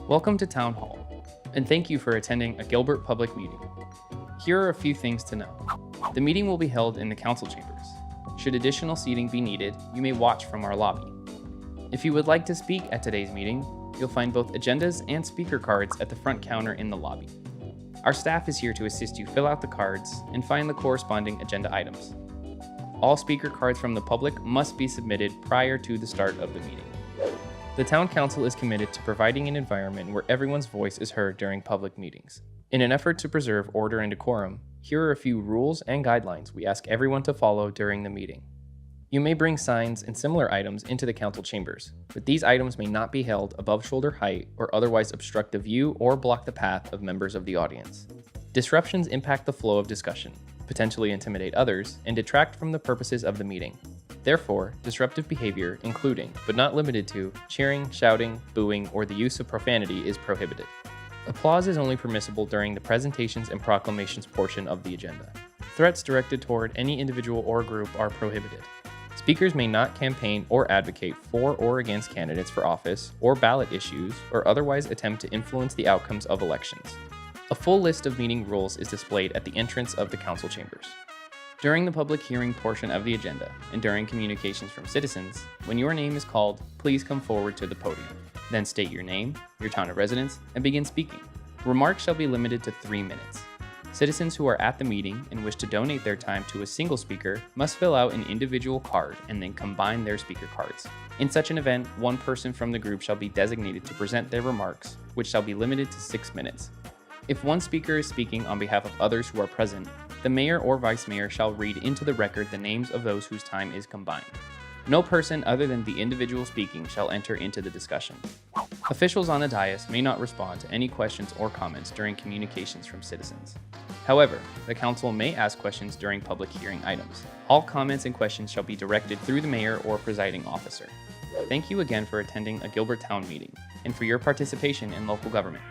Welcome to Town Hall, and thank you for attending a Gilbert public meeting. Here are a few things to know. The meeting will be held in the council chambers. Should additional seating be needed, you may watch from our lobby. If you would like to speak at today's meeting, you'll find both agendas and speaker cards at the front counter in the lobby. Our staff is here to assist you fill out the cards and find the corresponding agenda items. All speaker cards from the public must be submitted prior to the start of the meeting. The Town Council is committed to providing an environment where everyone's voice is heard during public meetings. In an effort to preserve order and decorum, here are a few rules and guidelines we ask everyone to follow during the meeting. You may bring signs and similar items into the council chambers, but these items may not be held above shoulder height or otherwise obstruct the view or block the path of members of the audience. Disruptions impact the flow of discussion, potentially intimidate others, and detract from the purposes of the meeting. Therefore, disruptive behavior, including, but not limited to, cheering, shouting, booing, or the use of profanity is prohibited. Applause is only permissible during the presentations and proclamations portion of the agenda. Threats directed toward any individual or group are prohibited. Speakers may not campaign or advocate for or against candidates for office or ballot issues or otherwise attempt to influence the outcomes of elections. A full list of meeting rules is displayed at the entrance of the council chambers. During the public hearing portion of the agenda and during communications from citizens, when your name is called, please come forward to the podium. Then state your name, your town of residence, and begin speaking. Remarks shall be limited to 3 minutes. Citizens who are at the meeting and wish to donate their time to a single speaker must fill out an individual card and then combine their speaker cards. In such an event, one person from the group shall be designated to present their remarks, which shall be limited to 6 minutes. If one speaker is speaking on behalf of others who are present, the mayor or vice mayor shall read into the record the names of those whose time is combined. No person other than the individual speaking shall enter into the discussion. Officials on the dais may not respond to any questions or comments during communications from citizens. However, the council may ask questions during public hearing items. All comments and questions shall be directed through the mayor or presiding officer. Thank you again for attending a Gilbert Town meeting and for your participation in local government.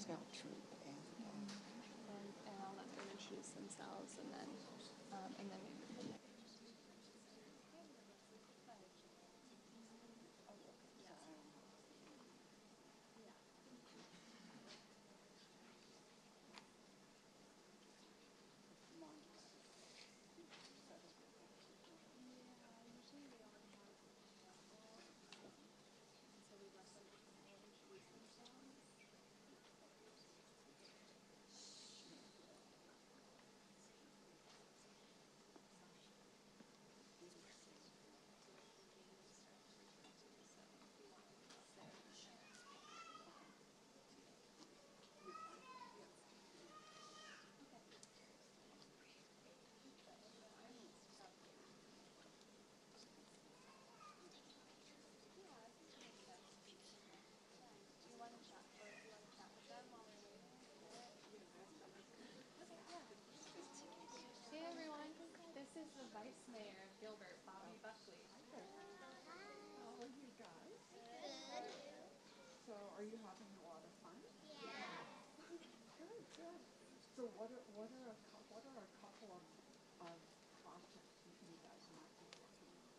Scout troop, and I'll let them introduce themselves, and then maybe from there. Hey everyone, this is the Vice Mayor of Gilbert, Bobby Buckley. how are you guys? So are you having a lot of fun? Good, good. So what are a couple of projects you guys might be working on?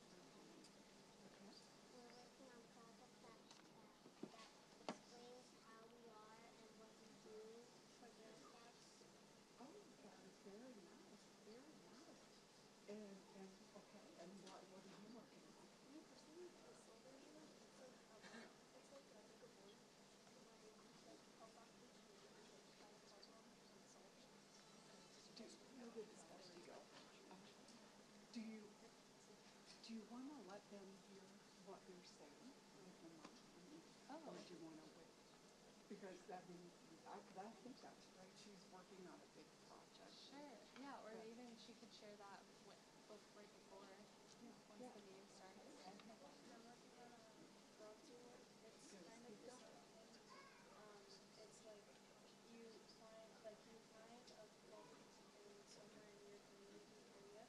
Okay. We're working on project that explains how we are and what we do for Girl Scouts. Oh, that is very nice, very nice. And okay, and what are you working on? Where did Dusty go? Do you want to let them hear what they're saying with the mic? Or do you want to wait? Because I think that's great. She's working on a big project. Sure, yeah, or even she could share that right before, once the meeting starts. I'm working on a dog tour. It's kind of the same thing. It's like you find a dog in somewhere in your community area,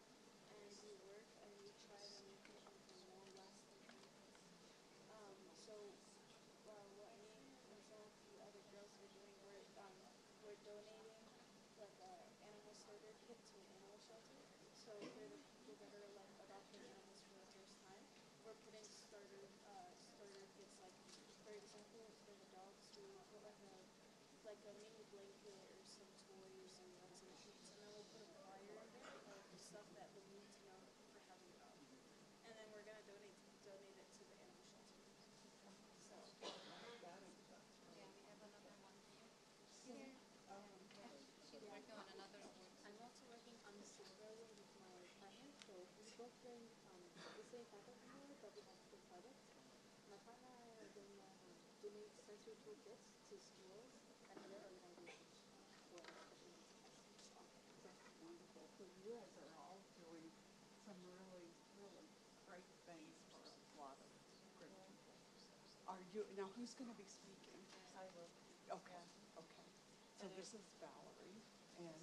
and you work and you try to make it like a long-lasting benefit. So what me and some of the other girls are doing, we're donating like a animal starter kit to an animal shelter. So for the people that are like adopting animals for the first time, we're putting starter kits, like for example for the dogs we put like a mini blanket or some toys and some treats, and then we'll put a flyer in there of the stuff that they'll need to know for having a dog. And then we're gonna donate it to the animal shelter. So Yeah, we have another one here. She's working on another award. I'm also working on the silver award with my partner, so we've both been the same project award, but we have different projects. My partner and I are going to donate sensory toolkits to schools and other organizations for special needs kids. That's wonderful. So you guys are all doing some really, really great things for a lot of great people. Now who's going to be speaking? I will. Okay, okay. So this is Valerie, and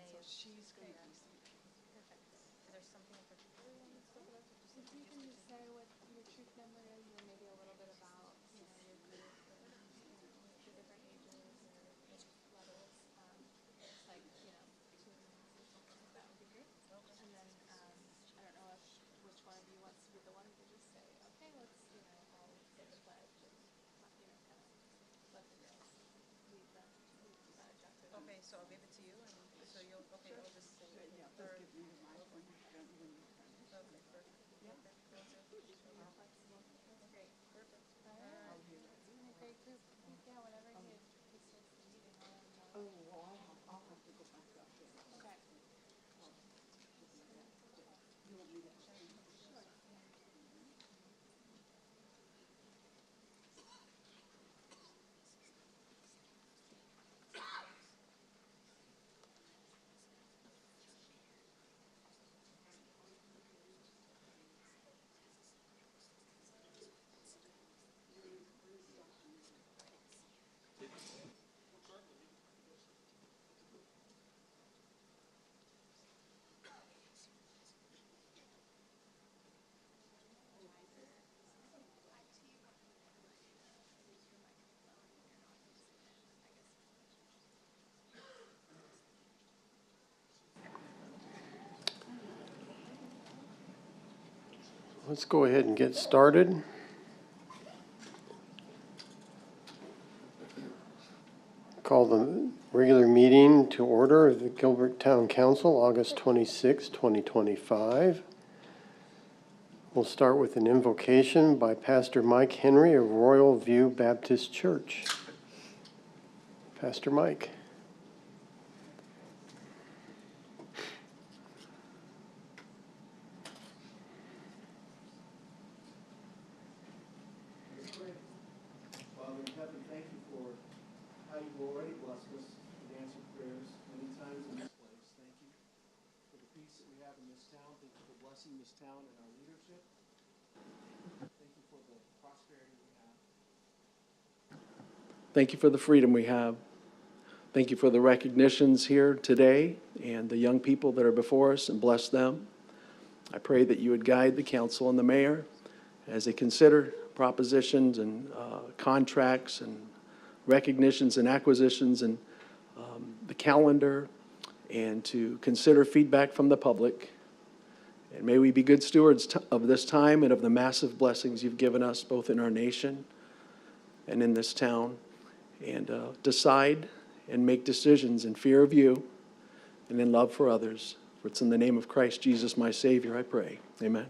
so she's going to be speaking. Perfect. Is there something in particular you want to talk about? If you can just say what your troop number is, and maybe a little bit about, your group, or, the different ages or levels, like, 2 minutes or something like that would be great. And then, I don't know which one of you wants to be the one to just say, okay, let's, all say the pledge and, kind of let the girls lead that objective. Okay, so I'll give it to you, and so you'll, okay, I'll just say. Yeah, just give me the mic when you're finished. Okay, perfect. Yeah. That's great. Perfect. All right. I'll hear it. It's been a great group. Yeah, whenever he starts the meeting, I'll let him know. Oh, well, I'll have to go back up there. Okay. You want me to change? Sure. Let's go ahead and get started. Call the regular meeting to order of the Gilbert Town Council, August 26, 2025. We'll start with an invocation by Pastor Mike Henry of Royal View Baptist Church. Pastor Mike. Father in heaven, thank you for how you've already blessed us with answered prayers many times in this place. Thank you for the peace that we have in this town. Thank you for blessing this town and our leadership. Thank you for the prosperity we have. Thank you for the freedom we have. Thank you for the recognitions here today and the young people that are before us, and bless them. I pray that you would guide the council and the mayor as they consider propositions and contracts and recognitions and acquisitions and the calendar, and to consider feedback from the public. And may we be good stewards of this time and of the massive blessings you've given us both in our nation and in this town, and decide and make decisions in fear of you and in love for others. For it's in the name of Christ Jesus, my Savior, I pray. Amen.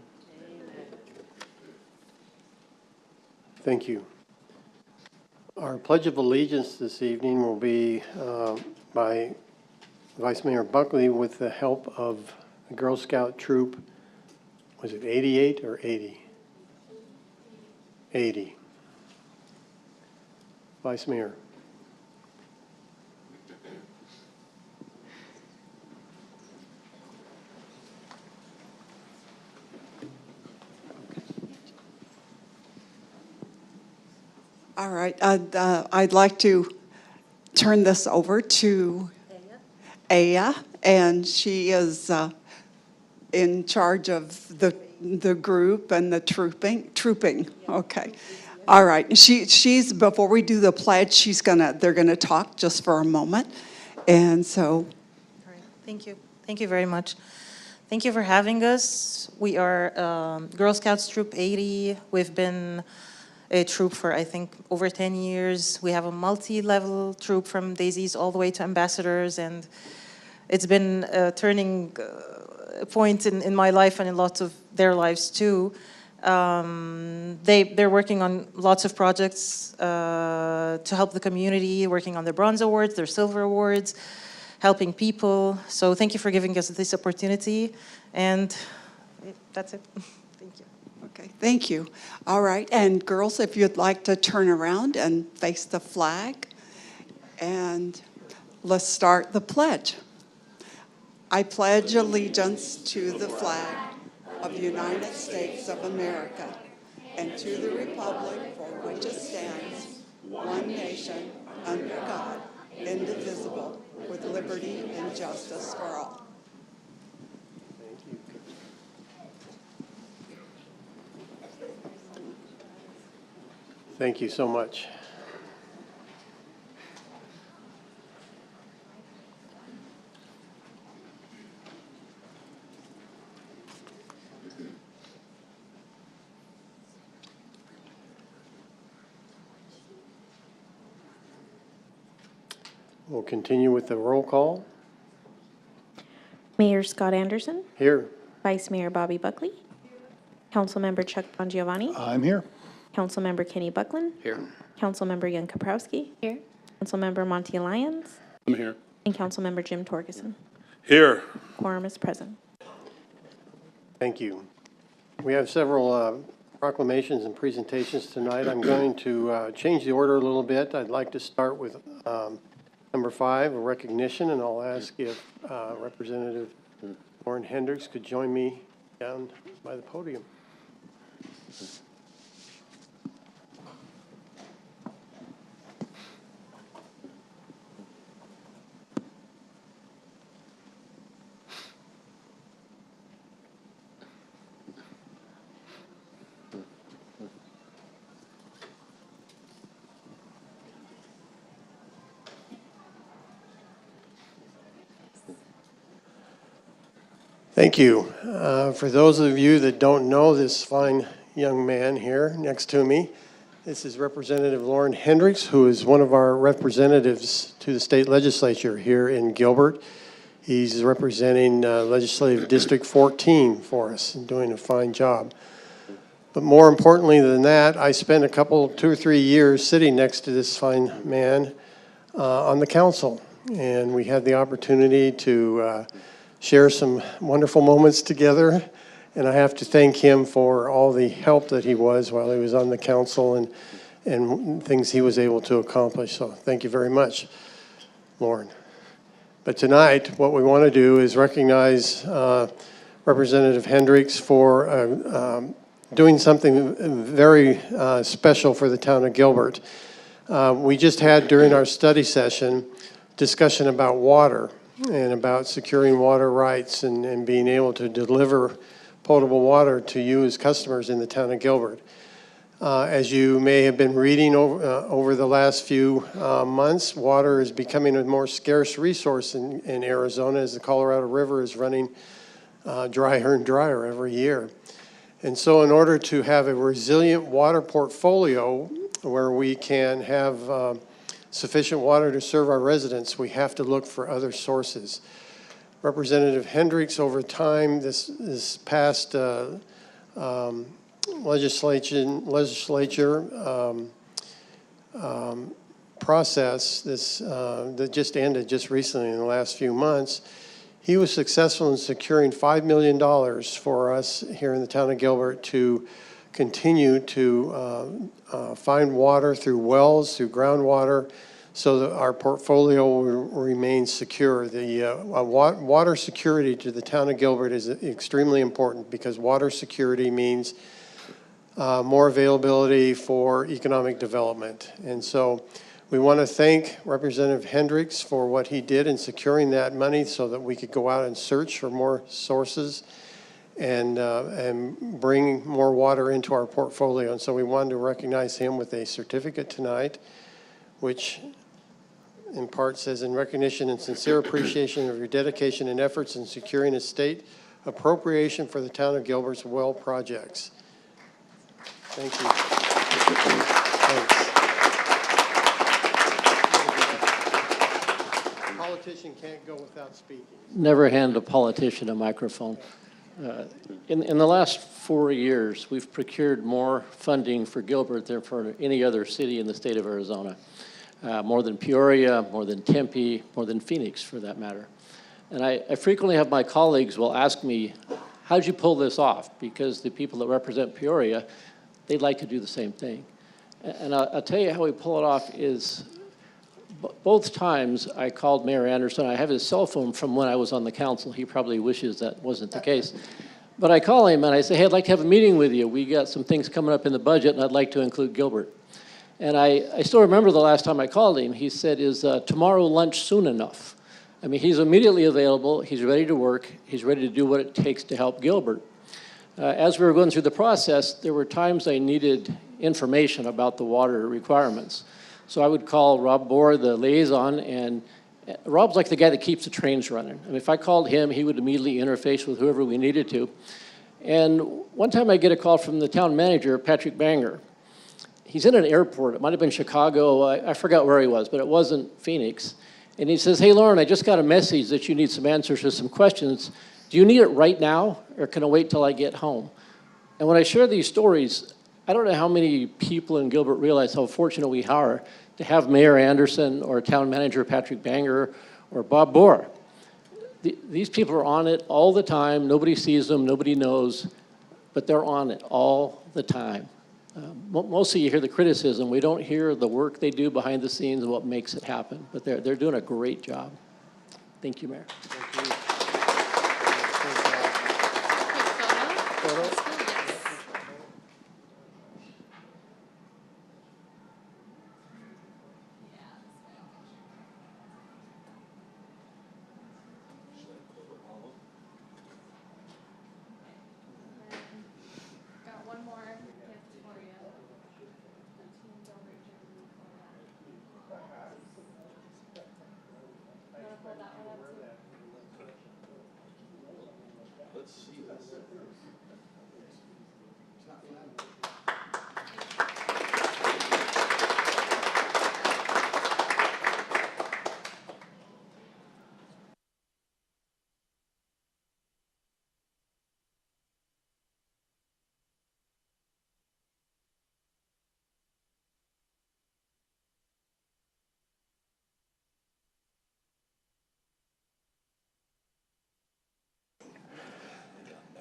Thank you. Our Pledge of Allegiance this evening will be by Vice Mayor Buckley with the help of the Girl Scout troop. Was it 88 or 80? 80. Vice Mayor. All right, I'd like to turn this over to Aya, and she is in charge of the group and the trooping. Okay, all right. She's before we do the pledge, they're gonna talk just for a moment, and so. All right. Thank you. Thank you very much. Thank you for having us. We are Girl Scouts Troop 80. We've been a troop for, I think, over 10 years. We have a multi-level troop from daisies all the way to ambassadors, and it's been a turning point in my life and in lots of their lives too. They're working on lots of projects to help the community, working on their bronze awards, their silver awards, helping people. So thank you for giving us this opportunity, and that's it. Thank you. Okay, thank you. All right, and girls, if you'd like to turn around and face the flag, and let's start the pledge. I pledge allegiance to the flag of the United States of America and to the republic for which it stands, one nation, under God, indivisible, with liberty and justice for all. Thank you so much. We'll continue with the roll call. Mayor Scott Anderson, Here. Vice Mayor Bobby Buckley, Councilmember Chuck Bongiovanni, I'm here. Councilmember Kenny Buckland, Here. Councilmember Jan Kaprowski, here, Councilmember Monty Lyons, I'm here. and Councilmember Jim Torgerson. Here. Quorum is present. Thank you. We have several proclamations and presentations tonight. I'm going to change the order a little bit. I'd like to start with number 5, a recognition, and I'll ask if Representative Warren Hendricks could join me down by the podium. Thank you. For those of you that don't know this fine young man here next to me, this is Representative Lauren Hendricks, who is one of our representatives to the state legislature here in Gilbert. He's representing Legislative District 14 for us and doing a fine job. But more importantly than that, I spent 2 or 3 years sitting next to this fine man on the council. And we had the opportunity to share some wonderful moments together. And I have to thank him for all the help that he was while he was on the council and things he was able to accomplish. So thank you very much, Lauren. But tonight, what we want to do is recognize Representative Hendricks for doing something very special for the town of Gilbert. We just had, during our study session, discussion about water and about securing water rights and being able to deliver potable water to you as customers in the town of Gilbert. As you may have been reading over the last few months, water is becoming a more scarce resource in Arizona as the Colorado River is running drier and drier every year. And so in order to have a resilient water portfolio where we can have sufficient water to serve our residents, we have to look for other sources. Representative Hendricks, over time, this past legislature process, that just ended just recently in the last few months, he was successful in securing $5 million for us here in the town of Gilbert to continue to find water through wells, through groundwater, so that our portfolio will remain secure. The water security to the town of Gilbert is extremely important because water security means more availability for economic development. And so we want to thank Representative Hendricks for what he did in securing that money so that we could go out and search for more sources and bring more water into our portfolio. And so we wanted to recognize him with a certificate tonight, which in part says, in recognition and sincere appreciation of your dedication and efforts in securing a state appropriation for the town of Gilbert's well projects. Thank you. Thanks. A politician can't go without speaking. Never hand a politician a microphone. In the last 4 years, we've procured more funding for Gilbert than for any other city in the state of Arizona. More than Peoria, more than Tempe, more than Phoenix, for that matter. And I frequently have my colleagues will ask me, how'd you pull this off? Because the people that represent Peoria, they'd like to do the same thing. And I'll tell you how we pull it off is both times I called Mayor Anderson. I have his cell phone from when I was on the council. He probably wishes that wasn't the case. But I call him and I say, hey, I'd like to have a meeting with you. We got some things coming up in the budget and I'd like to include Gilbert. And I still remember the last time I called him, he said, is tomorrow lunch soon enough? I mean, he's immediately available. He's ready to work. He's ready to do what it takes to help Gilbert. As we were going through the process, there were times I needed information about the water requirements. So I would call Rob Bohr, the liaison, and Rob's like the guy that keeps the trains running. I mean, if I called him, he would immediately interface with whoever we needed to. And one time I get a call from the town manager, Patrick Banger. He's in an airport. It might have been Chicago. I forgot where he was, but it wasn't Phoenix. And he says, hey, Lauren, I just got a message that you need some answers to some questions. Do you need it right now, or can I wait till I get home? And when I share these stories, I don't know how many people in Gilbert realize how fortunate we are to have Mayor Anderson or town manager Patrick Banger or Bob Bohr. These people are on it all the time. Nobody sees them, nobody knows, but they're on it all the time. Mostly you hear the criticism. We don't hear the work they do behind the scenes and what makes it happen, but they're doing a great job. Thank you, Mayor. Thank you. Got one more gift for you. You wanna pull that one up too?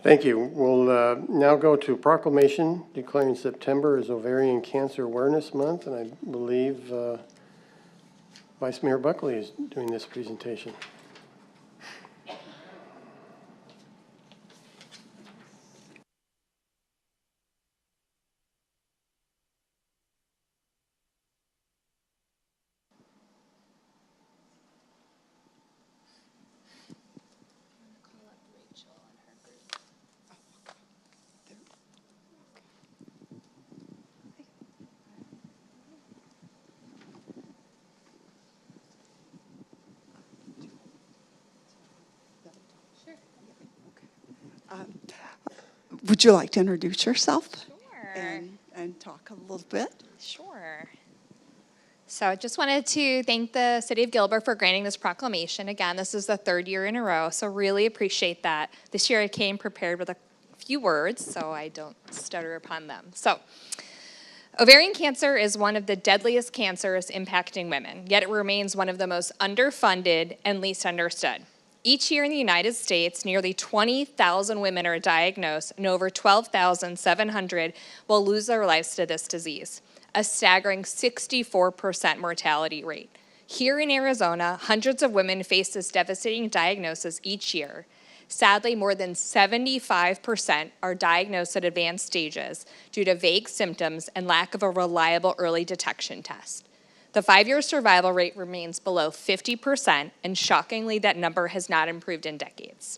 Thank you. We'll now go to proclamation declaring September as Ovarian Cancer Awareness Month, and I believe Vice Mayor Buckley is doing this presentation. Would you like to introduce yourself? Sure. And talk a little bit? Sure. So I just wanted to thank the City of Gilbert for granting this proclamation. Again, this is the third year in a row, so really appreciate that. This year I came prepared with a few words, so I don't stutter upon them. So, ovarian cancer is one of the deadliest cancers impacting women, yet it remains one of the most underfunded and least understood. Each year in the United States, nearly 20,000 women are diagnosed, and over 12,700 will lose their lives to this disease, a staggering 64% mortality rate. Here in Arizona, hundreds of women face this devastating diagnosis each year. Sadly, more than 75% are diagnosed at advanced stages due to vague symptoms and lack of a reliable early detection test. The 5-year survival rate remains below 50%, and shockingly, that number has not improved in decades.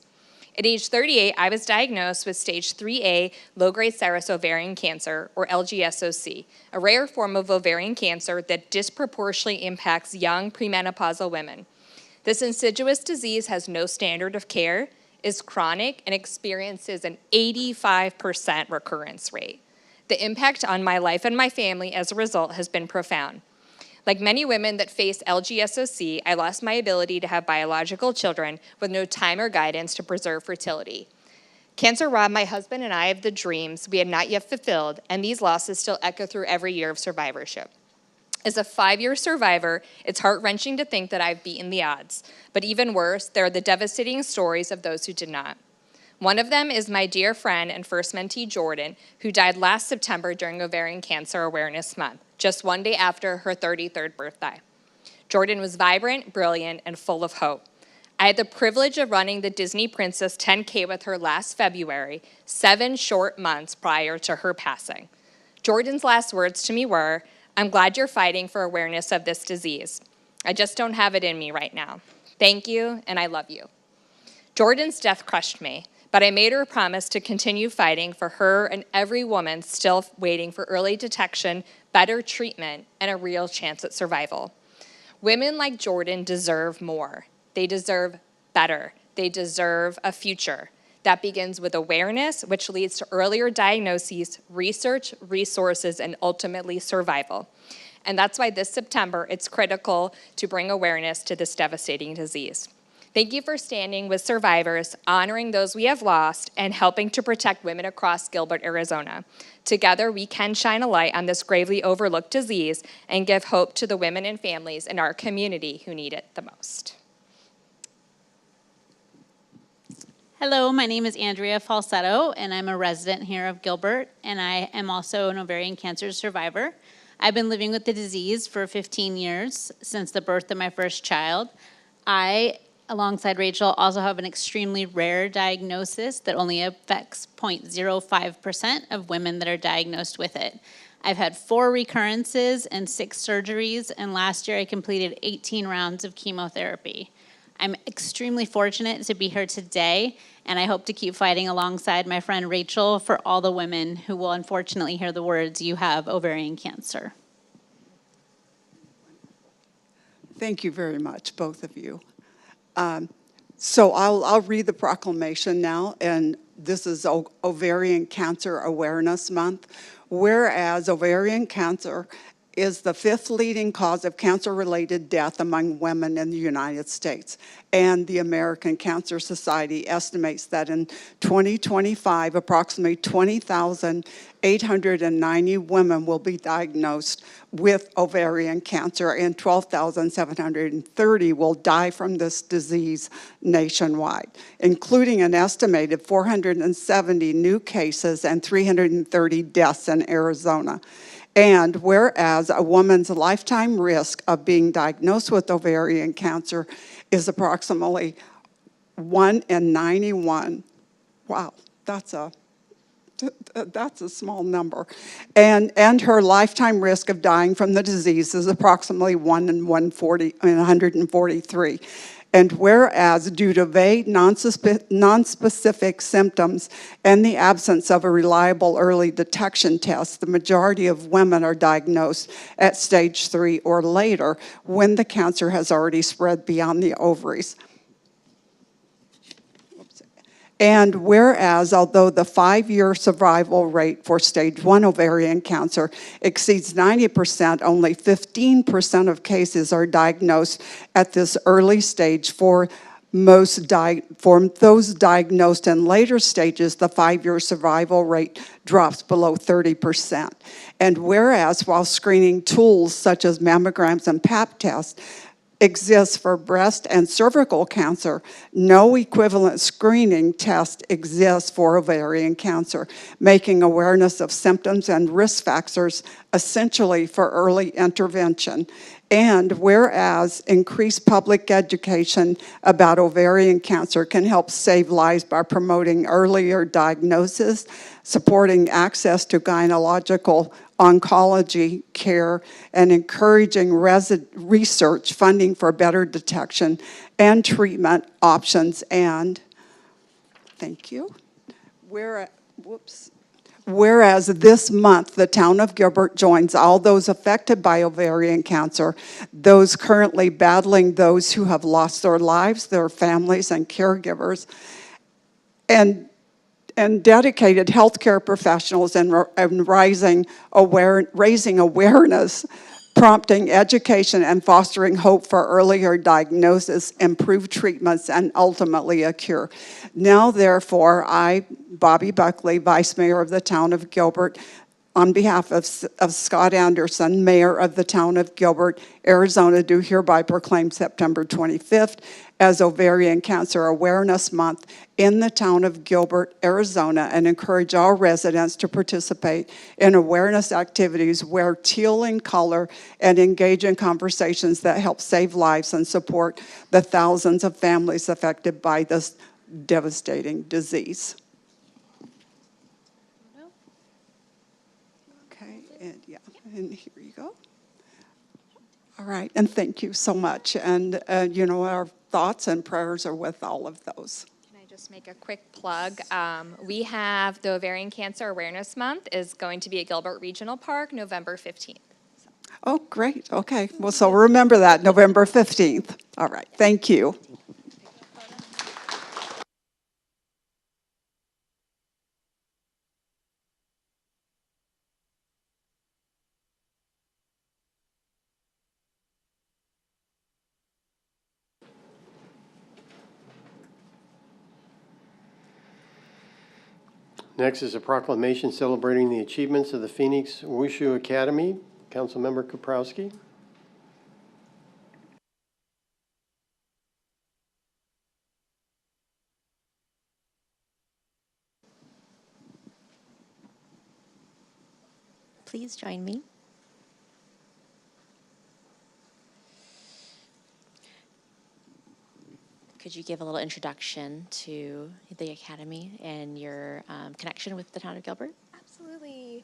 At age 38, I was diagnosed with stage 3A low-grade serous ovarian cancer, or LGSOC, a rare form of ovarian cancer that disproportionately impacts young premenopausal women. This insidious disease has no standard of care, is chronic, and experiences an 85% recurrence rate. The impact on my life and my family as a result has been profound. Like many women that face LGSOC, I lost my ability to have biological children with no time or guidance to preserve fertility. Cancer robbed my husband and I of the dreams we had not yet fulfilled, and these losses still echo through every year of survivorship. As a 5-year survivor, it's heart-wrenching to think that I've beaten the odds. But even worse, there are the devastating stories of those who did not. One of them is my dear friend and first mentee, Jordan, who died last September during Ovarian Cancer Awareness Month, just one day after her 33rd birthday. Jordan was vibrant, brilliant, and full of hope. I had the privilege of running the Disney Princess 10K with her last February, 7 short months prior to her passing. Jordan's last words to me were, "I'm glad you're fighting for awareness of this disease. I just don't have it in me right now. Thank you, and I love you." Jordan's death crushed me, but I made her a promise to continue fighting for her and every woman still waiting for early detection, better treatment, and a real chance at survival. Women like Jordan deserve more. They deserve better. They deserve a future. That begins with awareness, which leads to earlier diagnoses, research, resources, and ultimately survival. And that's why this September, it's critical to bring awareness to this devastating disease. Thank you for standing with survivors, honoring those we have lost, and helping to protect women across Gilbert, Arizona. Together, we can shine a light on this gravely overlooked disease and give hope to the women and families in our community who need it the most. Hello, my name is Andrea Falsetto, and I'm a resident here of Gilbert, and I am also an ovarian cancer survivor. I've been living with the disease for 15 years, since the birth of my first child. I, alongside Rachel, also have an extremely rare diagnosis that only affects 0.05% of women that are diagnosed with it. I've had 4 recurrences and 6 surgeries, and last year I completed 18 rounds of chemotherapy. I'm extremely fortunate to be here today, and I hope to keep fighting alongside my friend Rachel for all the women who will unfortunately hear the words, "You have ovarian cancer." Thank you very much, both of you. So I'll read the proclamation now, and this is Ovarian Cancer Awareness Month. Whereas ovarian cancer is the 5th leading cause of cancer-related death among women in the United States. And the American Cancer Society estimates that in 2025, approximately 20,890 women will be diagnosed with ovarian cancer, and 12,730 will die from this disease nationwide, including an estimated 470 new cases and 330 deaths in Arizona. And whereas a woman's lifetime risk of being diagnosed with ovarian cancer is approximately 1 in 91. Wow, that's a small number. And her lifetime risk of dying from the disease is approximately 1 in 143. And whereas due to vague, nonspecific symptoms and the absence of a reliable early detection test, the majority of women are diagnosed at stage 3 or later when the cancer has already spread beyond the ovaries. And whereas, although the 5-year survival rate for stage 1 ovarian cancer exceeds 90%, only 15% of cases are diagnosed at this early stage. For those diagnosed in later stages, the 5-year survival rate drops below 30%. And whereas, while screening tools such as mammograms and Pap tests exists for breast and cervical cancer, no equivalent screening test exists for ovarian cancer, making awareness of symptoms and risk factors essentially for early intervention. And whereas increased public education about ovarian cancer can help save lives by promoting earlier diagnosis, supporting access to gynecological oncology care, and encouraging research funding for better detection and treatment options. And thank you. Whereas this month, the town of Gilbert joins all those affected by ovarian cancer, those currently battling, those who have lost their lives, their families, and caregivers, and dedicated healthcare professionals and raising awareness, prompting education, and fostering hope for earlier diagnosis, improved treatments, and ultimately a cure. Now, therefore, I, Bobby Buckley, Vice Mayor of the town of Gilbert, on behalf of Scott Anderson, Mayor of the town of Gilbert, Arizona, do hereby proclaim September 25th as Ovarian Cancer Awareness Month in the town of Gilbert, Arizona, and encourage all residents to participate in awareness activities, wear teal in color, and engage in conversations that help save lives and support the thousands of families affected by this devastating disease. Okay, and yeah, and here you go. All right, and thank you so much. And, you know, our thoughts and prayers are with all of those. Can I just make a quick plug? We have the Ovarian Cancer Awareness Month is going to be at Gilbert Regional Park, November 15th. Oh, great. Okay. Well, so remember that, November 15th. All right. Thank you. Next is a proclamation celebrating the achievements of the Phoenix Wushu Academy. Councilmember Kaprowski. Please join me. Could you give a little introduction to the Academy and your connection with the town of Gilbert? Absolutely.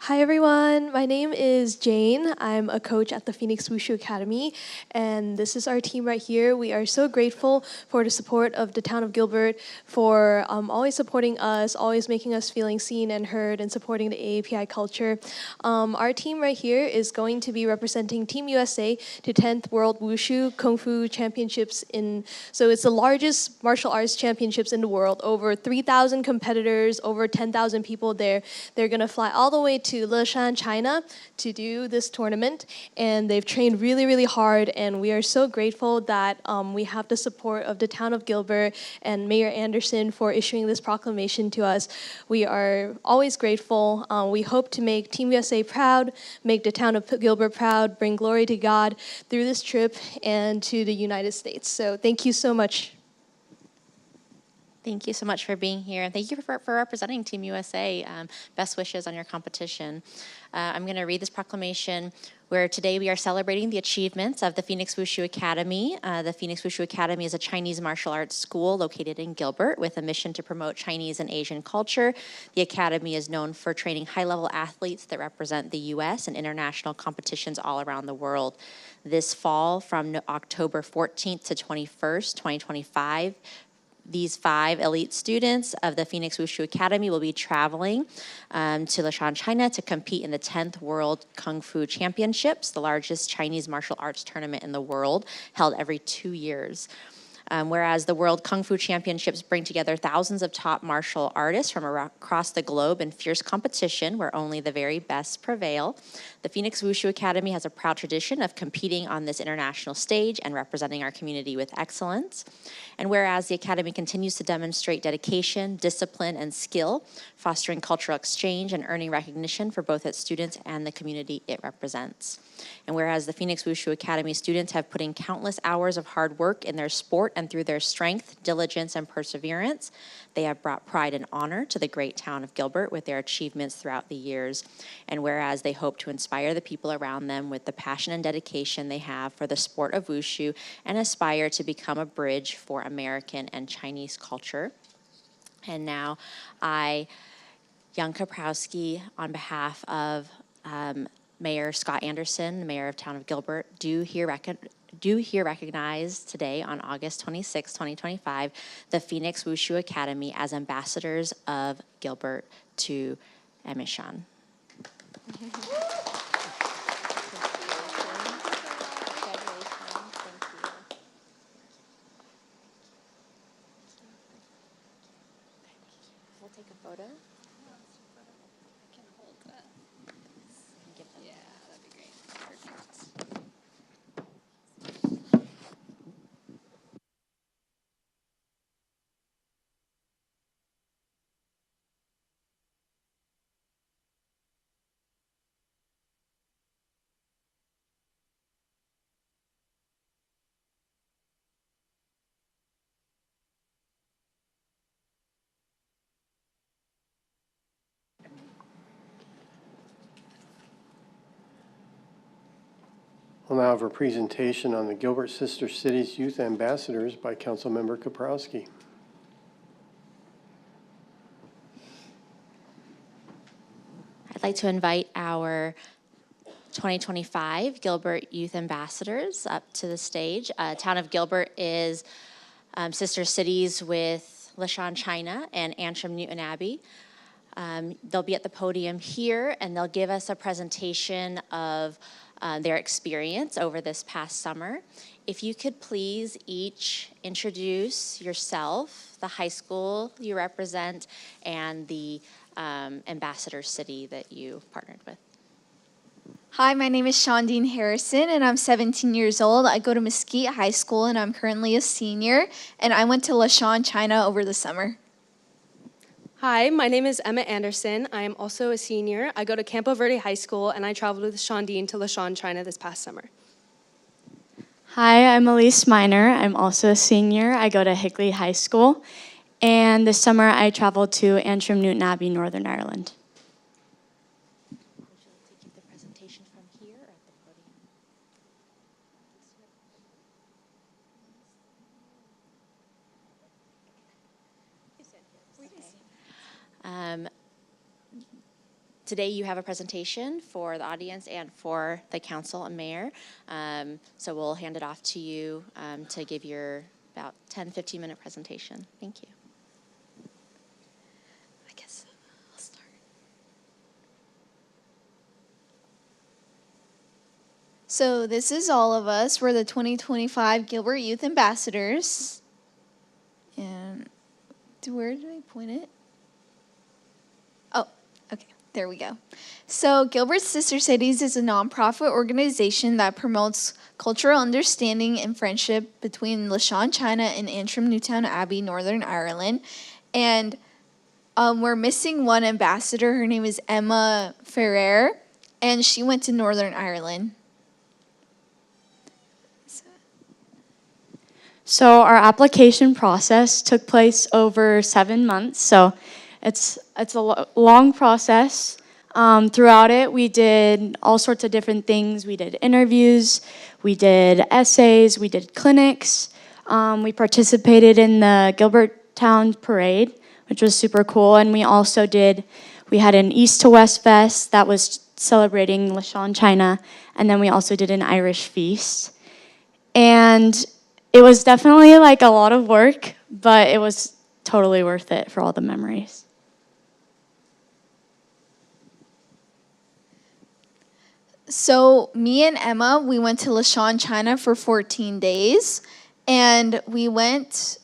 Hi everyone, my name is Jane. I'm a coach at the Phoenix Wushu Academy, and this is our team right here. We are so grateful for the support of the town of Gilbert, for always supporting us, always making us feeling seen and heard, and supporting the AAPI culture. Our team right here is going to be representing Team USA to 10th World Wushu Kung Fu Championships so it's the largest martial arts championships in the world. Over 3,000 competitors, over 10,000 people there. They're gonna fly all the way to Leshan, China to do this tournament, and they've trained really, really hard, and we are so grateful that we have the support of the town of Gilbert and Mayor Anderson for issuing this proclamation to us. We are always grateful. We hope to make Team USA proud, make the town of Gilbert proud, bring glory to God through this trip and to the United States. So thank you so much. Thank you so much for being here, and thank you for representing Team USA. Best wishes on your competition. I'm going to read this proclamation where today we are celebrating the achievements of the Phoenix Wushu Academy. The Phoenix Wushu Academy is a Chinese martial arts school located in Gilbert with a mission to promote Chinese and Asian culture. The Academy is known for training high-level athletes that represent the U.S. and international competitions all around the world. This fall, from October 14th to 21st, 2025, these 5 elite students of the Phoenix Wushu Academy will be traveling to Leshan, China to compete in the 10th World Kung Fu Championships, the largest Chinese martial arts tournament in the world, held every 2 years. Whereas the World Kung Fu Championships bring together thousands of top martial artists from across the globe in fierce competition where only the very best prevail. The Phoenix Wushu Academy has a proud tradition of competing on this international stage and representing our community with excellence. And whereas the Academy continues to demonstrate dedication, discipline, and skill, fostering cultural exchange and earning recognition for both its students and the community it represents. And whereas the Phoenix Wushu Academy students have put in countless hours of hard work in their sport and through their strength, diligence, and perseverance, they have brought pride and honor to the great town of Gilbert with their achievements throughout the years. And whereas they hope to inspire the people around them with the passion and dedication they have for the sport of Wushu and aspire to become a bridge for American and Chinese culture. And now I, Young Kaprowski, on behalf of Mayor Scott Anderson, the Mayor of Town of Gilbert, do here recognize today on August 26, 2025, the Phoenix Wushu Academy as ambassadors of Gilbert to Emishan. We'll take a photo. I can hold that. Yeah, that'd be great. Perfect. We'll now have a presentation on the Gilbert Sister Cities Youth Ambassadors by Councilmember Kaprowski. I'd like to invite our 2025 Gilbert Youth Ambassadors up to the stage. Town of Gilbert is sister cities with Leshan, China, and Antrim, Newton Abbey. They'll be at the podium here, and they'll give us a presentation of their experience over this past summer. If you could please each introduce yourself, the high school you represent, and the ambassador city that you partnered with. Hi, my name is Shondine Harrison, and I'm 17 years old. I go to Mesquite High School, and I'm currently a senior, and I went to Leshan, China over the summer. Hi, my name is Emma Anderson. I am also a senior. I go to Campo Verde High School, and I traveled with Shondine to Leshan, China this past summer. Hi, I'm Elise Miner. I'm also a senior. I go to Hickley High School, and this summer I traveled to Antrim, Newton Abbey, Northern Ireland. Today you have a presentation for the audience and for the council and mayor. So we'll hand it off to you to give your about 10, 15-minute presentation. Thank you. I guess I'll start. So this is all of us. We're the 2025 Gilbert Youth Ambassadors. And where did I point it? Oh, okay. There we go. So Gilbert Sister Cities is a nonprofit organization that promotes cultural understanding and friendship between LaShawn, China and Antrim, Newtown Abbey, Northern Ireland. And we're missing one ambassador. Her name is Emma Ferrer, and she went to Northern Ireland. So our application process took place over 7 months. So it's a long process. Throughout it, we did all sorts of different things. We did interviews, we did essays, we did clinics. We participated in the Gilbert Town Parade, which was super cool. And we also we had an East to West Fest that was celebrating LaShawn, China. And then we also did an Irish feast. And it was definitely like a lot of work, but it was totally worth it for all the memories. So me and Emma, we went to LaShawn, China for 14 days, and we went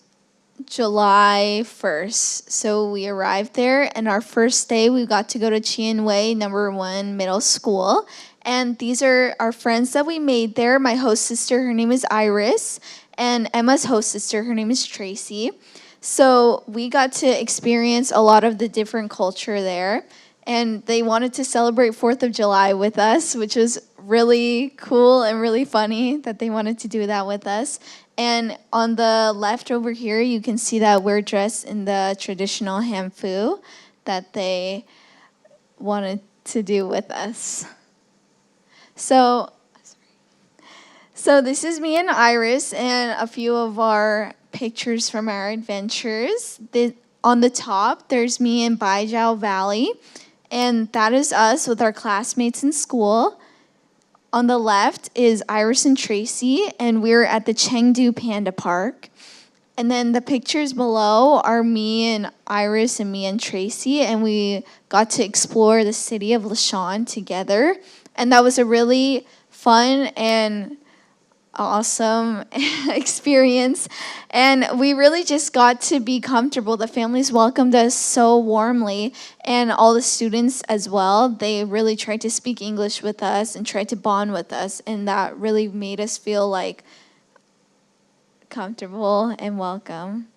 July 1st. So we arrived there, and our first day we got to go to Chien Wei No. 1 Middle School. And these are our friends that we made there. My host sister, her name is Iris, and Emma's host sister, her name is Tracy. So we got to experience a lot of the different culture there. And they wanted to celebrate 4th of July with us, which was really cool and really funny that they wanted to do that with us. And on the left over here, you can see that we're dressed in the traditional hanfu that they wanted to do with us. So this is me and Iris and a few of our pictures from our adventures. On the top, there's me in Baijiao Valley. And that is us with our classmates in school. On the left is Iris and Tracy, and we're at the Chengdu Panda Park. And then the pictures below are me and Iris and me and Tracy, and we got to explore the city of LaShawn together. And that was a really fun and awesome experience. And we really just got to be comfortable. The families welcomed us so warmly, and all the students as well. They really tried to speak English with us and tried to bond with us, and that really made us feel like comfortable and welcome.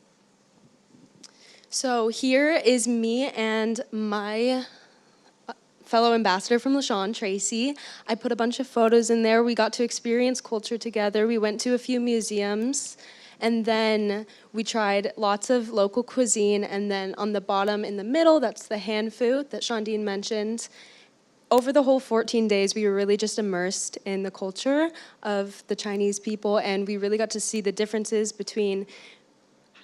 So here is me and my fellow ambassador from LaShawn, Tracy. I put a bunch of photos in there. We got to experience culture together. We went to a few museums, and then we tried lots of local cuisine. And then on the bottom in the middle, that's the hand food that Shondine mentioned. Over the whole 14 days, we were really just immersed in the culture of the Chinese people, and we really got to see the differences between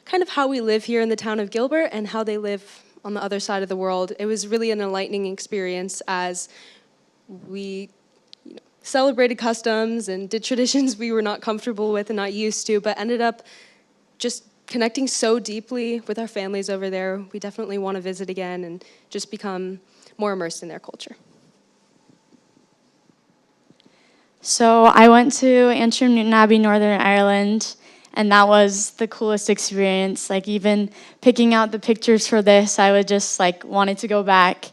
kind of how we live here in the town of Gilbert and how they live on the other side of the world. It was really an enlightening experience as we celebrated customs and did traditions we were not comfortable with and not used to, but ended up just connecting so deeply with our families over there. We definitely want to visit again and just become more immersed in their culture. So I went to Antrim, Newton Abbey, Northern Ireland, and that was the coolest experience. Like, even picking out the pictures for this, I would just wanted to go back.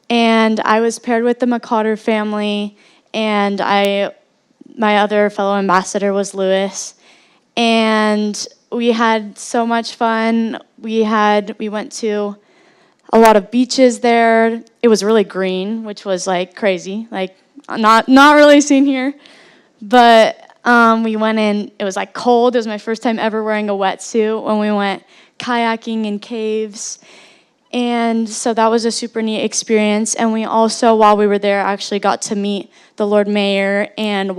And I was paired with the McCotter family, and my other fellow ambassador was Lewis. And we had so much fun. We went to a lot of beaches there. It was really green, which was crazy, not really seen here. But we went in, it was cold. It was my first time ever wearing a wetsuit when we went kayaking in caves. And so that was a super neat experience. And we also, while we were there, actually got to meet the Lord Mayor and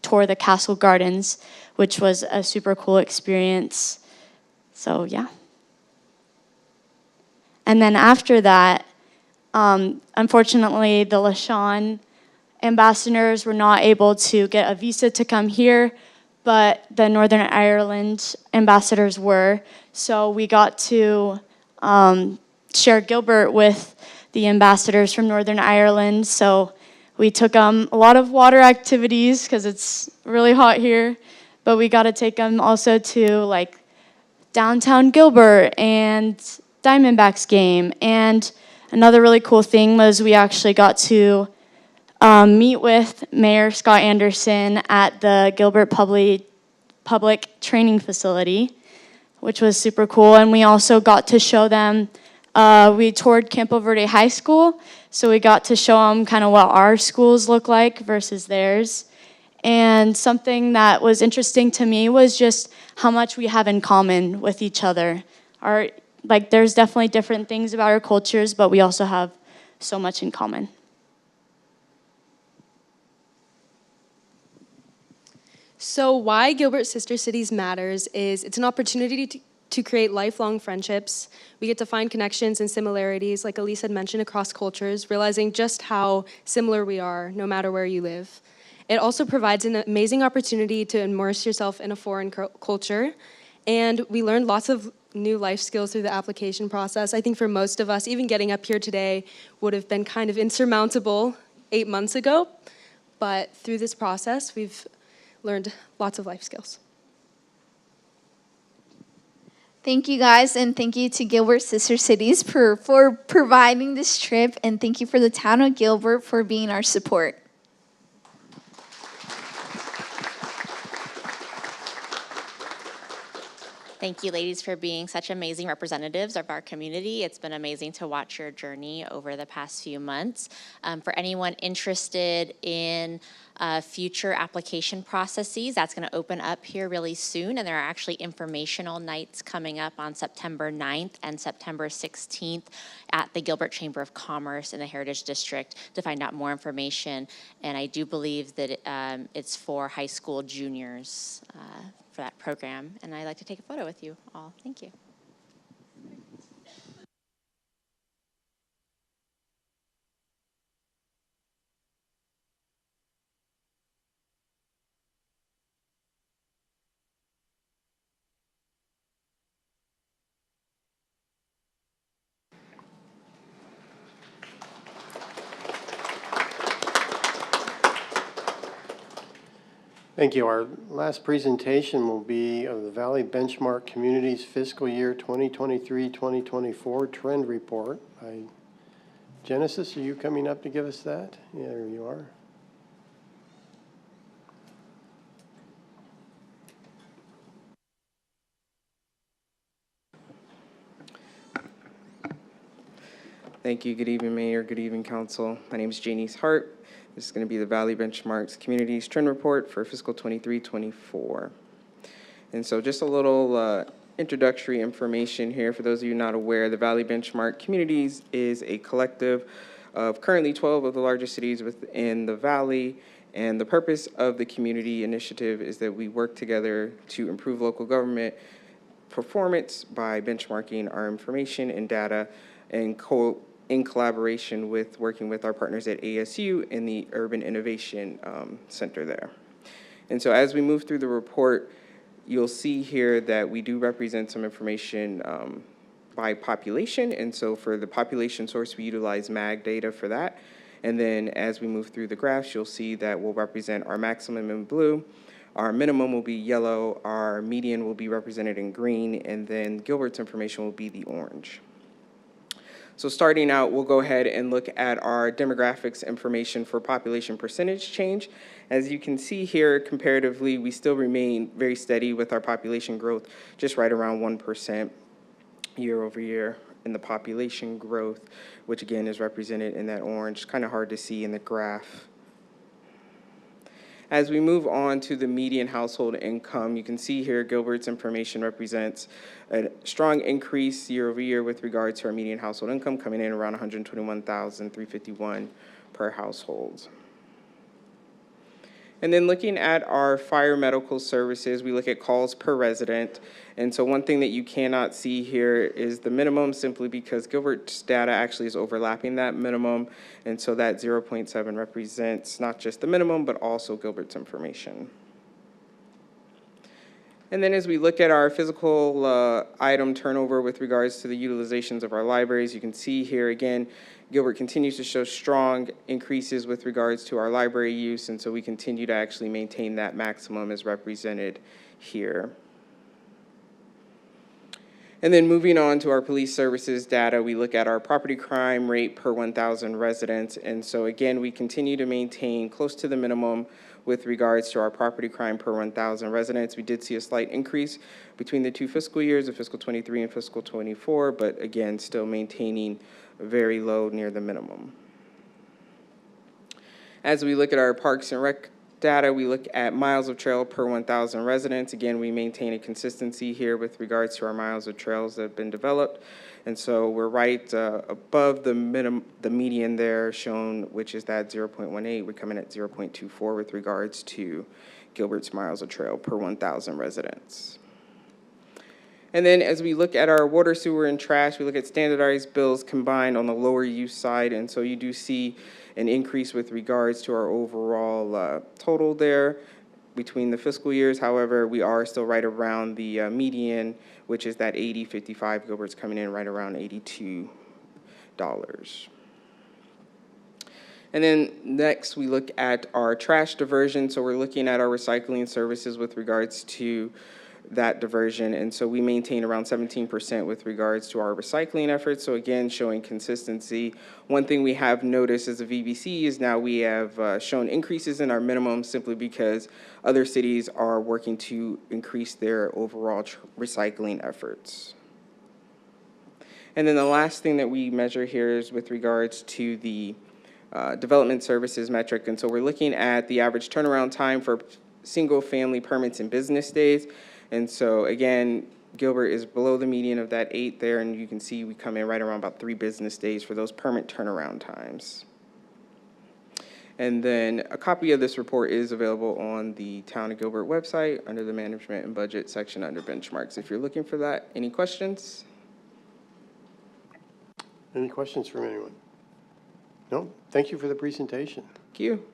tour the castle gardens, which was a super cool experience. So yeah. And then after that, Unfortunately, the LaShawn ambassadors were not able to get a visa to come here, but the Northern Ireland ambassadors were. So we got to share Gilbert with the ambassadors from Northern Ireland. So we took them a lot of water activities because it's really hot here, but we got to take them also to like downtown Gilbert and Diamondbacks game. And another really cool thing was we actually got to meet with Mayor Scott Anderson at the Gilbert Public Training Facility, which was super cool. And we also got to show them, we toured Campo Verde High School, so we got to show them kind of what our schools look like versus theirs. And something that was interesting to me was just how much we have in common with each other. There's definitely different things about our cultures, but we also have so much in common. So why Gilbert Sister Cities matters is it's an opportunity to create lifelong friendships. We get to find connections and similarities, like Elise had mentioned, across cultures, realizing just how similar we are, no matter where you live. It also provides an amazing opportunity to immerse yourself in a foreign culture, and we learned lots of new life skills through the application process. I think for most of us, even getting up here today would have been kind of insurmountable 8 months ago, but through this process, we've learned lots of life skills. Thank you guys, and thank you to Gilbert Sister Cities for providing this trip, and thank you for the town of Gilbert for being our support. Thank you, ladies, for being such amazing representatives of our community. It's been amazing to watch your journey over the past few months. For anyone interested in future application processes, that's going to open up here really soon, and there are actually informational nights coming up on September 9th and September 16th at the Gilbert Chamber of Commerce in the Heritage District to find out more information. And I do believe that it's for high school juniors for that program, and I'd like to take a photo with you all. Thank you. Thank you. Our last presentation will be of the Valley Benchmark Communities Fiscal Year 2023-2024 Trend Report by Genesis. Are you coming up to give us that? Yeah, there you are. Thank you. Good evening, Mayor. Good evening, Council. My name is Janice Hart. This is going to be the Valley Benchmarks Communities Trend Report for fiscal 23-24. And so just a little introductory information here. For those of you not aware, the Valley Benchmark Communities is a collective of currently 12 of the largest cities within the Valley. And the purpose of the community initiative is that we work together to improve local government performance by benchmarking our information and data and in collaboration with working with our partners at ASU and the Urban Innovation Center there. And so as we move through the report, you'll see here that we do represent some information by population. And so for the population source, we utilize MAG data for that. And then as we move through the graphs, you'll see that we'll represent our maximum in blue, our minimum will be yellow, our median will be represented in green, and then Gilbert's information will be the orange. So starting out, we'll go ahead and look at our demographics information for population percentage change. As you can see here, comparatively, we still remain very steady with our population growth, just right around 1% year over year in the population growth, which again is represented in that orange. Kind of hard to see in the graph. As we move on to the median household income, you can see here Gilbert's information represents a strong increase year over year with regard to our median household income, coming in around $121,351 per household. And then looking at our fire medical services, we look at calls per resident. And so one thing that you cannot see here is the minimum, simply because Gilbert's data actually is overlapping that minimum. And so that 0.7 represents not just the minimum, but also Gilbert's information. And then as we look at our physical item turnover with regards to the utilizations of our libraries, you can see here again, Gilbert continues to show strong increases with regards to our library use, and so we continue to actually maintain that maximum as represented here. And then moving on to our police services data, we look at our property crime rate per 1,000 residents. And so again, we continue to maintain close to the minimum with regards to our property crime per 1,000 residents. We did see a slight increase between the two fiscal years of fiscal 23 and fiscal 24, but again, still maintaining very low, near the minimum. As we look at our parks and rec data, we look at miles of trail per 1,000 residents. Again, we maintain a consistency here with regards to our miles of trails that have been developed. And so we're right above the median there shown, which is that 0.18. We're coming at 0.24 with regards to Gilbert's miles of trail per 1,000 residents. And then as we look at our water, sewer, and trash, we look at standardized bills combined on the lower use side. And so you do see an increase with regards to our overall total there between the fiscal years. However, we are still right around the median, which is that 80.55. Gilbert's coming in right around $82. And then next we look at our trash diversion. So we're looking at our recycling services with regards to that diversion. And so we maintain around 17% with regards to our recycling efforts. So again, showing consistency. One thing we have noticed as a VBC is now we have shown increases in our minimum simply because other cities are working to increase their overall recycling efforts. And then the last thing that we measure here is with regards to the development services metric. And so we're looking at the average turnaround time for single family permits and business days. And so again, Gilbert is below the median of that 8 there, and you can see we come in right around about 3 business days for those permit turnaround times. And then a copy of this report is available on the Town of Gilbert website under the Management and Budget section under benchmarks. If you're looking for that, any questions? Any questions from anyone? No? Thank you for the presentation. Thank you.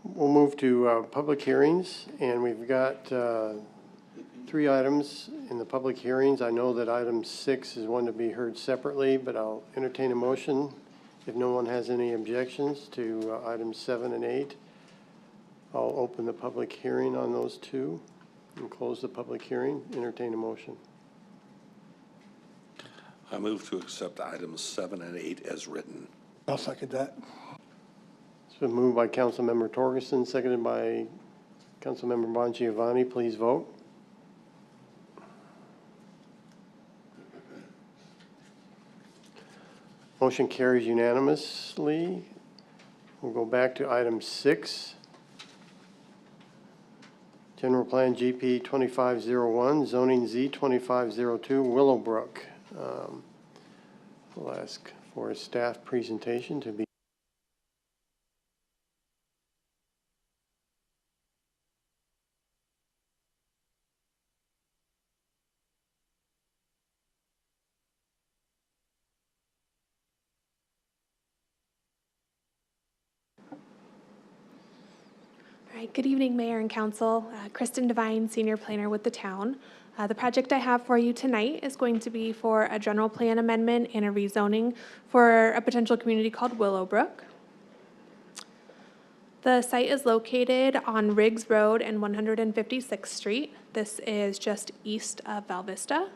We'll move to public hearings, and we've got 3 items in the public hearings. I know that item 6 is one to be heard separately, but I'll entertain a motion if no one has any objections to items 7 and 8. I'll open the public hearing on those 2 and close the public hearing. Entertain a motion. I move to accept items 7 and 8 as written. I'll second that. It's been moved by Councilmember Torgerson, seconded by Councilmember Bongiovanni. Please vote. Motion carries unanimously. We'll go back to item 6. General Plan GP 2501, Zoning Z 2502, Willowbrook. We'll ask for a staff presentation to be. All right, good evening, Mayor and Council. Kristen Devine, Senior Planner with the town. The project I have for you tonight is going to be for a general plan amendment and a rezoning for a potential community called Willowbrook. The site is located on Riggs Road and 156th Street. This is just east of Val Vista.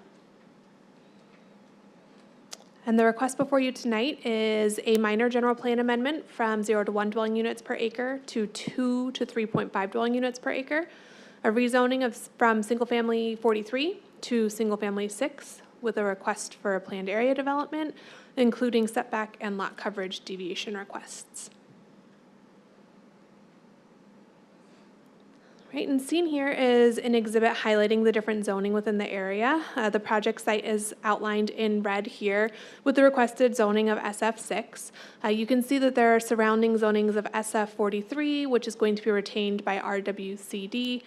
And the request before you tonight is a minor general plan amendment from 0 to 1 dwelling units per acre to 2 to 3.5 dwelling units per acre. A rezoning from single family 43 to single family 6 with a request for a planned area development, including setback and lot coverage deviation requests. Right, and seen here is an exhibit highlighting the different zoning within the area. The project site is outlined in red here with the requested zoning of SF6. You can see that there are surrounding zonings of SF43, which is going to be retained by RWCD,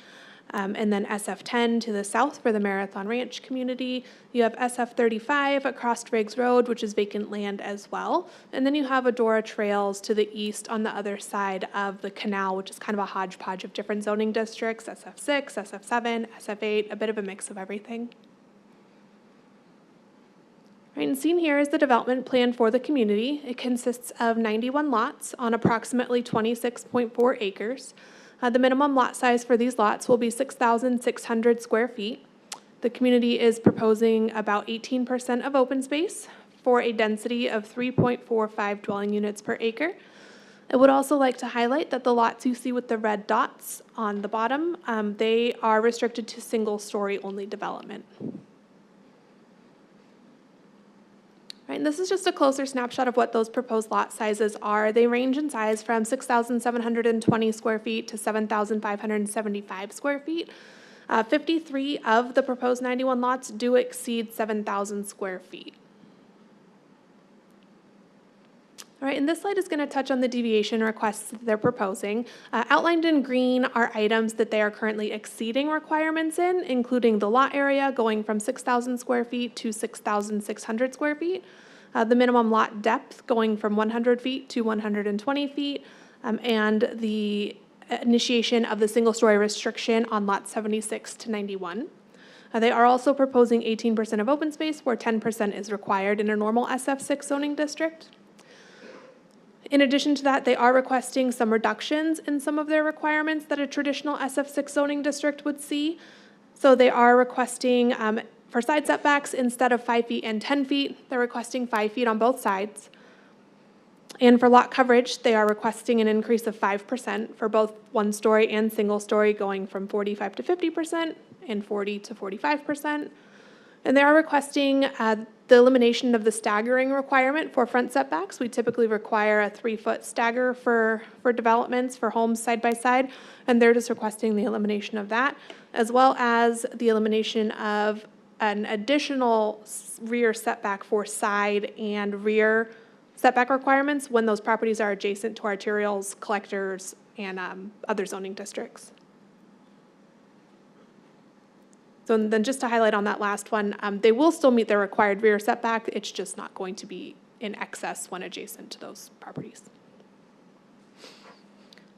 and then SF10 to the south for the Marathon Ranch community. You have SF35 across Riggs Road, which is vacant land as well. And then you have Adora Trails to the east on the other side of the canal, which is kind of a hodgepodge of different zoning districts, SF6, SF7, SF8, a bit of a mix of everything. Right, and seen here is the development plan for the community. It consists of 91 lots on approximately 26.4 acres. The minimum lot size for these lots will be 6,600 square feet. The community is proposing about 18% of open space for a density of 3.45 dwelling units per acre. I would also like to highlight that the lots you see with the red dots on the bottom, they are restricted to single-story only development. Right, and this is just a closer snapshot of what those proposed lot sizes are. They range in size from 6,720 square feet to 7,575 square feet. 53 of the proposed 91 lots do exceed 7,000 square feet. All right, and this slide is going to touch on the deviation requests that they're proposing. Outlined in green are items that they are currently exceeding requirements in, including the lot area going from 6,000 square feet to 6,600 square feet, the minimum lot depth going from 100 feet to 120 feet, and the initiation of the single-story restriction on lots 76 to 91. They are also proposing 18% of open space, where 10% is required in a normal SF6 zoning district. In addition to that, they are requesting some reductions in some of their requirements that a traditional SF6 zoning district would see. So they are requesting, for side setbacks, instead of 5 feet and 10 feet, they're requesting 5 feet on both sides. And for lot coverage, they are requesting an increase of 5% for both one-story and single-story, going from 45 to 50% and 40 to 45%. And they are requesting the elimination of the staggering requirement for front setbacks. We typically require a 3-foot stagger for developments, for homes side by side, and they're just requesting the elimination of that, as well as the elimination of an additional rear setback for side and rear setback requirements when those properties are adjacent to arterials, collectors, and other zoning districts. So then just to highlight on that last one, they will still meet their required rear setback. It's just not going to be in excess when adjacent to those properties.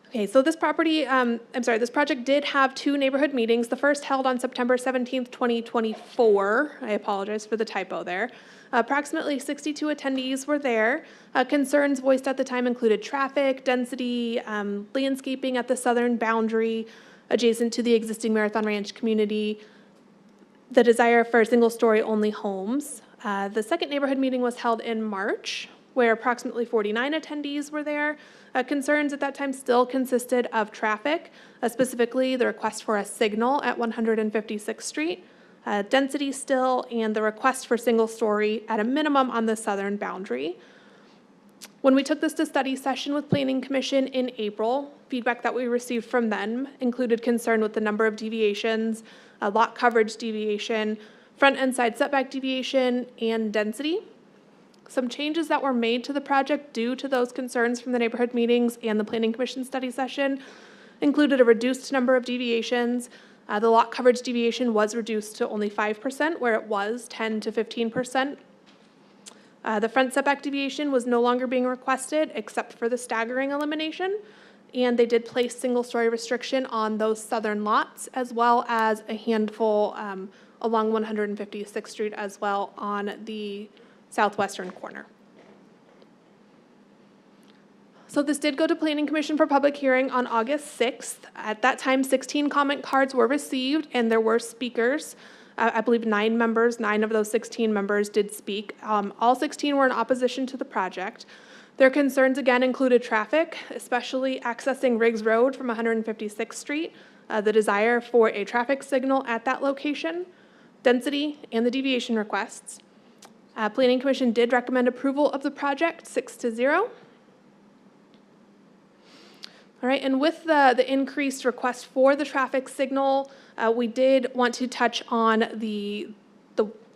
Okay, so this this project did have 2 neighborhood meetings. The first held on September 17th, 2024. I apologize for the typo there. Approximately 62 attendees were there. Concerns voiced at the time included traffic, density, landscaping at the southern boundary adjacent to the existing Marathon Ranch community, the desire for single-story only homes. The second neighborhood meeting was held in March, where approximately 49 attendees were there. Concerns at that time still consisted of traffic, specifically the request for a signal at 156th Street, density still, and the request for single-story at a minimum on the southern boundary. When we took this to study session with Planning Commission in April, feedback that we received from them included concern with the number of deviations, lot coverage deviation, front and side setback deviation, and density. Some changes that were made to the project due to those concerns from the neighborhood meetings and the Planning Commission study session included a reduced number of deviations. The lot coverage deviation was reduced to only 5%, where it was 10 to 15%. The front setback deviation was no longer being requested except for the staggering elimination, and they did place single-story restriction on those southern lots, as well as a handful along 156th Street as well on the southwestern corner. So this did go to Planning Commission for public hearing on August 6th. At that time, 16 comment cards were received, and there were speakers. I believe 9 of those 16 members did speak. All 16 were in opposition to the project. Their concerns again included traffic, especially accessing Riggs Road from 156th Street, the desire for a traffic signal at that location, density, and the deviation requests. Planning Commission did recommend approval of the project 6-0. All right, and with the increased request for the traffic signal, we did want to touch on the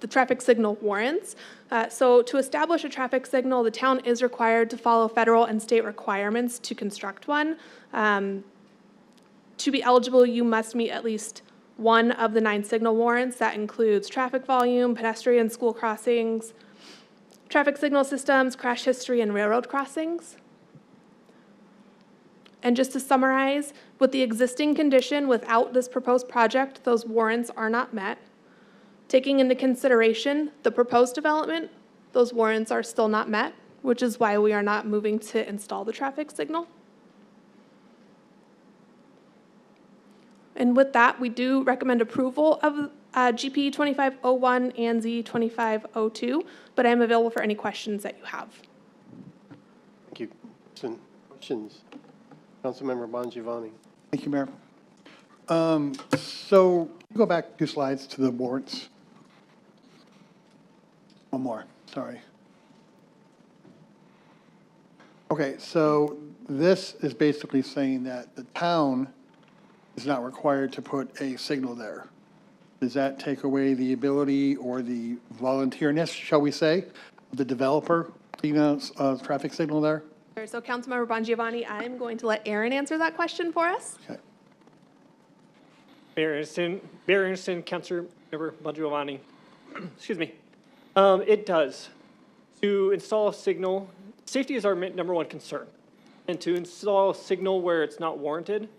traffic signal warrants. So to establish a traffic signal, the town is required to follow federal and state requirements to construct one. To be eligible, you must meet at least one of the 9 signal warrants. That includes traffic volume, pedestrian school crossings, traffic signal systems, crash history, and railroad crossings. And just to summarize, with the existing condition without this proposed project, those warrants are not met. Taking into consideration the proposed development, those warrants are still not met, which is why we are not moving to install the traffic signal. And with that, we do recommend approval of GP 2501 and Z 2502, but I am available for any questions that you have. Thank you. Questions? Councilmember Bongiovanni. Thank you, Mayor. So go back 2 slides to the warrants. One more, sorry. Okay, so this is basically saying that the town is not required to put a signal there. Does that take away the ability or the volunteerness, shall we say, of the developer putting a traffic signal there? So Councilmember Bongiovanni, I'm going to let Aaron answer that question for us. Okay. Mayor Anderson, Councilmember Bongiovanni. Excuse me. It does. To install a signal, safety is our #1 concern. And to install a signal where it's not warranted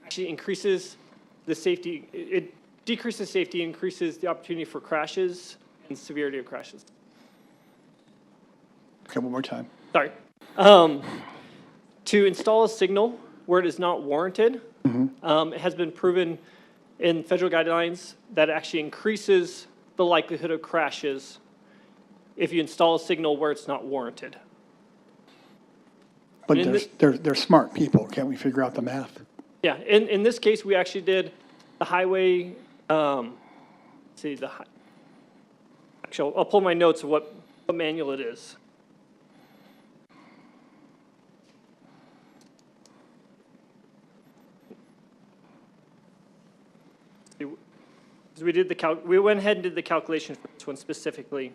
actually increases the safety. It decreases safety, increases the opportunity for crashes and severity of crashes. Okay, one more time. Sorry. To install a signal where it is not warranted, it has been proven in federal guidelines that it actually increases the likelihood of crashes if you install a signal where it's not warranted. But they're smart people. Can't we figure out the math? Yeah, in this case, we actually did the highway, actually, I'll pull my notes of what manual it is. So we went ahead and did the calculation for this one specifically.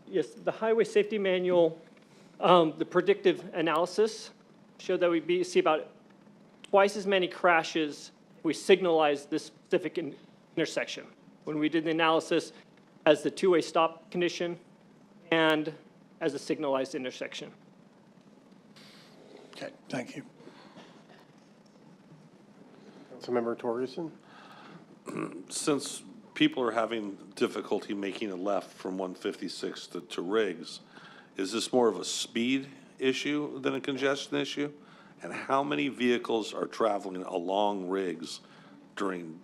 Yes, the highway safety manual, the predictive analysis showed that we see about twice as many crashes if we signalize this specific intersection. When we did the analysis as the two-way stop condition and as a signalized intersection. Okay, thank you. Councilmember Torgerson. Since people are having difficulty making a left from 156 to Riggs, is this more of a speed issue than a congestion issue? And how many vehicles are traveling along Riggs during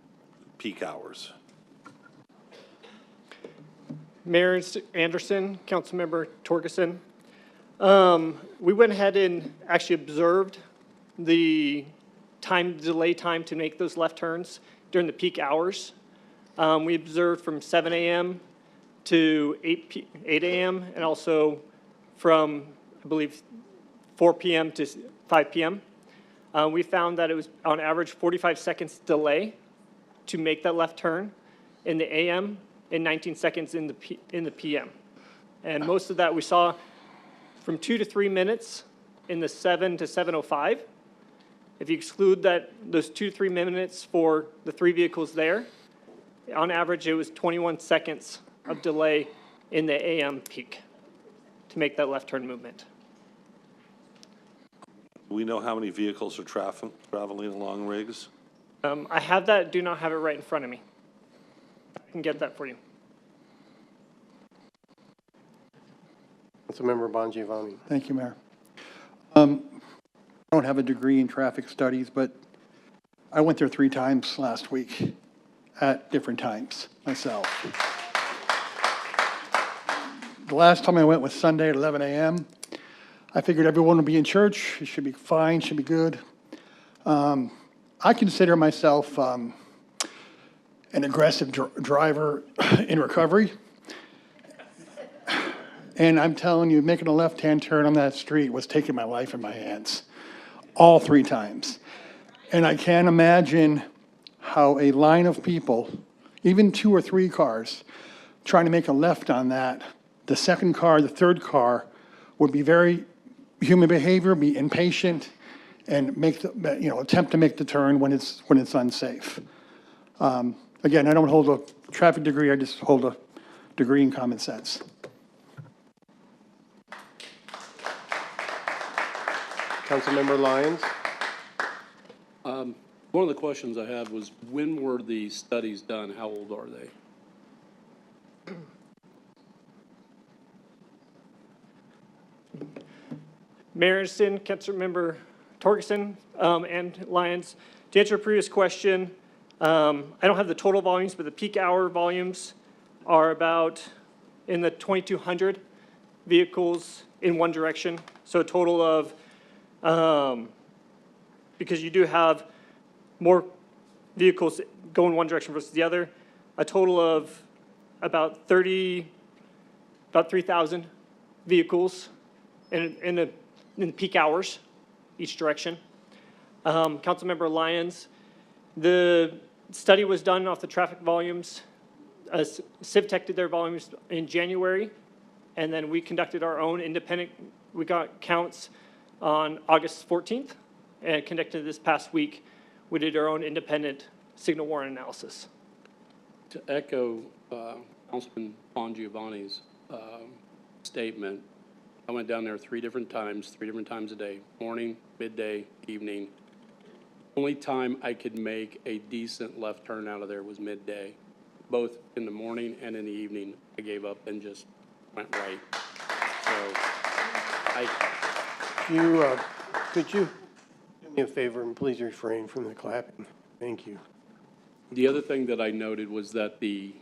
peak hours? Mayor Anderson, Councilmember Torgerson. We went ahead and actually observed the delay time to make those left turns during the peak hours. We observed from 7 a.m. to 8 a.m. and also from, I believe, 4 p.m. to 5 p.m. We found that it was on average 45 seconds delay to make that left turn in the a.m. and 19 seconds in the p.m. And most of that we saw from 2 to 3 minutes in the 7 to 7:05. If you exclude those 2 to 3 minutes for the 3 vehicles there, on average it was 21 seconds of delay in the AM peak to make that left turn movement. Do we know how many vehicles are traveling along Riggs? I have that, do not have it right in front of me. I can get that for you. Councilmember Bongiovanni. Thank you, Mayor. I don't have a degree in traffic studies, but I went there 3 times last week at different times myself. The last time I went was Sunday at 11 a.m. I figured everyone would be in church. It should be fine, should be good. I consider myself an aggressive driver in recovery. And I'm telling you, making a left-hand turn on that street was taking my life in my hands, all 3 times. And I can't imagine how a line of people, even 2 or 3 cars, trying to make a left on that, the second car, the third car, would be very human behavior, be impatient, and make the, attempt to make the turn when it's unsafe. Again, I don't hold a traffic degree, I just hold a degree in common sense. Councilmember Lyons? One of the questions I had was, when were the studies done? How old are they? Mayor Anderson, Councilmember Torgerson, and Lyons, to answer a previous question, I don't have the total volumes, but the peak hour volumes are about in the 2,200 vehicles in one direction. So a total of, because you do have more vehicles go in one direction versus the other, a total of about 3,000 vehicles in the peak hours, each direction. Councilmember Lyons, the study was done off the traffic volumes. CivTech did their volumes in January, and then we conducted our own independent, we got counts on August 14th, and conducted this past week. We did our own independent signal warrant analysis. To echo Councilman Bongiovanni's statement, I went down there 3 different times a day, morning, midday, evening. Only time I could make a decent left turn out of there was midday. Both in the morning and in the evening, I gave up and just went right. So Could you do me a favor and please refrain from the clapping? Thank you. The other thing that I noted was that the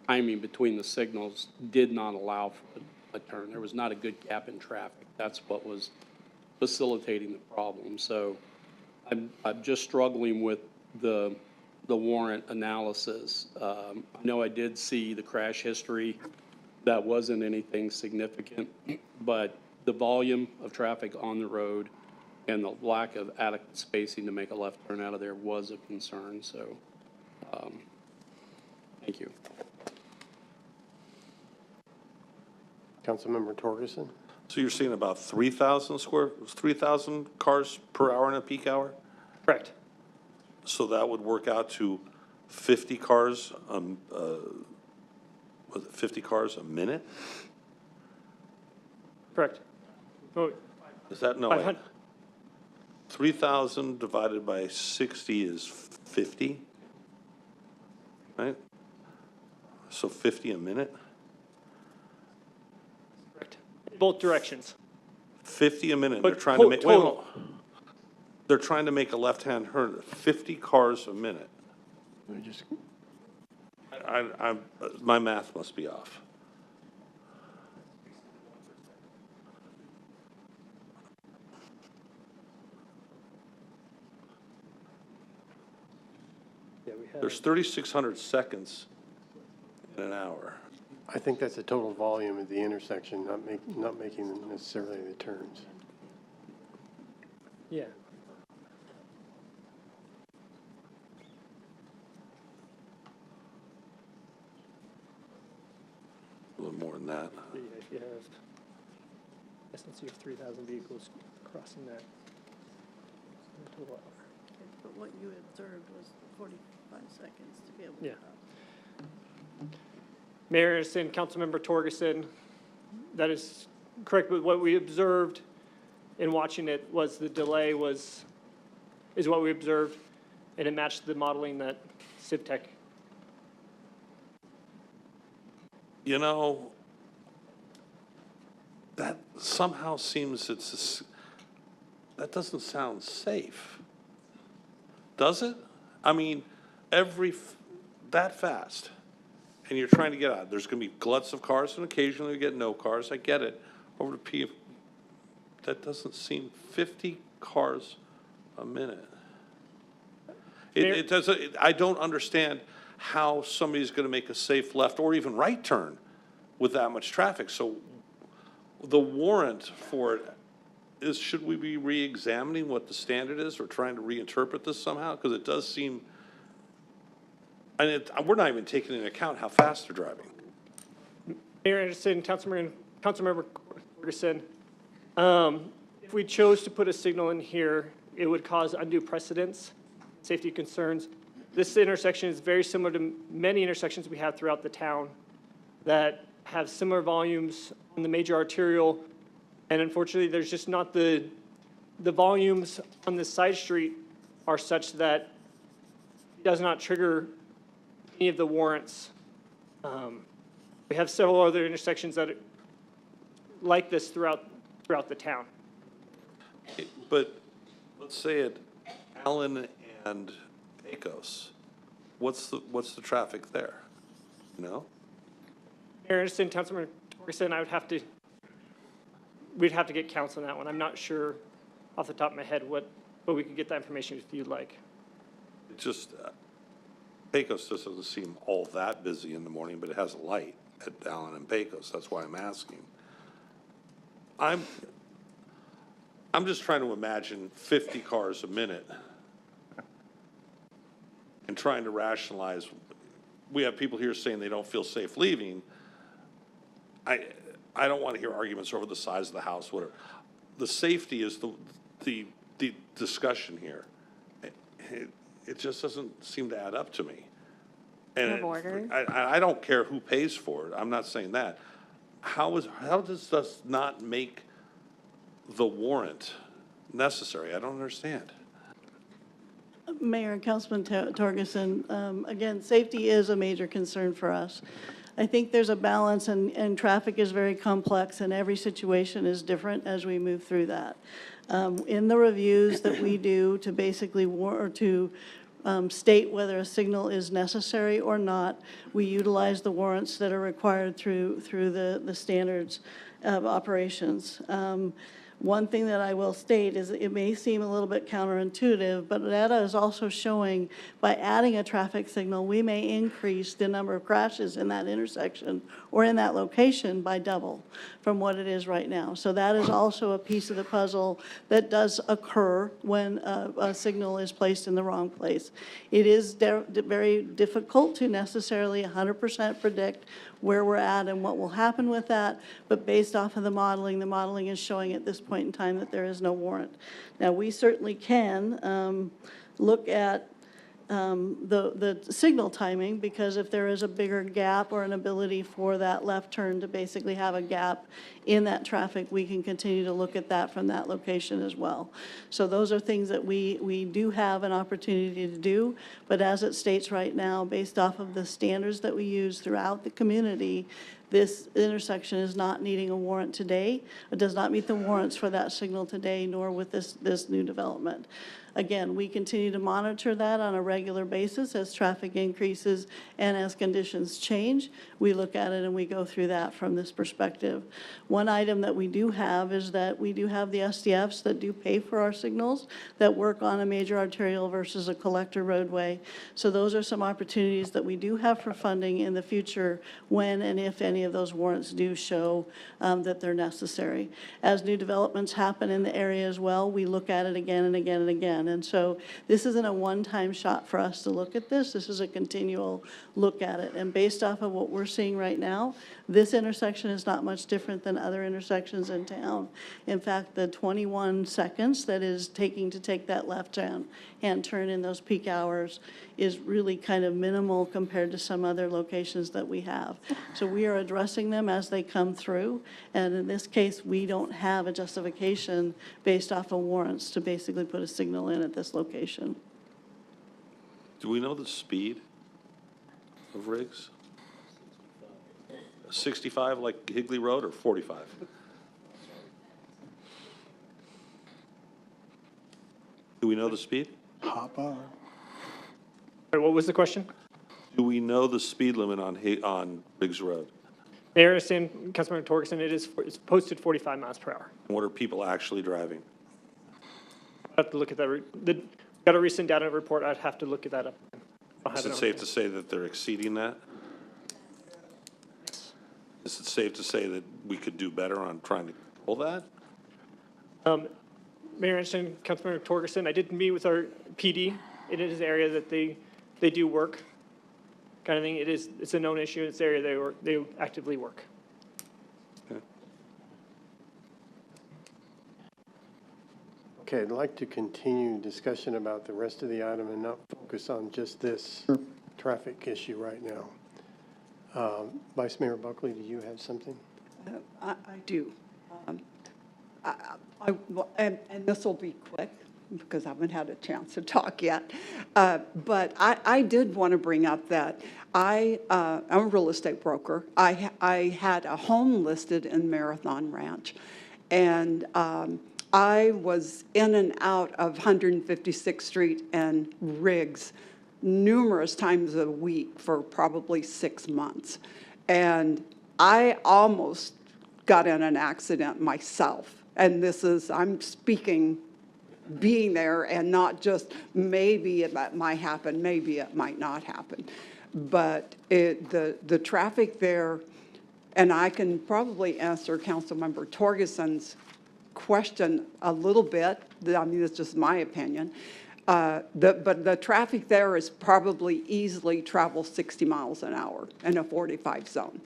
timing between the signals did not allow for a turn. There was not a good gap in traffic. That's what was facilitating the problem. So I'm just struggling with the warrant analysis. I know I did see the crash history. That wasn't anything significant, but the volume of traffic on the road and the lack of adequate spacing to make a left turn out of there was a concern. So thank you. Councilmember Torgerson? So you're seeing about 3,000 cars per hour in a peak hour? Correct. So that would work out to 50 cars, was it 50 cars a minute? Correct. Oh, Is that, no, 500. 3,000 divided by 60 is 50, right? So 50 a minute? Correct. Both directions. 50 a minute. But They're trying to make, total. they're trying to make a left-hand turn, 50 cars a minute. My math must be off. There's 3,600 seconds in an hour. I think that's the total volume at the intersection, not making necessarily the turns. Yeah. A little more than that. Yeah, if you have, since you have 3,000 vehicles crossing that total hour. But what you observed was 45 seconds to be able to. Yeah. Mayor Anderson, Councilmember Torgerson, that is correct, but what we observed in watching it was the delay is what we observed, and it matched the modeling that CivTech. You know, that somehow seems that doesn't sound safe. Does it? I mean, that fast, and you're trying to get out. There's going to be gluts of cars, and occasionally you get no cars. I get it. Over to P, that doesn't seem 50 cars a minute. It doesn't. I don't understand how somebody's going to make a safe left or even right turn with that much traffic. So the warrant for it is, should we be re-examining what the standard is or trying to reinterpret this somehow? Because it does seem, and we're not even taking into account how fast they're driving. Mayor Anderson, Councilmember Ferguson, if we chose to put a signal in here, it would cause undue precedence, safety concerns. This intersection is very similar to many intersections we have throughout the town that have similar volumes on the major arterial, and unfortunately, there's just not the volumes on this side street are such that it does not trigger any of the warrants. We have several other intersections that are like this throughout the town. But let's say at Allen and Pecos, what's the traffic there? You know? Mayor Anderson, Councilman Torgerson, we'd have to get counsel on that one. I'm not sure off the top of my head but we could get that information if you'd like. It just, Pecos just doesn't seem all that busy in the morning, but it has a light at Allen and Pecos. That's why I'm asking. I'm just trying to imagine 50 cars a minute and trying to rationalize. We have people here saying they don't feel safe leaving. I don't want to hear arguments over the size of the house, whatever. The safety is the discussion here. It just doesn't seem to add up to me. And I don't care who pays for it. I'm not saying that. How does this not make the warrant necessary? I don't understand. Mayor and Councilman Torgerson, again, safety is a major concern for us. I think there's a balance, and traffic is very complex, and every situation is different as we move through that. In the reviews that we do to basically state whether a signal is necessary or not, we utilize the warrants that are required through the standards of operations. One thing that I will state is it may seem a little bit counterintuitive, but data is also showing by adding a traffic signal, we may increase the number of crashes in that intersection or in that location by double from what it is right now. So that is also a piece of the puzzle that does occur when a signal is placed in the wrong place. It is very difficult to necessarily 100% predict where we're at and what will happen with that, but based off of the modeling is showing at this point in time that there is no warrant. Now, we certainly can look at the signal timing, because if there is a bigger gap or an ability for that left turn to basically have a gap in that traffic, we can continue to look at that from that location as well. So those are things that we do have an opportunity to do, but as it states right now, based off of the standards that we use throughout the community, this intersection is not needing a warrant today. It does not meet the warrants for that signal today, nor with this new development. Again, we continue to monitor that on a regular basis as traffic increases and as conditions change. We look at it and we go through that from this perspective. One item that we do have is that we do have the SDFs that do pay for our signals that work on a major arterial versus a collector roadway. So those are some opportunities that we do have for funding in the future when and if any of those warrants do show that they're necessary. As new developments happen in the area as well, we look at it again and again and again. And so this isn't a one-time shot for us to look at this. This is a continual look at it. And based off of what we're seeing right now, this intersection is not much different than other intersections in town. In fact, the 21 seconds that is taking to take that left-hand turn in those peak hours is really kind of minimal compared to some other locations that we have. So we are addressing them as they come through. And in this case, we don't have a justification based off of warrants to basically put a signal in at this location. Do we know the speed of rigs? 65 like Higley Road, or 45? Do we know the speed? Hop on. What was the question? Do we know the speed limit on Biggs Road? Mayor Anderson, Councilmember Torgerson, it's posted 45 miles per hour. What are people actually driving? I have to look at that. Got a recent data report. I'd have to look at that up. Is it safe to say that they're exceeding that? Is it safe to say that we could do better on trying to control that? Mayor Anderson, Councilmember Torgerson, I did meet with our PD. It is an area that they do work, kind of thing. It's a known issue. It's an area they actively work. Okay, I'd like to continue discussion about the rest of the item and not focus on just this traffic issue right now. Vice Mayor Buckley, do you have something? I do. And this will be quick because I haven't had a chance to talk yet. But I did want to bring up that I'm a real estate broker. I had a home listed in Marathon Ranch, and I was in and out of 156th Street and Riggs numerous times a week for probably 6 months. And I almost got in an accident myself. And I'm speaking being there and not just maybe it might happen, maybe it might not happen. But the traffic there, and I can probably answer Councilmember Torgerson's question a little bit. I mean, it's just my opinion. But the traffic there is probably easily travel 60 miles an hour in a 45 zone.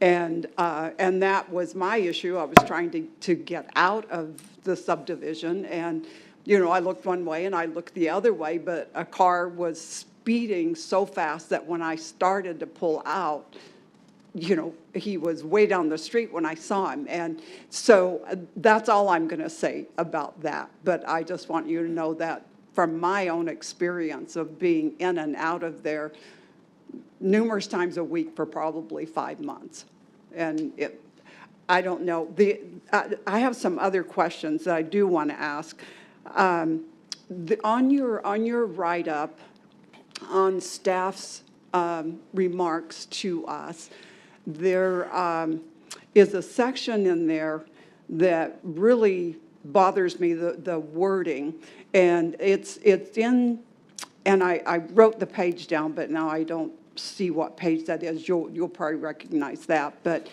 And that was my issue. I was trying to get out of the subdivision, and, you know, I looked one way and I looked the other way, but a car was speeding so fast that when I started to pull out, you know, he was way down the street when I saw him. And so that's all I'm going to say about that. But I just want you to know that from my own experience of being in and out of there numerous times a week for probably 5 months. And I don't know. I have some other questions that I do want to ask. On your write-up on staff's remarks to us, there is a section in there that really bothers me, the wording. And it's in, and I wrote the page down, but now I don't see what page that is. You'll probably recognize that. But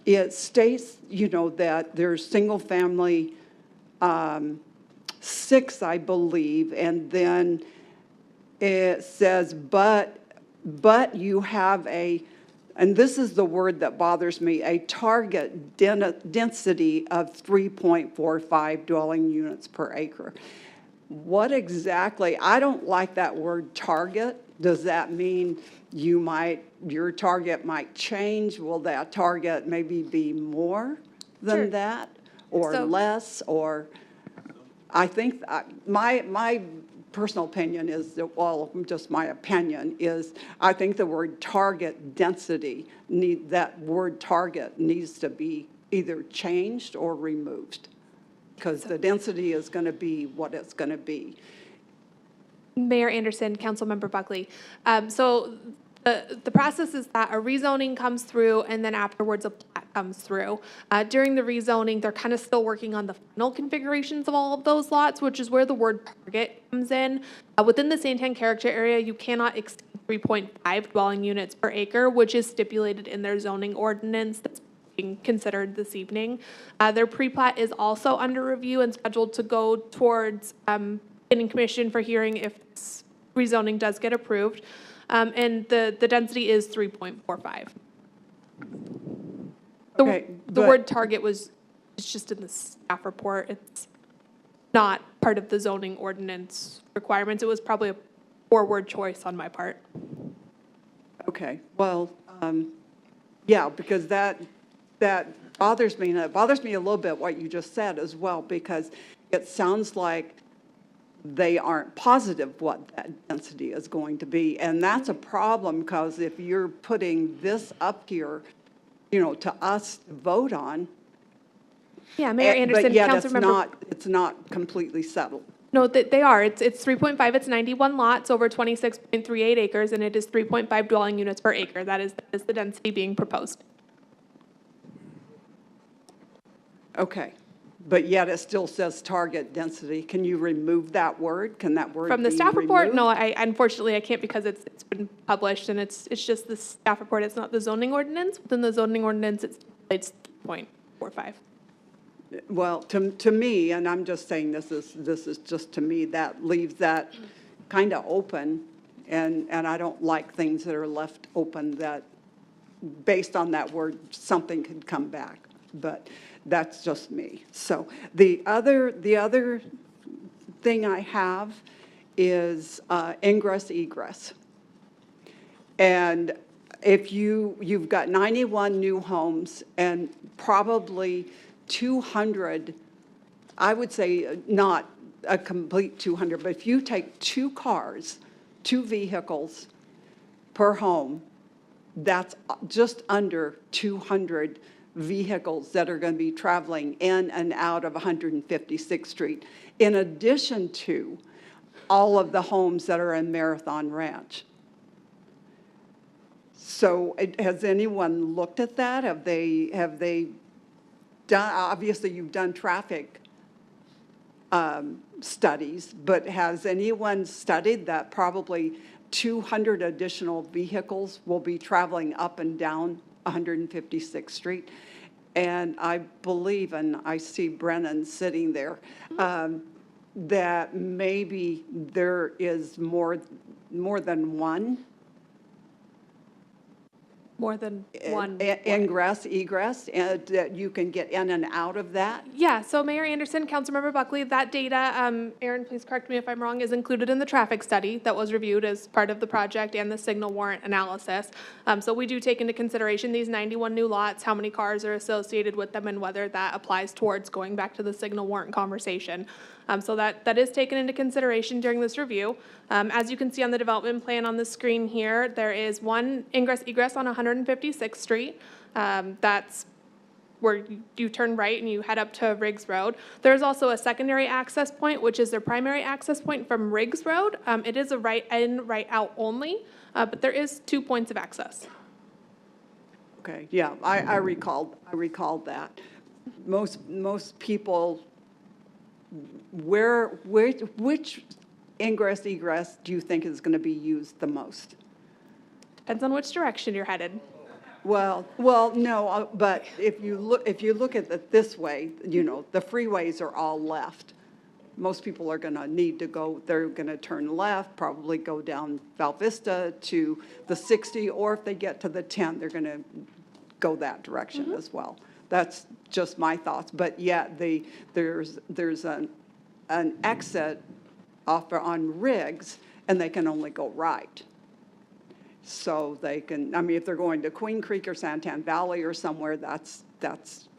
it states, you know, that there's single family 6, I believe, and then it says, but you have a, and this is the word that bothers me, a target density of 3.45 dwelling units per acre. What exactly, I don't like that word target. Does that mean your target might change? Will that target maybe be more than that or less? Or I think my personal opinion is that, well, just my opinion is I think the word target density, that word target needs to be either changed or removed because the density is going to be what it's going to be. Mayor Anderson, Councilmember Buckley. So the process is that a rezoning comes through and then afterwards a plat comes through. During the rezoning, they're kind of still working on the final configurations of all of those lots, which is where the word target comes in. Within the Santan character area, you cannot exceed 3.5 dwelling units per acre, which is stipulated in their zoning ordinance that's being considered this evening. Their pre-plat is also under review and scheduled to go towards getting commission for hearing if this rezoning does get approved. And the density is 3.45. The word target it's just in the staff report. It's not part of the zoning ordinance requirements. It was probably a poor word choice on my part. Okay, well, yeah, because that bothers me, and it bothers me a little bit what you just said as well, because it sounds like they aren't positive what that density is going to be. And that's a problem because if you're putting this up here, you know, to us to vote on. Yeah, Mayor Anderson, but yet Councilmember. it's not completely settled. No, they are. It's 3.5. It's 91 lots over 26.38 acres, and it is 3.5 dwelling units per acre. That is the density being proposed. Okay, but yet it still says target density. Can you remove that word? Can that word From the be staff report, removed? no, I unfortunately I can't because it's been published and it's just the staff report. It's not the zoning ordinance. Within the zoning ordinance, it's 0.45. Well, to me, and I'm just saying this is just to me, that leaves that kind of open, and I don't like things that are left open that, based on that word, something could come back, but that's just me. So the other thing I have is ingress egress. And if you've got 91 new homes and probably 200, I would say not a complete 200, but if you take 2 cars, 2 vehicles per home, that's just under 200 vehicles that are going to be traveling in and out of 156th Street, in addition to all of the homes that are in Marathon Ranch. So has anyone looked at that? Have they done, obviously you've done traffic studies, but has anyone studied that probably 200 additional vehicles will be traveling up and down 156th Street? And I believe, and I see Brennan sitting there, that maybe there is more than one. More than one. Ingress, egress, and that you can get in and out of that? Yeah, so Mayor Anderson, Councilmember Buckley, that data, Aaron, please correct me if I'm wrong, is included in the traffic study that was reviewed as part of the project and the signal warrant analysis. So we do take into consideration these 91 new lots, how many cars are associated with them, and whether that applies towards going back to the signal warrant conversation. So that is taken into consideration during this review. As you can see on the development plan on the screen here, there is one ingress egress on 156th Street. That's where you turn right and you head up to Riggs Road. There's also a secondary access point, which is their primary access point from Riggs Road. It is a right in, right out only, but there is 2 points of access. Okay, yeah, I recalled that. Most people, which ingress egress do you think is going to be used the most? Depends on which direction you're headed. Well, no, but if you look at it this way, you know, the freeways are all left. Most people are going to need to go, they're going to turn left, probably go down Val Vista to the 60, or if they get to the 10, they're going to go that direction as well. That's just my thoughts. But yet there's an exit off on Riggs, and they can only go right. So they can, I mean, if they're going to Queen Creek or Santan Valley or somewhere, that's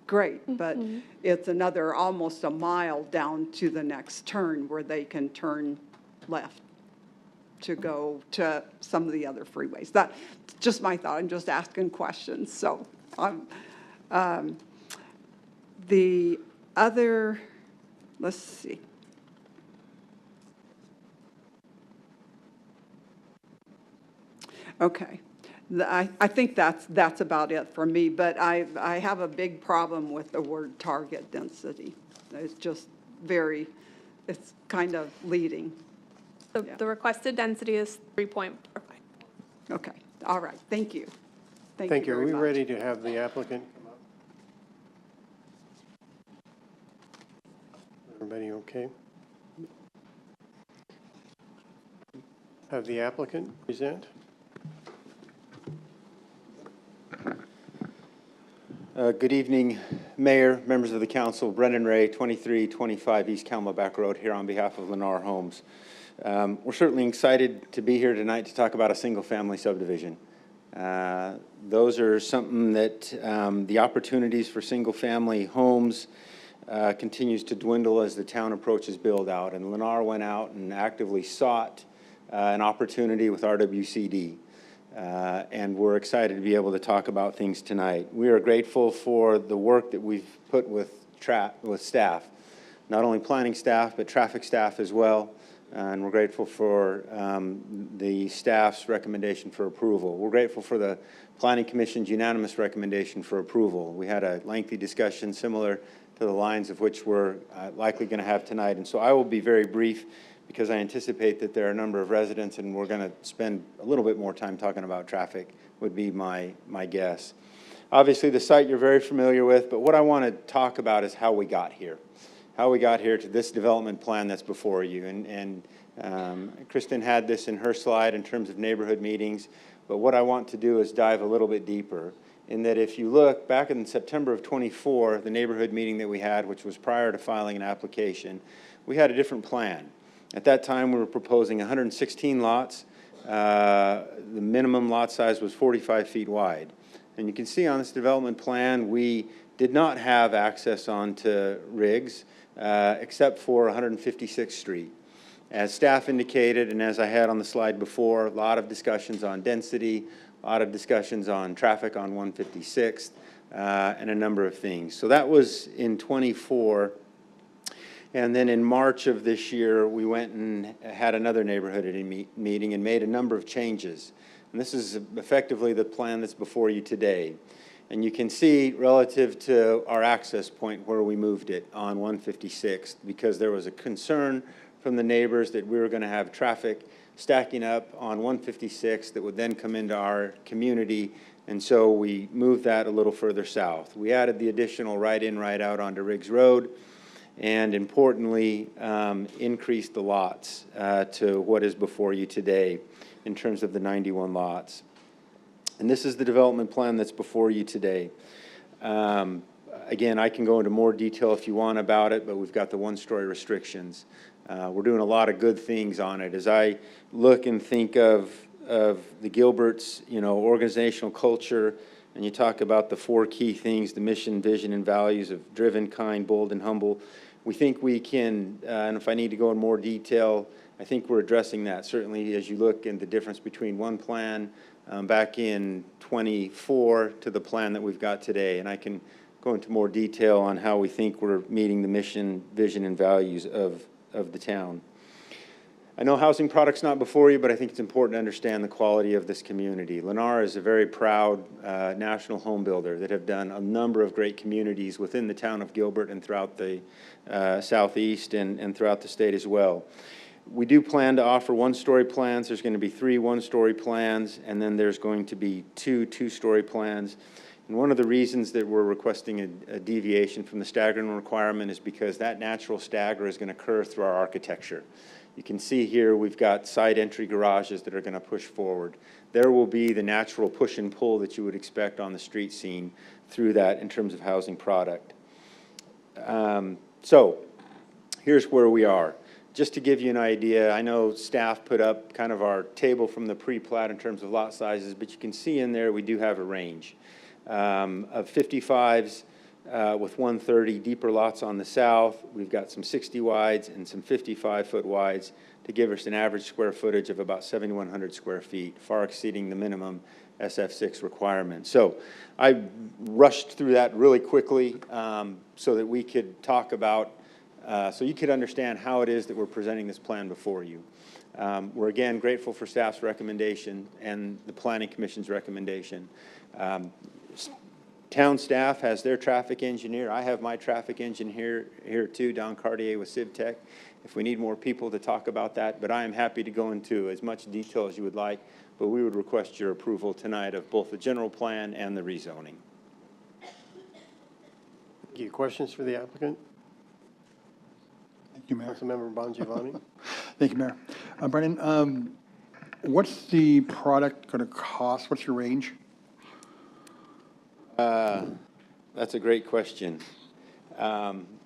great. But it's another almost a mile down to the next turn where they can turn left to go to some of the other freeways. That's just my thought. I'm just asking questions. So the other, let's see. Okay, I think that's about it for me, but I have a big problem with the word target density. It's just it's kind of leading. The requested density is 3.45. Okay, all right, thank you. Thank you. Are we very much. ready to have the applicant come up? Everybody okay? Have the applicant present? Good evening, Mayor, members of the council. Brendan Ray, 2325 East Camelback Road, here on behalf of Lennar Homes. We're certainly excited to be here tonight to talk about a single-family subdivision. Those are something that the opportunities for single-family homes continues to dwindle as the town approaches build-out. And Lennar went out and actively sought an opportunity with RWCD. And we're excited to be able to talk about things tonight. We are grateful for the work that we've put with staff, not only planning staff, but traffic staff as well. And we're grateful for the staff's recommendation for approval. We're grateful for the Planning Commission's unanimous recommendation for approval. We had a lengthy discussion similar to the lines of which we're likely going to have tonight. And so I will be very brief because I anticipate that there are a number of residents, and we're going to spend a little bit more time talking about traffic, would be my guess. Obviously, the site you're very familiar with, but what I want to talk about is how we got here. How we got here to this development plan that's before you. And Kristen had this in her slide in terms of neighborhood meetings, but what I want to do is dive a little bit deeper in that if you look back in September of 24, the neighborhood meeting that we had, which was prior to filing an application, we had a different plan. At that time, we were proposing 116 lots. The minimum lot size was 45 feet wide. And you can see on this development plan, we did not have access onto Riggs except for 156th Street. As staff indicated, and as I had on the slide before, a lot of discussions on density, a lot of discussions on traffic on 156th, and a number of things. So that was in 24. And then in March of this year, we went and had another neighborhood meeting and made a number of changes. And this is effectively the plan that's before you today. And you can see relative to our access point where we moved it on 156th, because there was a concern from the neighbors that we were going to have traffic stacking up on 156 that would then come into our community, and so we moved that a little further south. We added the additional right-in, right-out onto Riggs Road, and importantly, increased the lots to what is before you today in terms of the 91 lots. And this is the development plan that's before you today. Again, I can go into more detail if you want about it, but we've got the one-story restrictions. We're doing a lot of good things on it. As I look and think of the Gilbert's, organizational culture, and you talk about the 4 key things, the mission, vision, and values of driven, kind, bold, and humble, we think we can, and if I need to go in more detail, I think we're addressing that. Certainly, as you look in the difference between one plan back in 24 to the plan that we've got today, and I can go into more detail on how we think we're meeting the mission, vision, and values of the town. I know housing product's not before you, but I think it's important to understand the quality of this community. Lennar is a very proud national home builder that have done a number of great communities within the town of Gilbert and throughout the southeast and throughout the state as well. We do plan to offer one-story plans. There's going to be 3 one-story plans, and then there's going to be 2 two-story plans. And one of the reasons that we're requesting a deviation from the staggering requirement is because that natural stagger is going to occur through our architecture. You can see here we've got side entry garages that are going to push forward. There will be the natural push and pull that you would expect on the street scene through that in terms of housing product. So here's where we are. Just to give you an idea, I know staff put up kind of our table from the pre-plat in terms of lot sizes, but you can see in there we do have a range of 55s with 130 deeper lots on the south. We've got some 60 wides and some 55-foot wides to give us an average square footage of about 7,100 square feet, far exceeding the minimum SF6 requirement. So I rushed through that really quickly so that we could talk about, so you could understand how it is that we're presenting this plan before you. We're again grateful for staff's recommendation and the Planning Commission's recommendation. Town staff has their traffic engineer. I have my traffic engineer here too, Don Cartier with CivTech, if we need more people to talk about that. But I am happy to go into as much detail as you would like, but we would request your approval tonight of both the general plan and the rezoning. Thank you. Questions for the applicant? Thank you, Mayor. Councilmember Bongiovanni. Thank you, Mayor. Brennan, what's the product going to cost? What's your range? That's a great question.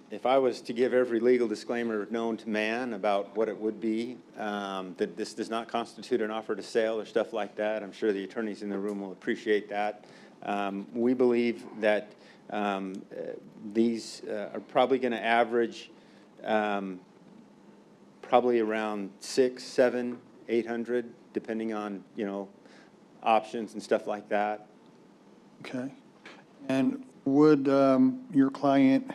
If I was to give every legal disclaimer known to man about what it would be, that this does not constitute an offer to sale or stuff like that, I'm sure the attorneys in the room will appreciate that. We believe that these are probably going to average probably around 600, 700, 800, depending on, options and stuff like that. Okay. And would your client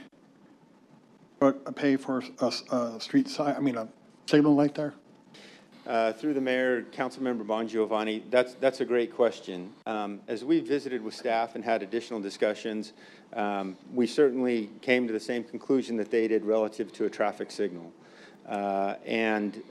pay for a street sign, a signal light there? Through the mayor, Councilmember Bongiovanni, that's a great question. As we visited with staff and had additional discussions, we certainly came to the same conclusion that they did relative to a traffic signal. And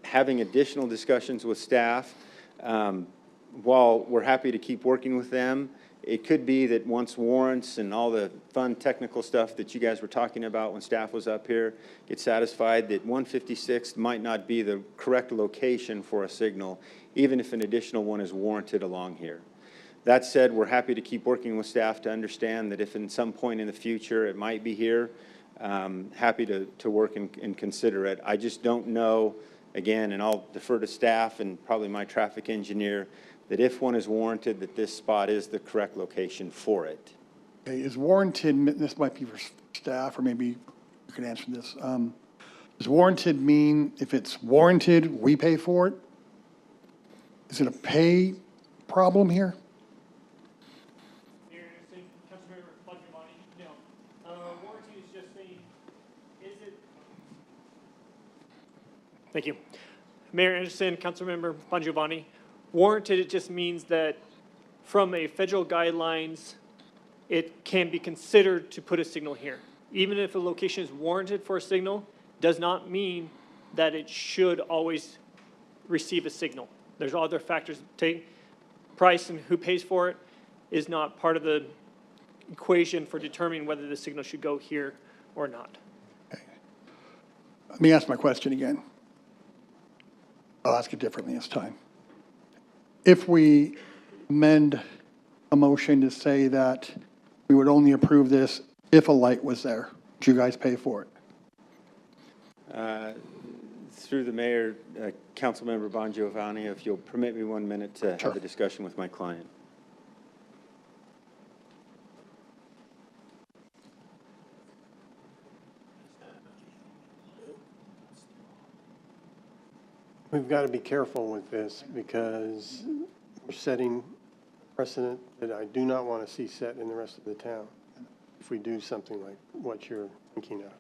having additional discussions with staff, while we're happy to keep working with them, it could be that once warrants and all the fun technical stuff that you guys were talking about when staff was up here get satisfied, that 156 might not be the correct location for a signal, even if an additional one is warranted along here. That said, we're happy to keep working with staff to understand that if in some point in the future it might be here, happy to work and consider it. I just don't know, again, and I'll defer to staff and probably my traffic engineer, that if one is warranted, that this spot is the correct location for it. Okay, is warranted, this might be for staff, or maybe you can answer this. Does warranted mean if it's warranted, we pay for it? Is it a pay problem here? Mayor Anderson, Councilmember Bongiovanni, no. Warranty is just saying, is it? Thank you. Mayor Anderson, Councilmember Bongiovanni, warranted, it just means that from a federal guidelines, it can be considered to put a signal here. Even if a location is warranted for a signal, does not mean that it should always receive a signal. There's other factors to take. Price and who pays for it is not part of the equation for determining whether the signal should go here or not. Okay. Let me ask my question again. I'll ask it differently this time. If we amend a motion to say that we would only approve this if a light was there, would you guys pay for it? Through the mayor, Councilmember Bongiovanni, if you'll permit me 1 minute to have a discussion with my client. We've got to be careful with this because we're setting precedent that I do not want to see set in the rest of the town if we do something like what you're thinking of.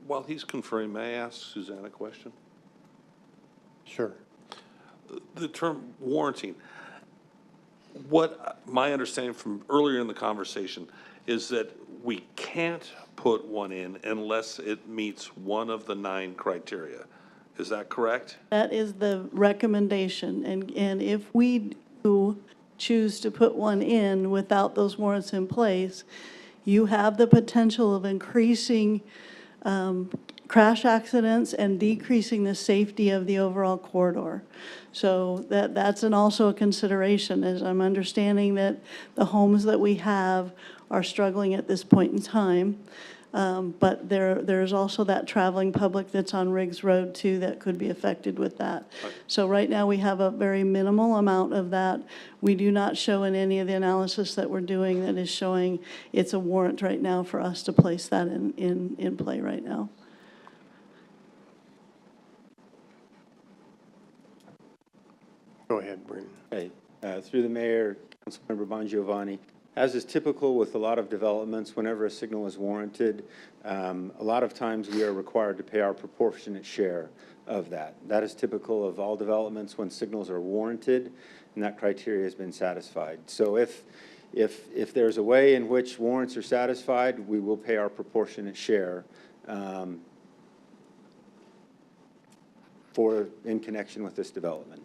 While he's conferring, may I ask Suzanne a question? Sure. The term warranting, what my understanding from earlier in the conversation is that we can't put one in unless it meets one of the 9 criteria. Is that correct? That is the recommendation, and if we do choose to put one in without those warrants in place, you have the potential of increasing crash accidents and decreasing the safety of the overall corridor. So that's also a consideration, as I'm understanding that the homes that we have are struggling at this point in time. But there's also that traveling public that's on Riggs Road too that could be affected with that. Right. So right now we have a very minimal amount of that. We do not show in any of the analysis that we're doing that is showing it's a warrant right now for us to place that in play right now. Go ahead, Brennan. Okay. Through the mayor, Councilmember Bongiovanni, as is typical with a lot of developments, whenever a signal is warranted, a lot of times we are required to pay our proportionate share of that. That is typical of all developments when signals are warranted, and that criteria has been satisfied. So if there's a way in which warrants are satisfied, we will pay our proportionate share in connection with this development.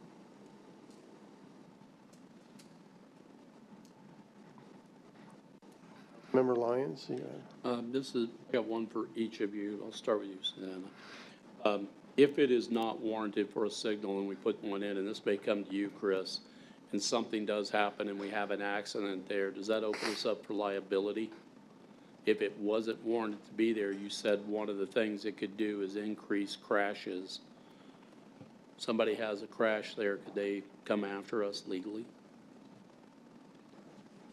Member Lyons? This is, I got one for each of you. I'll start with you, Susanna. If it is not warranted for a signal and we put one in, and this may come to you, Chris, and something does happen and we have an accident there, does that open us up for liability? If it wasn't warranted to be there, you said one of the things it could do is increase crashes. Somebody has a crash there, could they come after us legally?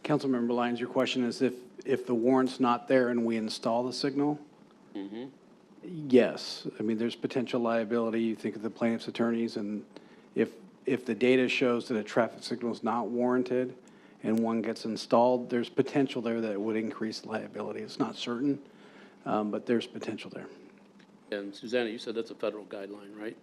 Councilmember Lyons, your question is if the warrant's not there and we install the signal? Mm-hmm. Yes. I mean, there's potential liability. You think of the plaintiff's attorneys, and if the data shows that a traffic signal is not warranted and one gets installed, there's potential there that it would increase liability. It's not certain, but there's potential there. And Susanna, you said that's a federal guideline, right?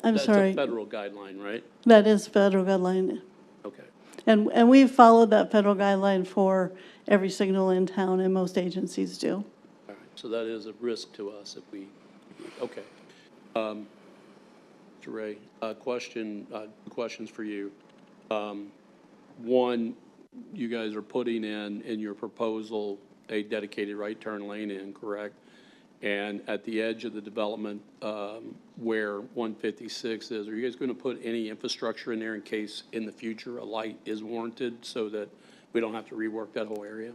I'm sorry. That's a federal guideline, right? That is federal guideline. Okay. And we've followed that federal guideline for every signal in town, and most agencies do. All right, so that is a risk to us if we, okay. Mr. Ray, questions for you. One, you guys are putting in your proposal a dedicated right turn lane in, correct? And at the edge of the development where 156 is, are you guys going to put any infrastructure in there in case in the future a light is warranted so that we don't have to rework that whole area?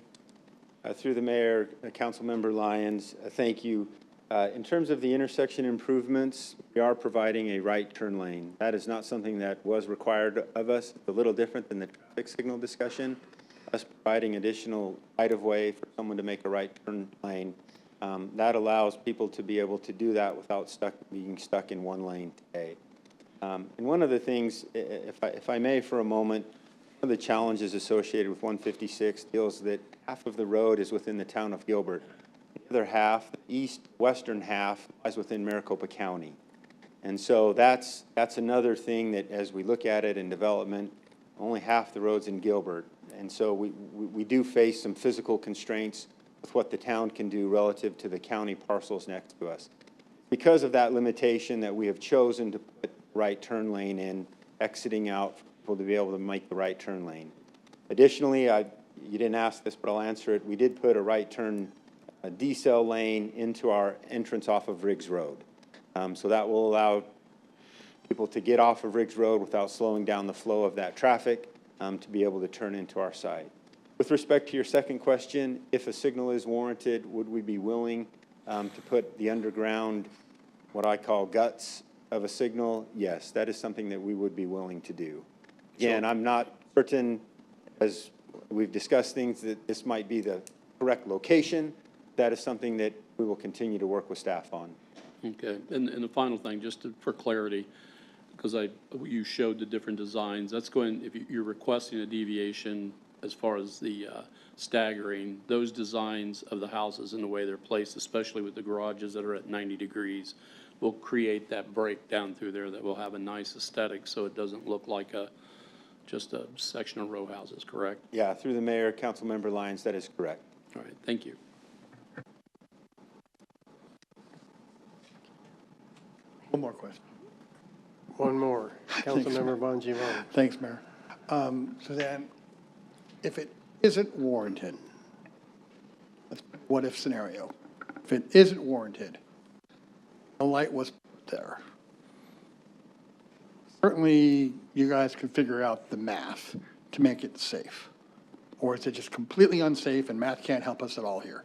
Through the mayor, Councilmember Lyons, thank you. In terms of the intersection improvements, we are providing a right turn lane. That is not something that was required of us. It's a little different than the traffic signal discussion. Us providing additional right-of-way for someone to make a right turn lane. That allows people to be able to do that without being stuck in one lane today. And one of the things, if I may for a moment, one of the challenges associated with 156 deals that half of the road is within the town of Gilbert. The other half, the western half, lies within Maricopa County. And so that's another thing that as we look at it in development, only half the road's in Gilbert. And so we do face some physical constraints with what the town can do relative to the county parcels next to us. Because of that limitation that we have chosen to put right turn lane in, exiting out for people to be able to make the right turn lane. Additionally, you didn't ask this, but I'll answer it. We did put a right turn decel lane into our entrance off of Riggs Road. So that will allow people to get off of Riggs Road without slowing down the flow of that traffic to be able to turn into our site. With respect to your second question, if a signal is warranted, would we be willing to put the underground, what I call guts of a signal? Yes, that is something that we would be willing to do. Again, I'm not certain, as we've discussed things, that this might be the correct location. That is something that we will continue to work with staff on. Okay, and the final thing, just for clarity, because you showed the different designs, that's going, if you're requesting a deviation as far as the staggering, those designs of the houses and the way they're placed, especially with the garages that are at 90 degrees, will create that break down through there that will have a nice aesthetic so it doesn't look like just a section of row houses, correct? Yeah, through the mayor, Councilmember Lyons, that is correct. All right, thank you. One more question. One more. Councilmember Bongiorno. Thanks, Mayor. Suzanne, if it isn't warranted, what if scenario? If it isn't warranted, a light was put there. Certainly, you guys can figure out the math to make it safe. Or is it just completely unsafe and math can't help us at all here?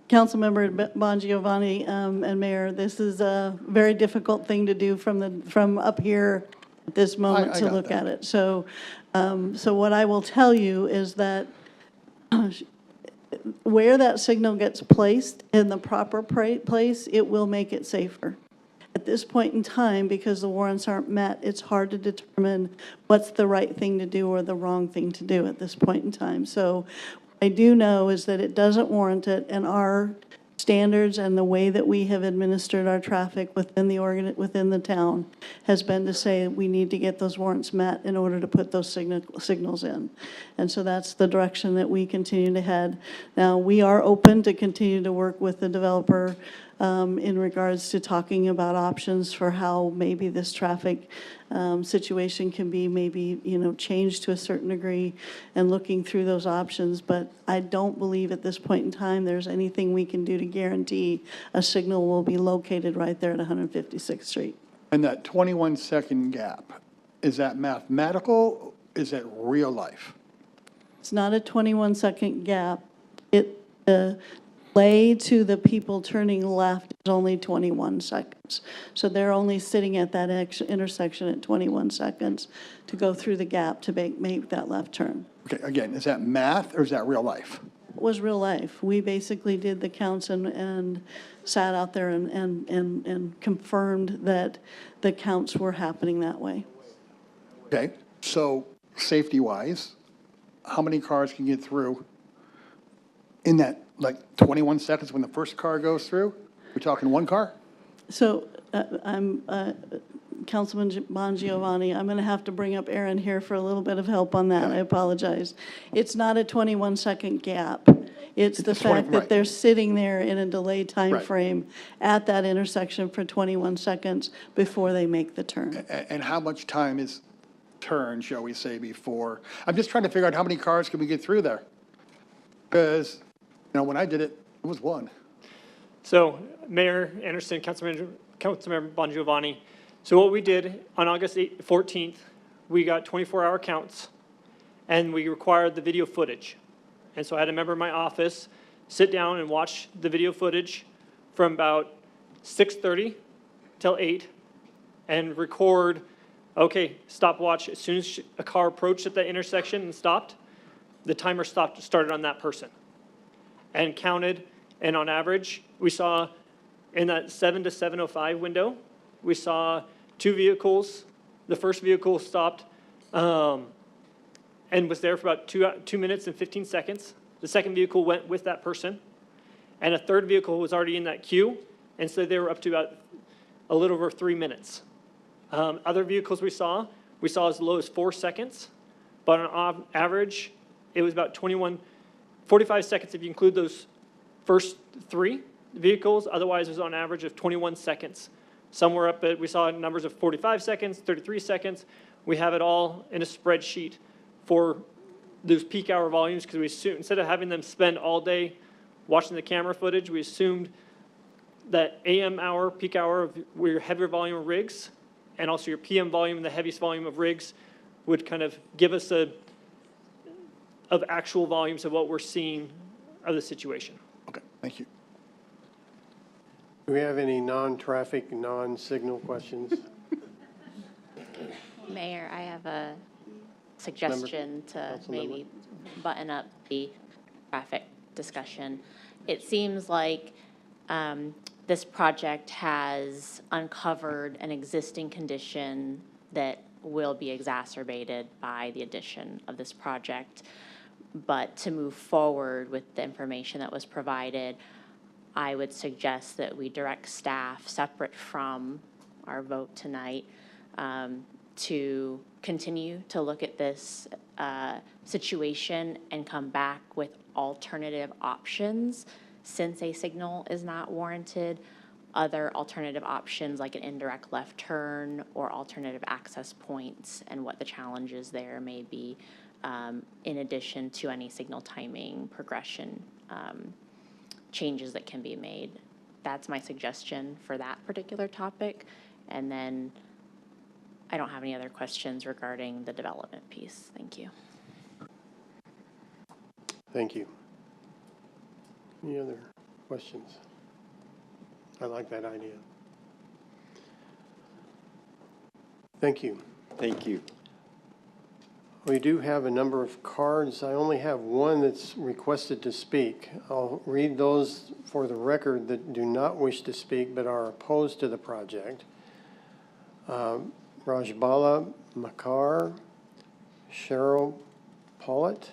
Councilmember Bongiovanni and Mayor, this is a very difficult thing to do from up here at this moment to look at it. So, so what I will tell you is that where that signal gets placed in the proper place, it will make it safer. At this point in time, because the warrants aren't met, it's hard to determine what's the right thing to do or the wrong thing to do at this point in time. So what I do know is that it doesn't warrant it, and our standards and the way that we have administered our traffic within the town has been to say we need to get those warrants met in order to put those signals in. And so that's the direction that we continue to head. Now, we are open to continue to work with the developer in regards to talking about options for how maybe this traffic situation can be maybe, changed to a certain degree and looking through those options. But I don't believe at this point in time there's anything we can do to guarantee a signal will be located right there at 156th Street. And that 21-second gap, is that mathematical? Is that real life? It's not a 21-second gap. The delay to the people turning left is only 21 seconds. So they're only sitting at that intersection at 21 seconds to go through the gap to make that left turn. Okay, again, is that math or is that real life? It was real life. We basically did the counts and sat out there and confirmed that the counts were happening that way. Okay, so safety-wise, how many cars can get through in that, like, 21 seconds when the first car goes through? We're talking one car? So Councilman Bongiovanni, I'm going to have to bring up Aaron here for a little bit of help on that. I apologize. It's not a 21-second gap. It's the fact that they're sitting there in a delayed time frame at that intersection for 21 seconds before they make the turn. And how much time is turn, shall we say, before? I'm just trying to figure out how many cars can we get through there? Because, you know, when I did it, it was one. So Mayor Anderson, Councilmember Bongiovanni, so what we did on August 14th, we got 24-hour counts, and we required the video footage. And so I had a member in my office sit down and watch the video footage from about 6:30 till 8 and record, okay, stopwatch. As soon as a car approached at that intersection and stopped, the timer started on that person and counted. And on average, we saw in that 7 to 7:05 window, we saw 2 vehicles. The first vehicle stopped and was there for about 2 minutes and 15 seconds. The second vehicle went with that person. And a third vehicle was already in that queue. And so they were up to about a little over 3 minutes. Other vehicles we saw as low as 4 seconds. But on average, it was about 45 seconds if you include those first 3 vehicles. Otherwise, it was on average of 21 seconds. Somewhere up at, we saw numbers of 45 seconds, 33 seconds. We have it all in a spreadsheet for those peak hour volumes because we assumed, instead of having them spend all day watching the camera footage, we assumed that AM hour, peak hour of your heavier volume of rigs and also your PM volume and the heaviest volume of rigs would kind of give us of actual volumes of what we're seeing of the situation. Okay, thank you. Do we have any non-traffic, non-signal questions? Mayor, I have a suggestion to maybe button up the traffic discussion. It seems like this project has uncovered an existing condition that will be exacerbated by the addition of this project. But to move forward with the information that was provided, I would suggest that we direct staff, separate from our vote tonight, to continue to look at this situation and come back with alternative options since a signal is not warranted, other alternative options like an indirect left turn or alternative access points and what the challenges there may be, in addition to any signal timing progression changes that can be made. That's my suggestion for that particular topic. And then I don't have any other questions regarding the development piece. Thank you. Thank you. Any other questions? I like that idea. Thank you. Thank you. We do have a number of cards. I only have one that's requested to speak. I'll read those for the record that do not wish to speak but are opposed to the project. Rajbala Makar, Cheryl Pollitt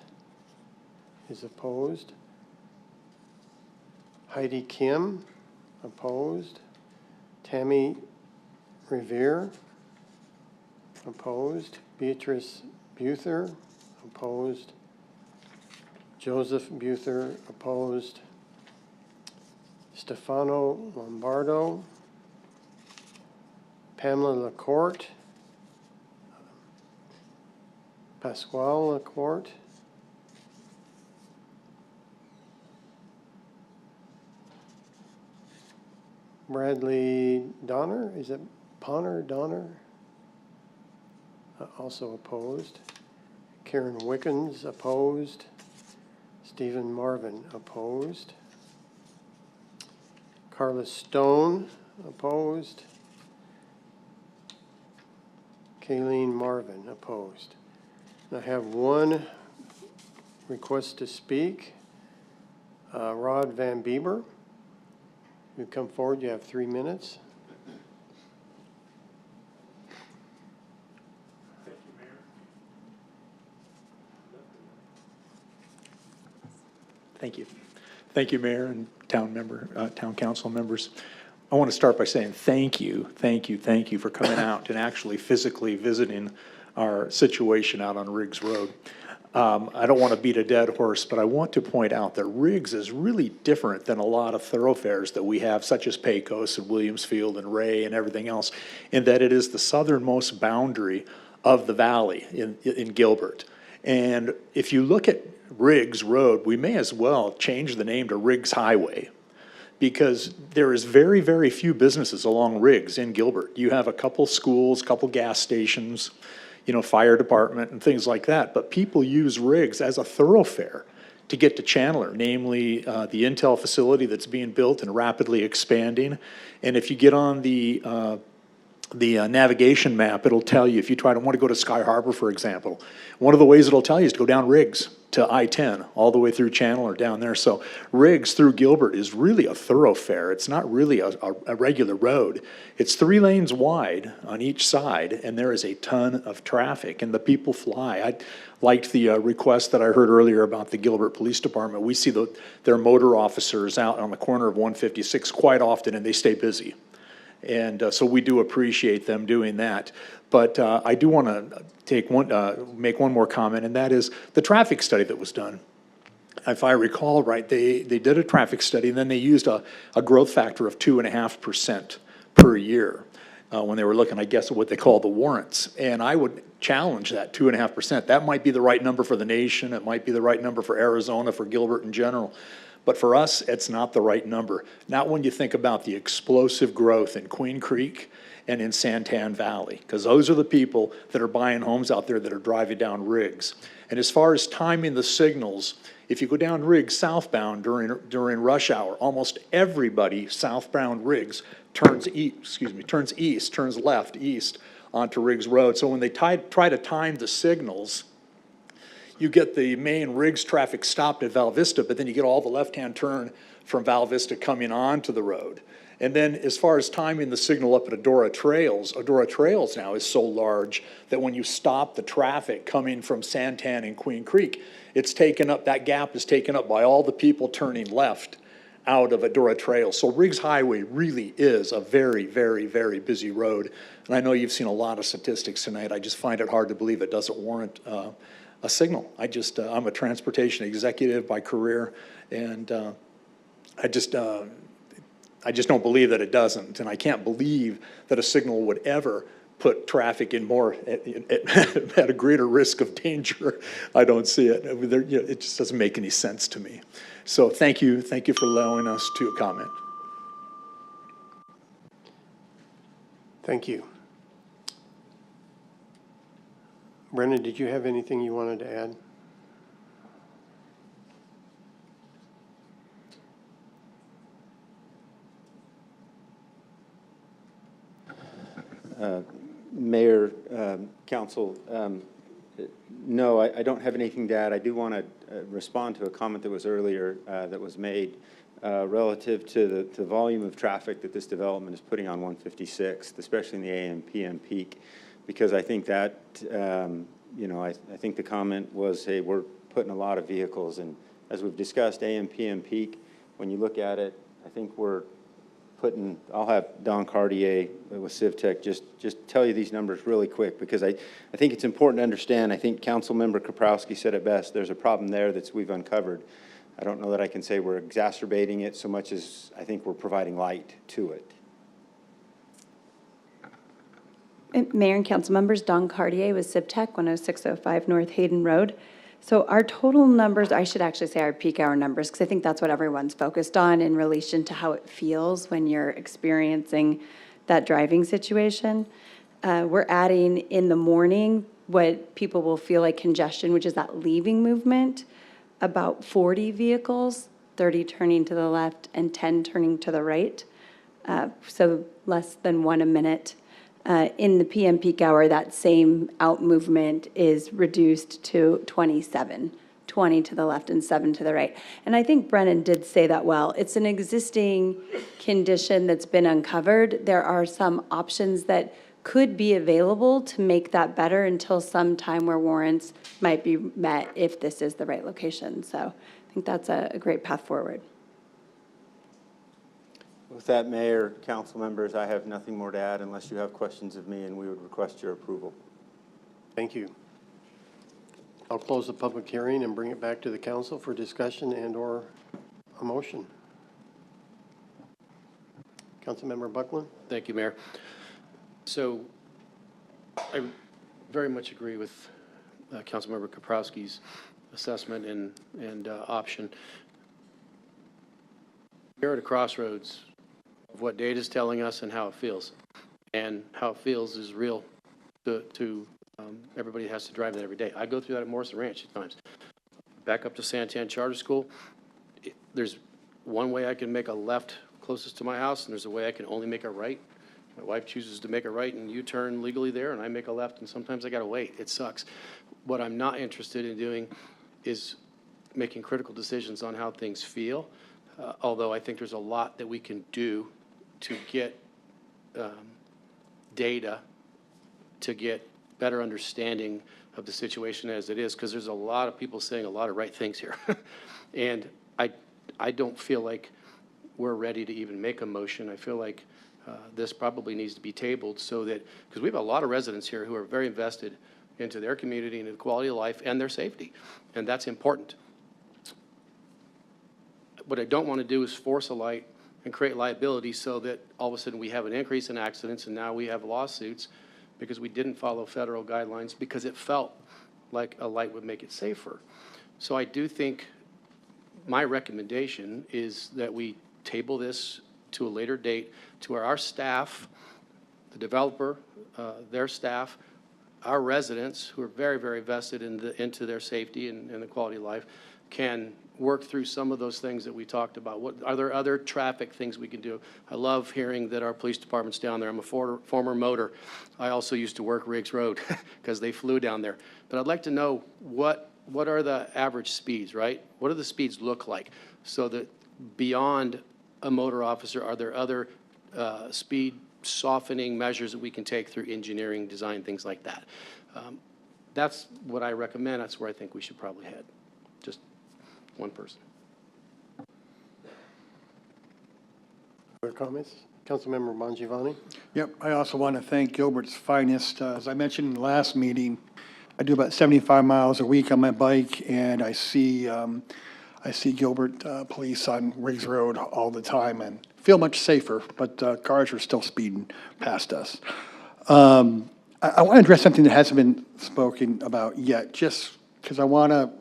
is opposed. Heidi Kim, opposed. Tammy Revere, opposed. Beatrice Buther, opposed. Joseph Buther, opposed. Stefano Lombardo. Pamela Lacourte. Pasquale Lacourte. Bradley Donner, is it Donner? Also opposed. Karen Wickens, opposed. Stephen Marvin, opposed. Carla Stone, opposed. Kayleen Marvin, opposed. I have one request to speak. Rod Van Bieber. You come forward, you have 3 minutes. Thank you. Thank you, Mayor and town council members. I want to start by saying thank you for coming out and actually physically visiting our situation out on Riggs Road. I don't want to beat a dead horse, but I want to point out that Riggs is really different than a lot of thoroughfares that we have, such as Pecos and Williamsfield and Ray and everything else, in that it is the southernmost boundary of the valley in Gilbert. And if you look at Riggs Road, we may as well change the name to Riggs Highway, because there is very, very few businesses along Riggs in Gilbert. You have a couple schools, couple gas stations, you know, fire department and things like that. But people use Riggs as a thoroughfare to get to Chandler, namely the Intel facility that's being built and rapidly expanding. And if you get on the navigation map, it'll tell you, if you want to go to Sky Harbor, for example, one of the ways it'll tell you is to go down Riggs to I-10, all the way through Chandler down there. So Riggs through Gilbert is really a thoroughfare. It's not really a regular road. It's 3 lanes wide on each side, and there is a ton of traffic, and the people fly. I liked the request that I heard earlier about the Gilbert Police Department. We see their motor officers out on the corner of 156 quite often, and they stay busy. And so we do appreciate them doing that. But I do want to make one more comment, and that is the traffic study that was done. If I recall right, they did a traffic study, and then they used a growth factor of 2.5% per year when they were looking, I guess, at what they call the warrants. And I would challenge that 2.5%. That might be the right number for the nation. It might be the right number for Arizona, for Gilbert in general. But for us, it's not the right number. Not when you think about the explosive growth in Queen Creek and in Santan Valley, because those are the people that are buying homes out there that are driving down Riggs. And as far as timing the signals, if you go down Riggs southbound during rush hour, almost everybody southbound Riggs turns left east onto Riggs Road. So when they try to time the signals, you get the main Riggs traffic stopped at Val Vista, but then you get all the left-hand turn from Val Vista coming onto the road. And then as far as timing the signal up at Adora Trails now is so large that when you stop the traffic coming from Santan and Queen Creek, it's taken up, that gap is taken up by all the people turning left out of Adora Trails. So Riggs Highway really is a very, very, very busy road. And I know you've seen a lot of statistics tonight. I just find it hard to believe it doesn't warrant a signal. I'm a transportation executive by career, and I just don't believe that it doesn't, and I can't believe that a signal would ever put traffic in more at a greater risk of danger. I don't see it. It just doesn't make any sense to me. So thank you for allowing us to comment. Thank you. Brendan, did you have anything you wanted to add? Mayor, Council, no, I don't have anything to add. I do want to respond to a comment that was earlier that was made relative to the volume of traffic that this development is putting on 156, especially in the AM, PM peak, because I think that, I think the comment was, hey, we're putting a lot of vehicles, and as we've discussed, AM, PM peak, when you look at it, I think we're putting, I'll have Don Cartier with CivTech just tell you these numbers really quick, because I think it's important to understand. I think Councilmember Kaprowski said it best. There's a problem there that we've uncovered. I don't know that I can say we're exacerbating it so much as I think we're providing light to it. Mayor and council members, Don Cartier with CivTech, 10605 North Hayden Road. So our total numbers, I should actually say our peak hour numbers, because I think that's what everyone's focused on in relation to how it feels when you're experiencing that driving situation. We're adding in the morning what people will feel like congestion, which is that leaving movement, about 40 vehicles, 30 turning to the left and 10 turning to the right. So less than 1 a minute. In the PM peak hour, that same out movement is reduced to 27, 20 to the left and 7 to the right. And I think Brennan did say that well. It's an existing condition that's been uncovered. There are some options that could be available to make that better until some time where warrants might be met if this is the right location. So I think that's a great path forward. With that, Mayor, council members, I have nothing more to add unless you have questions of me, and we would request your approval. Thank you. I'll close the public hearing and bring it back to the council for discussion and/or a motion. Councilmember Buckland? Thank you, Mayor. So I very much agree with Councilmember Kaprowski's assessment and option. We're at a crossroads of what data is telling us and how it feels. And how it feels is real to everybody that has to drive that every day. I go through that at Morrison Ranch at times. Back up to Santan Charter School, there's one way I can make a left closest to my house, and there's a way I can only make a right. My wife chooses to make a right and U-turn legally there, and I make a left, and sometimes I got to wait. It sucks. What I'm not interested in doing is making critical decisions on how things feel, although I think there's a lot that we can do to get data, to get better understanding of the situation as it is, because there's a lot of people saying a lot of right things here. And I don't feel like we're ready to even make a motion. I feel like this probably needs to be tabled so that, because we have a lot of residents here who are very invested into their community and the quality of life and their safety, and that's important. What I don't want to do is force a light and create liability so that all of a sudden we have an increase in accidents and now we have lawsuits because we didn't follow federal guidelines because it felt like a light would make it safer. So I do think my recommendation is that we table this to a later date to where our staff, the developer, their staff, our residents who are very, very vested into their safety and the quality of life can work through some of those things that we talked about. What are there other traffic things we can do? I love hearing that our police department's down there. I'm a former motor. I also used to work Riggs Road because they flew down there. But I'd like to know what are the average speeds, right? What do the speeds look like? So that beyond a motor officer, are there other speed softening measures that we can take through engineering, design, things like that? That's what I recommend. That's where I think we should probably head. Just one person. Other comments? Councilmember Bongiovanni? Yep, I also want to thank Gilbert's Finest. As I mentioned in the last meeting, I do about 75 miles a week on my bike, and I see Gilbert police on Riggs Road all the time and feel much safer, but cars are still speeding past us. I want to address something that hasn't been spoken about yet, just because I want to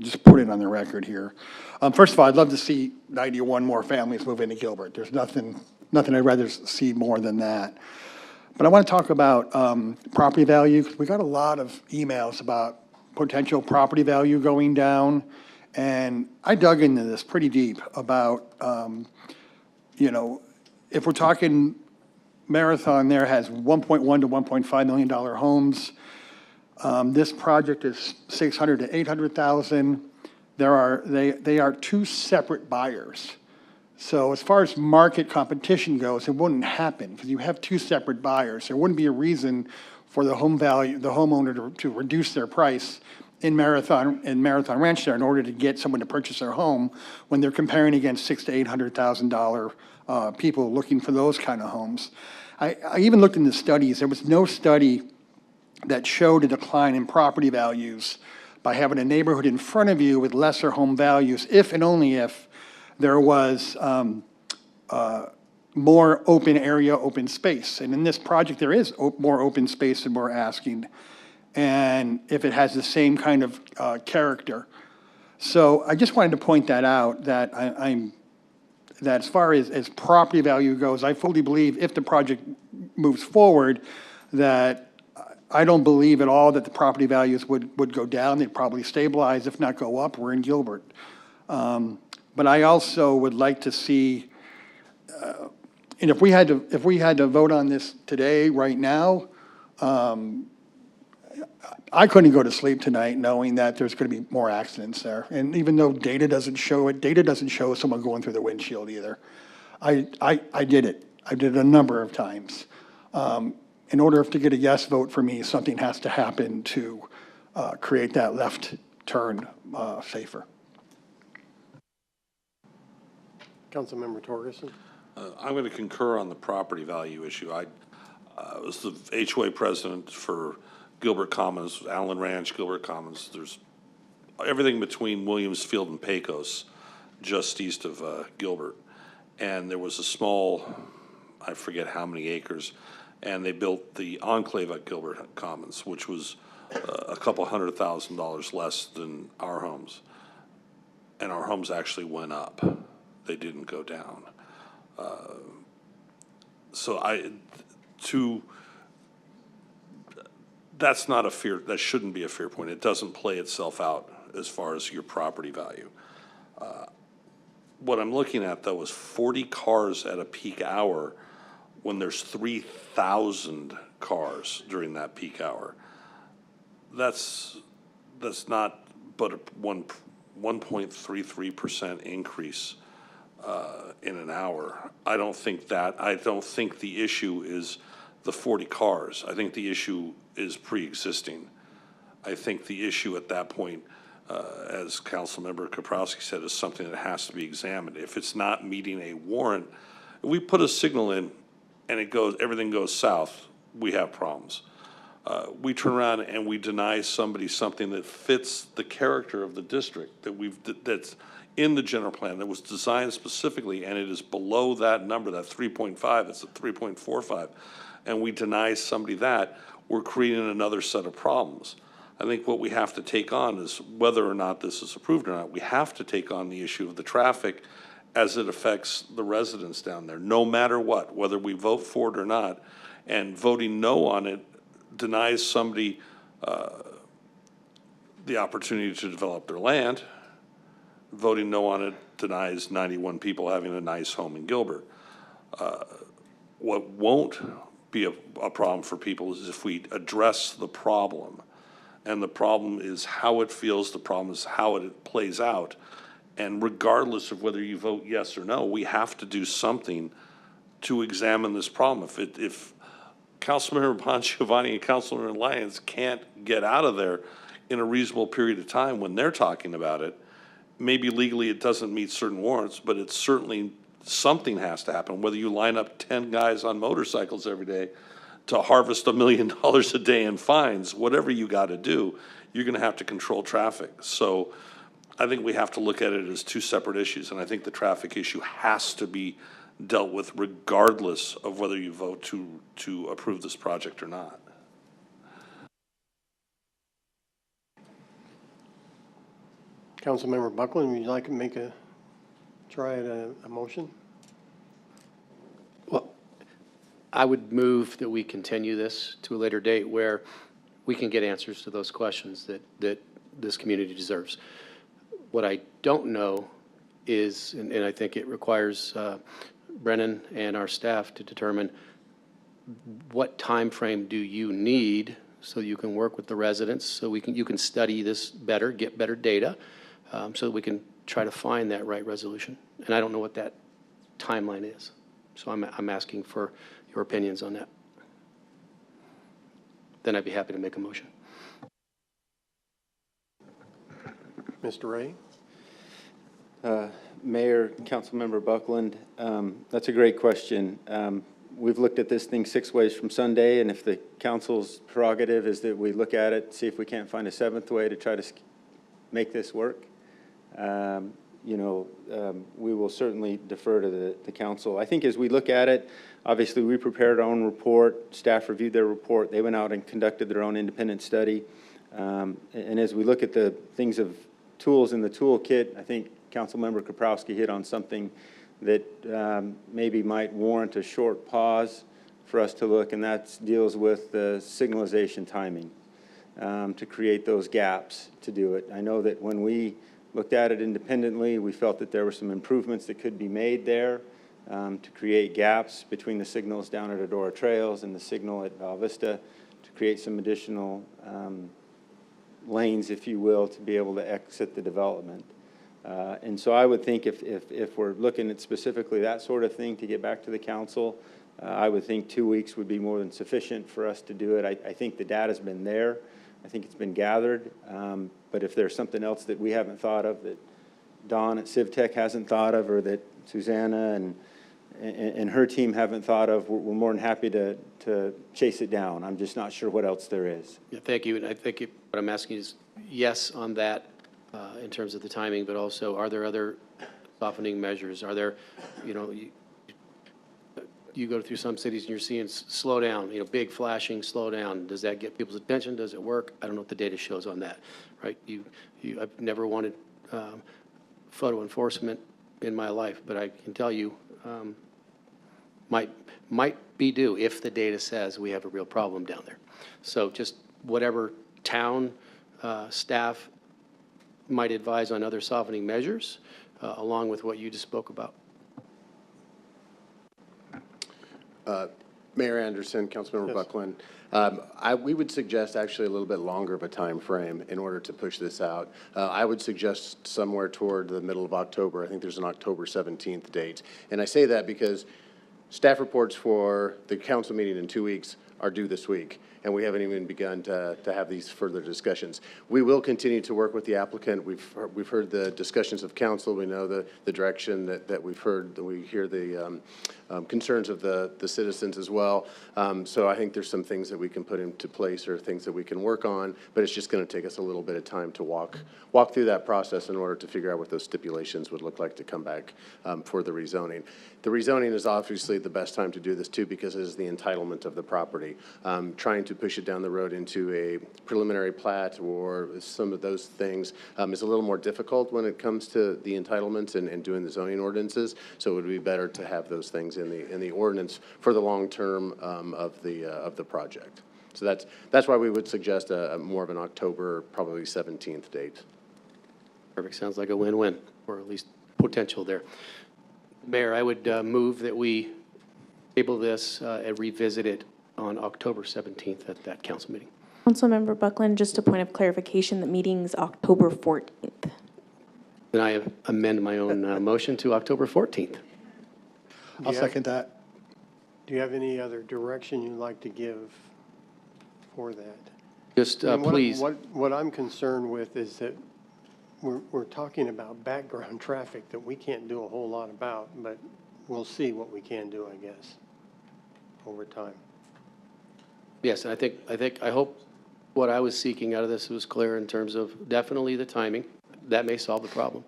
just put it on the record here. First of all, I'd love to see 91 more families move into Gilbert. There's nothing I'd rather see more than that. But I want to talk about property value, because we got a lot of emails about potential property value going down. And I dug into this pretty deep about, if we're talking Marathon there has $1.1 to $1.5 million homes. This project is $600,000 to $800,000. They are two separate buyers. So as far as market competition goes, it wouldn't happen because you have two separate buyers. There wouldn't be a reason for the homeowner to reduce their price in Marathon Ranch there in order to get someone to purchase their home when they're comparing against $600,000 to $800,000 people looking for those kind of homes. I even looked into studies. There was no study that showed a decline in property values by having a neighborhood in front of you with lesser home values if and only if there was more open area, open space. And in this project, there is more open space than we're asking, and if it has the same kind of character. So I just wanted to point that out, that that as far as property value goes, I fully believe if the project moves forward, that I don't believe at all that the property values would go down. They'd probably stabilize, if not go up. We're in Gilbert. But I also would like to see, and if we had to vote on this today, right now, I couldn't go to sleep tonight knowing that there's going to be more accidents there. And even though data doesn't show it, data doesn't show someone going through the windshield either. I did it. I did it a number of times. In order to get a yes vote for me, something has to happen to create that left turn safer. Councilmember Torgerson? I'm going to concur on the property value issue. I was the HOA president for Gilbert Commons, Allen Ranch, Gilbert Commons. There's everything between Williamsfield and Pecos, just east of Gilbert. And there was a small, I forget how many acres, and they built the enclave at Gilbert Commons, which was a couple $100,000 less than our homes. And our homes actually went up. They didn't go down. That's not a fear, that shouldn't be a fear point. It doesn't play itself out as far as your property value. What I'm looking at, though, is 40 cars at a peak hour when there's 3,000 cars during that peak hour. That's not but a 1.33% increase in an hour. I don't think the issue is the 40 cars. I think the issue is pre-existing. I think the issue at that point, as Councilmember Kaprowski said, is something that has to be examined. If it's not meeting a warrant, if we put a signal in and everything goes south, we have problems. We turn around and we deny somebody something that fits the character of the district that's in the general plan, that was designed specifically, and it is below that number, that 3.5, it's a 3.45, and we deny somebody that, we're creating another set of problems. I think what we have to take on is, whether or not this is approved or not, we have to take on the issue of the traffic as it affects the residents down there, no matter what, whether we vote for it or not. And voting no on it denies somebody the opportunity to develop their land. Voting no on it denies 91 people having a nice home in Gilbert. What won't be a problem for people is if we address the problem. And the problem is how it feels, the problem is how it plays out. And regardless of whether you vote yes or no, we have to do something to examine this problem. If Councilmember Bongiovanni and Councilmember Lyons can't get out of there in a reasonable period of time when they're talking about it, maybe legally it doesn't meet certain warrants, but it's certainly something has to happen. Whether you line up 10 guys on motorcycles every day to harvest $1 million a day in fines, whatever you got to do, you're going to have to control traffic. So I think we have to look at it as two separate issues, and I think the traffic issue has to be dealt with regardless of whether you vote to approve this project or not. Councilmember Buckland, would you like to try a motion? Well, I would move that we continue this to a later date where we can get answers to those questions that this community deserves. What I don't know is, and I think it requires Brennan and our staff to determine what time frame do you need so you can work with the residents, so you can study this better, get better data, so that we can try to find that right resolution. And I don't know what that timeline is. So I'm asking for your opinions on that. Then I'd be happy to make a motion. Mr. Ray? Mayor, Councilmember Buckland, that's a great question. We've looked at this thing 6 ways from Sunday, and if the council's prerogative is that we look at it, see if we can't find a 7th way to try to make this work, we will certainly defer to the council. I think as we look at it, obviously we prepared our own report, staff reviewed their report, they went out and conducted their own independent study. And as we look at the things of tools in the toolkit, I think Councilmember Kaprowski hit on something that maybe might warrant a short pause for us to look, and that deals with the signalization timing to create those gaps to do it. I know that when we looked at it independently, we felt that there were some improvements that could be made there to create gaps between the signals down at Aurora Trails and the signal at Val Vista to create some additional lanes, if you will, to be able to exit the development. And so I would think if we're looking at specifically that sort of thing to get back to the council, I would think 2 weeks would be more than sufficient for us to do it. I think the data's been there. I think it's been gathered. But if there's something else that we haven't thought of, that Dawn at CivTech hasn't thought of, or that Susanna and her team haven't thought of, we're more than happy to chase it down. I'm just not sure what else there is. Yeah, thank you. And I think what I'm asking is yes on that in terms of the timing, but also are there other softening measures? Are there, you go through some cities and you're seeing slow down, big flashing, slow down. Does that get people's attention? Does it work? I don't know what the data shows on that, right? I've never wanted photo enforcement in my life, but I can tell you might be due if the data says we have a real problem down there. So just whatever town staff might advise on other softening measures, along with what you just spoke about. Mayor Anderson, Councilmember Yes. Buckland, we would suggest actually a little bit longer of a time frame in order to push this out. I would suggest somewhere toward the middle of October. I think there's an October 17th date. And I say that because staff reports for the council meeting in 2 weeks are due this week, and we haven't even begun to have these further discussions. We will continue to work with the applicant. We've heard the discussions of council. We know the direction that we've heard. We hear the concerns of the citizens as well. So I think there's some things that we can put into place or things that we can work on, but it's just going to take us a little bit of time to walk through that process in order to figure out what those stipulations would look like to come back for the rezoning. The rezoning is obviously the best time to do this too because it is the entitlement of the property. Trying to push it down the road into a preliminary plat or some of those things is a little more difficult when it comes to the entitlements and doing the zoning ordinances. So it would be better to have those things in the ordinance for the long term of the project. So that's why we would suggest a more of an October, probably 17th date. Perfect. Sounds like a win-win, or at least potential there. Mayor, I would move that we table this and revisit it on October 17th at that council meeting. Councilmember Buckland, just a point of clarification, the meeting's October 14th. Then I amend my own motion to October 14th. I'll second that. Do you have any other direction you'd like to give for that? Just I mean, please. What I'm concerned with is that we're talking about background traffic that we can't do a whole lot about, but we'll see what we can do, I guess, over time. Yes, and I hope what I was seeking out of this was clear in terms of definitely the timing. That may solve the problem.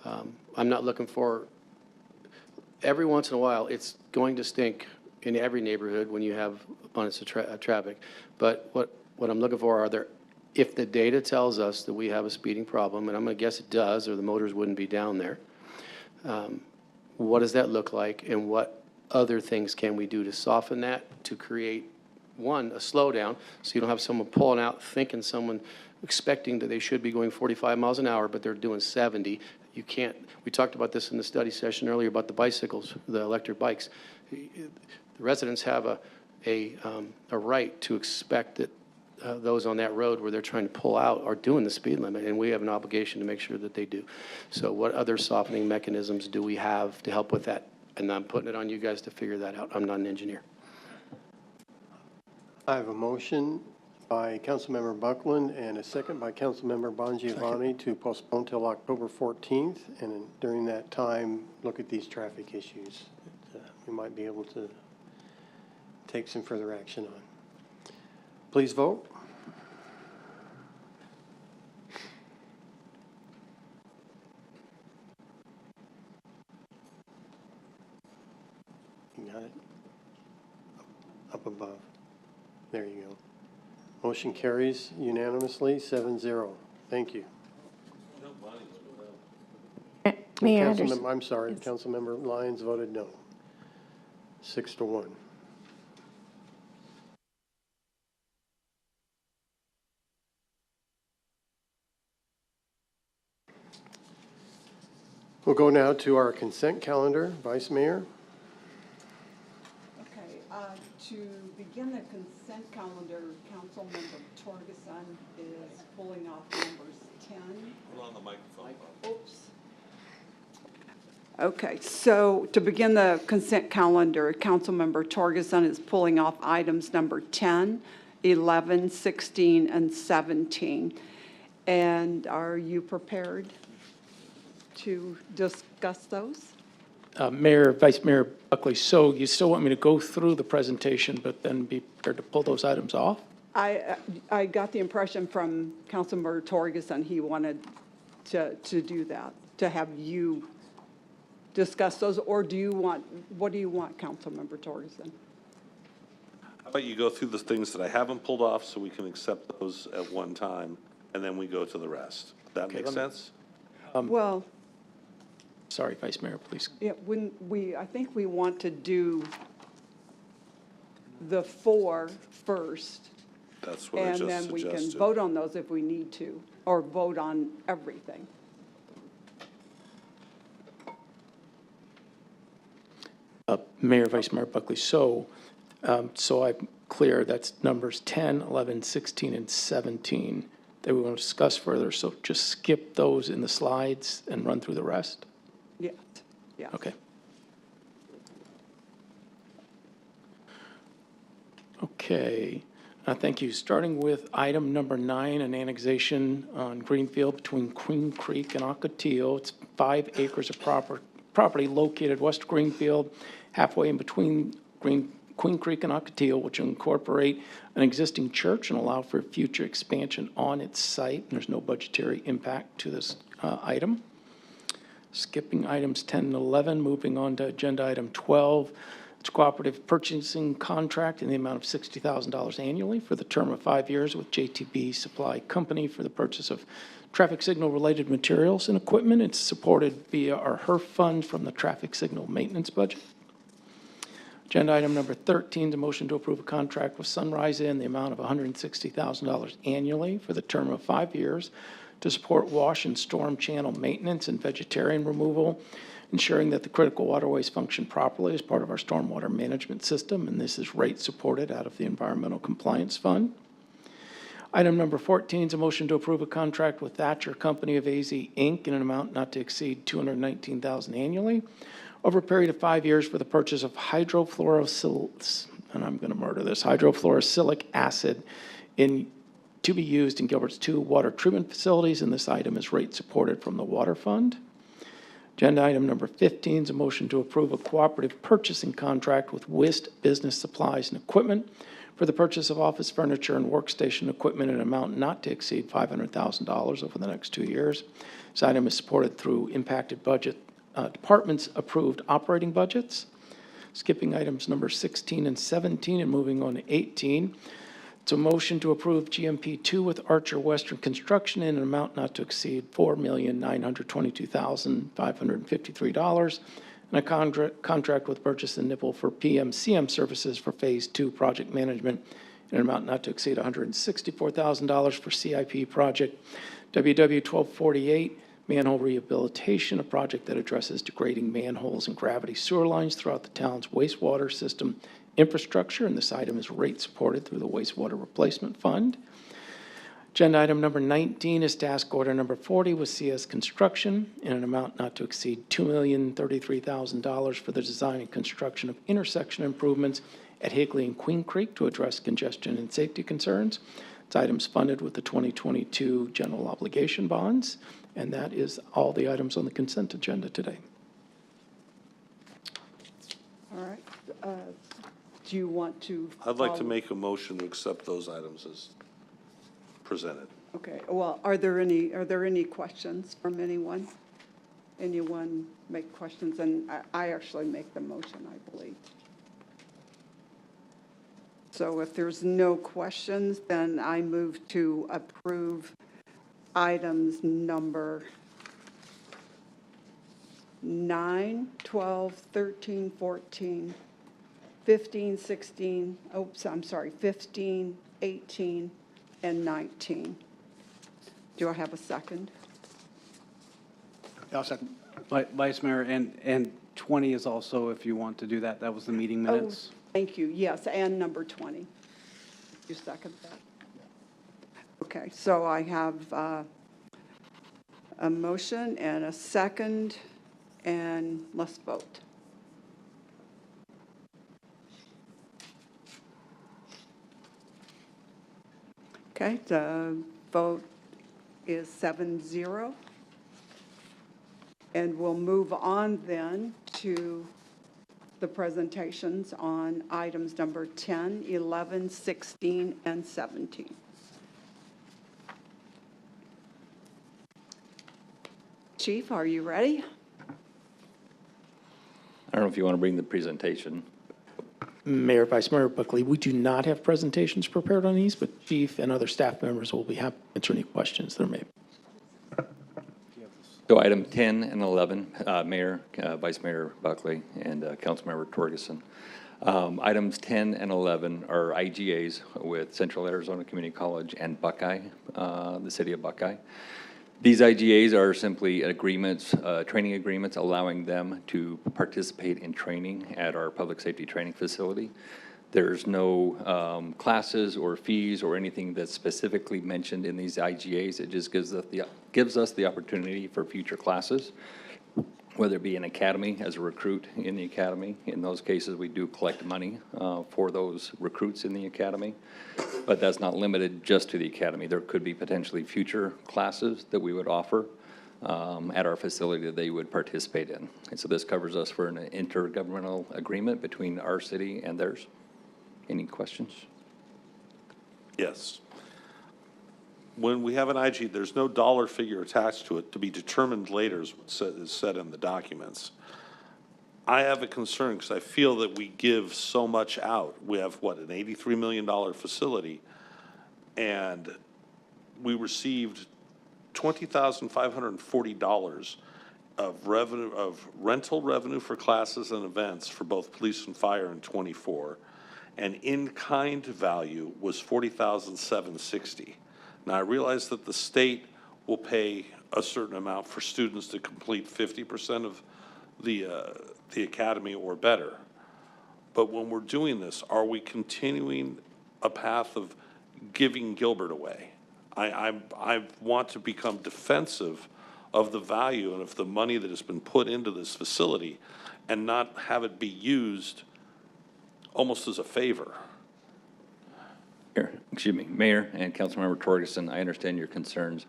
I'm not looking for, every once in a while, it's going to stink in every neighborhood when you have abundance of traffic. But what I'm looking for are there, if the data tells us that we have a speeding problem, and I'm going to guess it does, or the motors wouldn't be down there, what does that look like, and what other things can we do to soften that, to create, one, a slowdown, so you don't have someone pulling out thinking expecting that they should be going 45 miles an hour, but they're doing 70. You can't, we talked about this in the study session earlier about the bicycles, the electric bikes. The residents have a right to expect that those on that road where they're trying to pull out are doing the speed limit, and we have an obligation to make sure that they do. So what other softening mechanisms do we have to help with that? And I'm putting it on you guys to figure that out. I'm not an engineer. I have a motion by Councilmember Buckland and a second by Councilmember Bongiovanni to postpone till October 14th, and during that time, look at these traffic issues that we might be able to take some further action on. Please vote. You got it? Up above. There you go. Motion carries unanimously, 7-0. Thank you. Mayor Anderson. I'm sorry, Councilmember Lyons voted no. 6-1. We'll go now to our consent calendar. Vice Mayor. Okay, to begin the consent calendar, Councilmember Torgerson is pulling off numbers 10. Hold on the microphone. Oops. Okay, so to begin the consent calendar, Councilmember Torgerson is pulling off items number 10, 11, 16, and 17. And are you prepared to discuss those? Mayor, Vice Mayor Buckley, so you still want me to go through the presentation, but then be prepared to pull those items off? I got the impression from Councilmember Torgerson, he wanted to do that, to have you discuss those, or do you want, what do you want, Councilmember Torgerson? How about you go through the things that I haven't pulled off so we can accept those at one time, and then we go to the rest? That make sense? Well, Sorry, Vice Mayor, please. yeah, I think we want to do the 4 first. That's what I just And then we can suggested. vote on those if we need to, or vote on everything. Mayor, Vice Mayor Buckley, so I'm clear, that's numbers 10, 11, 16, and 17 that we want to discuss further, so just skip those in the slides and run through the rest? Yes, yes. Okay. Okay, thank you. Starting with item number 9, an annexation on Greenfield between Queen Creek and Ocotillo. It's 5 acres of property located west of Greenfield, halfway in between Queen Creek and Ocotillo, which will incorporate an existing church and allow for future expansion on its site. There's no budgetary impact to this item. Skipping items 10 and 11, moving on to agenda item 12. It's a cooperative purchasing contract in the amount of $60,000 annually for the term of 5 years with JTB Supply Company for the purchase of traffic signal-related materials and equipment. It's supported via our HERF fund from the traffic signal maintenance budget. Agenda item number 13 is a motion to approve a contract with Sunrise in the amount of $160,000 annually for the term of 5 years to support wash and storm channel maintenance and vegetarian removal, ensuring that the critical waterways function properly as part of our stormwater management system, and this is rate supported out of the Environmental Compliance Fund. Item number 14 is a motion to approve a contract with Thatcher Company of AZ, Inc. in an amount not to exceed $219,000 annually over a period of 5 years for the purchase of hydrofluorosilicic acid to be used in Gilbert's 2 water treatment facilities, and this item is rate supported from the Water Fund. Agenda item number 15 is a motion to approve a cooperative purchasing contract with WIST Business Supplies and Equipment for the purchase of office furniture and workstation equipment in an amount not to exceed $500,000 over the next 2 years. This item is supported through impacted budget departments' approved operating budgets. Skipping items number 16 and 17 and moving on to 18. It's a motion to approve GMP 2 with Archer Western Construction in an amount not to exceed $4,922,553 and a contract with Burgess and Nipple for PMCM services for Phase 2 project management in an amount not to exceed $164,000 for CIP project WW 1248 manhole rehabilitation, a project that addresses degrading manholes and gravity sewer lines throughout the town's wastewater system infrastructure, and this item is rate supported through the Wastewater Replacement Fund. Agenda item number 19 is task order number 40 with CS Construction in an amount not to exceed $2,033,000 for the design and construction of intersection improvements at Higley and Queen Creek to address congestion and safety concerns. This item is funded with the 2022 general obligation bonds, and that is all the items on the consent agenda today. All right. Do you want to? I'd like to make a motion to accept those items as presented. Okay, well, are there any questions from anyone? Anyone make questions? And I actually make the motion, I believe. So if there's no questions, then I move to approve items number 9, 12, 13, 14, 15, 16, 15, 18, and 19. Do I have a second? I'll second. Vice Mayor, and 20 is also, if you want to do that, that was the meeting minutes. Oh, thank you. Yes, and number 20. You second that? Okay, so I have a motion and a second, and let's vote. Okay, the vote is 7-0. And we'll move on then to to the presentations on items number 10, 11, 16, and 17. Chief, are you ready? I don't know if you want to bring the presentation. Mayor, Vice Mayor Buckley, we do not have presentations prepared on these, but Chief and other staff members will be happy to answer any questions there may be. So item 10 and 11, Mayor, Vice Mayor Buckley, and Councilmember Torgerson. Items 10 and 11 are IGAs with Central Arizona Community College and Buckeye, the city of Buckeye. These IGAs are simply agreements, training agreements, allowing them to participate in training at our public safety training facility. There's no classes or fees or anything that's specifically mentioned in these IGAs. It just gives us the opportunity for future classes, whether it be an academy as a recruit in the academy. In those cases, we do collect money for those recruits in the academy, but that's not limited just to the academy. There could be potentially future classes that we would offer at our facility that they would participate in. And so this covers us for an intergovernmental agreement between our city and theirs. Any questions? Yes. When we have an IG, there's no dollar figure attached to it to be determined later, is what is said in the documents. I have a concern because I feel that we give so much out. We have, what, an $83 million facility, and we received $20,540 of revenue, of rental revenue for classes and events for both police and fire in '24, and in-kind value was $40,760. Now, I realize that the state will pay a certain amount for students to complete 50% of the academy or better. But when we're doing this, are we continuing a path of giving Gilbert away? I want to become defensive of the value and of the money that has been put into this facility and not have it be used almost as a favor. Excuse me, Mayor and Councilmember Torgerson, I understand your concerns.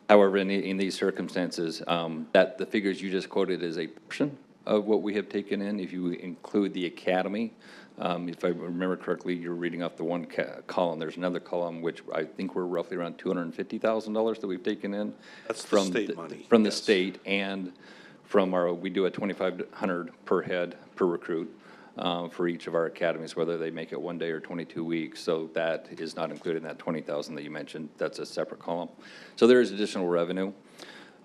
However, in these circumstances, that the figures you just quoted is a portion of what we have taken in. If you include the academy, if I remember correctly, you're reading off the one column. There's another column which I think we're roughly around $250,000 that we've taken in. That's from the state money. From the state and from our, we do a $2,500 per head per recruit. For each of our academies, whether they make it 1 day or 22 weeks. So that is not included in that 20,000 that you mentioned. That's a separate column. So there is additional revenue.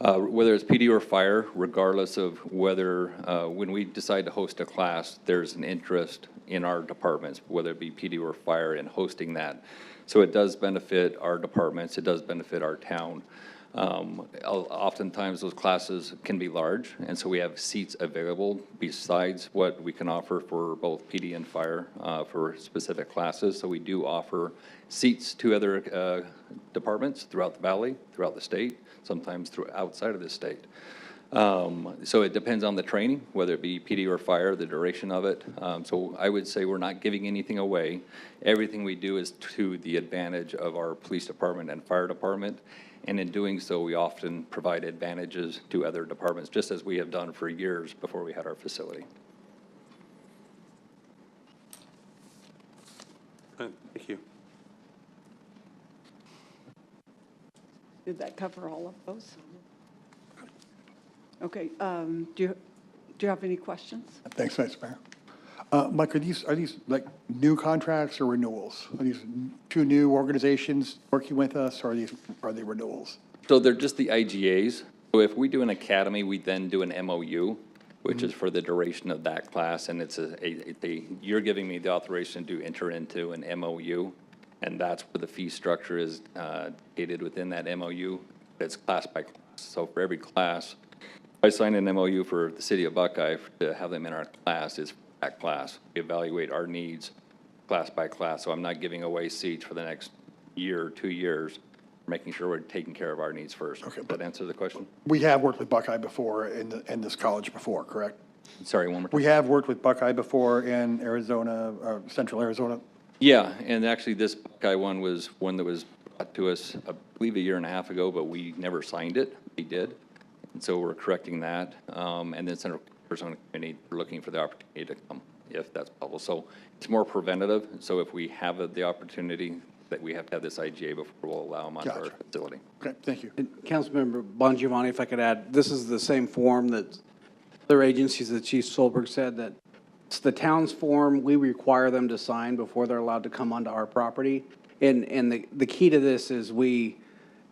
Whether it's PD or fire, regardless of whether, when we decide to host a class, there's an interest in our departments, whether it be PD or fire, in hosting that. So it does benefit our departments. It does benefit our town. Oftentimes those classes can be large, and so we have seats available besides what we can offer for both PD and fire for specific classes. So we do offer seats to other departments throughout the valley, throughout the state, sometimes outside of the state. So it depends on the training, whether it be PD or fire, the duration of it. So I would say we're not giving anything away. Everything we do is to the advantage of our police department and fire department. And in doing so, we often provide advantages to other departments, just as we have done for years before we had our facility. Thank you. Did that cover all of those? Okay, do you have any questions? Thanks, Vice Mayor. Mike, are these like new contracts or renewals? Are these two new organizations working with us, or are they renewals? So they're just the IGAs. So if we do an academy, we then do an MOU, which is for the duration of that class, and it's you're giving me the authorization to enter into an MOU, and that's where the fee structure is dated within that MOU. It's class by class. So for every class, if I sign an MOU for the city of Buckeye to have them in our class, is that class. We evaluate our needs class by class, so I'm not giving away seats for the next year or 2 years. We're making sure we're taking care of our needs first. Okay, that answer the question? We have worked with Buckeye before in this college before, correct? Sorry, one more time. We have worked with Buckeye before in Arizona, Central Arizona. Yeah, and actually this Buckeye one was one that was brought to us, I believe, 1.5 years ago, but we never signed it. We did. And so we're correcting that. And then Central Arizona Community, we're looking for the opportunity to come if that's possible. So it's more preventative. So if we have the opportunity, that we have to have this IGA before we'll allow them onto our facility. Okay, thank you. And Councilmember Bongiovanni, if I could add, this is the same form that other agencies that Chief Solberg said, that it's the town's form. We require them to sign before they're allowed to come onto our property. And the key to this is we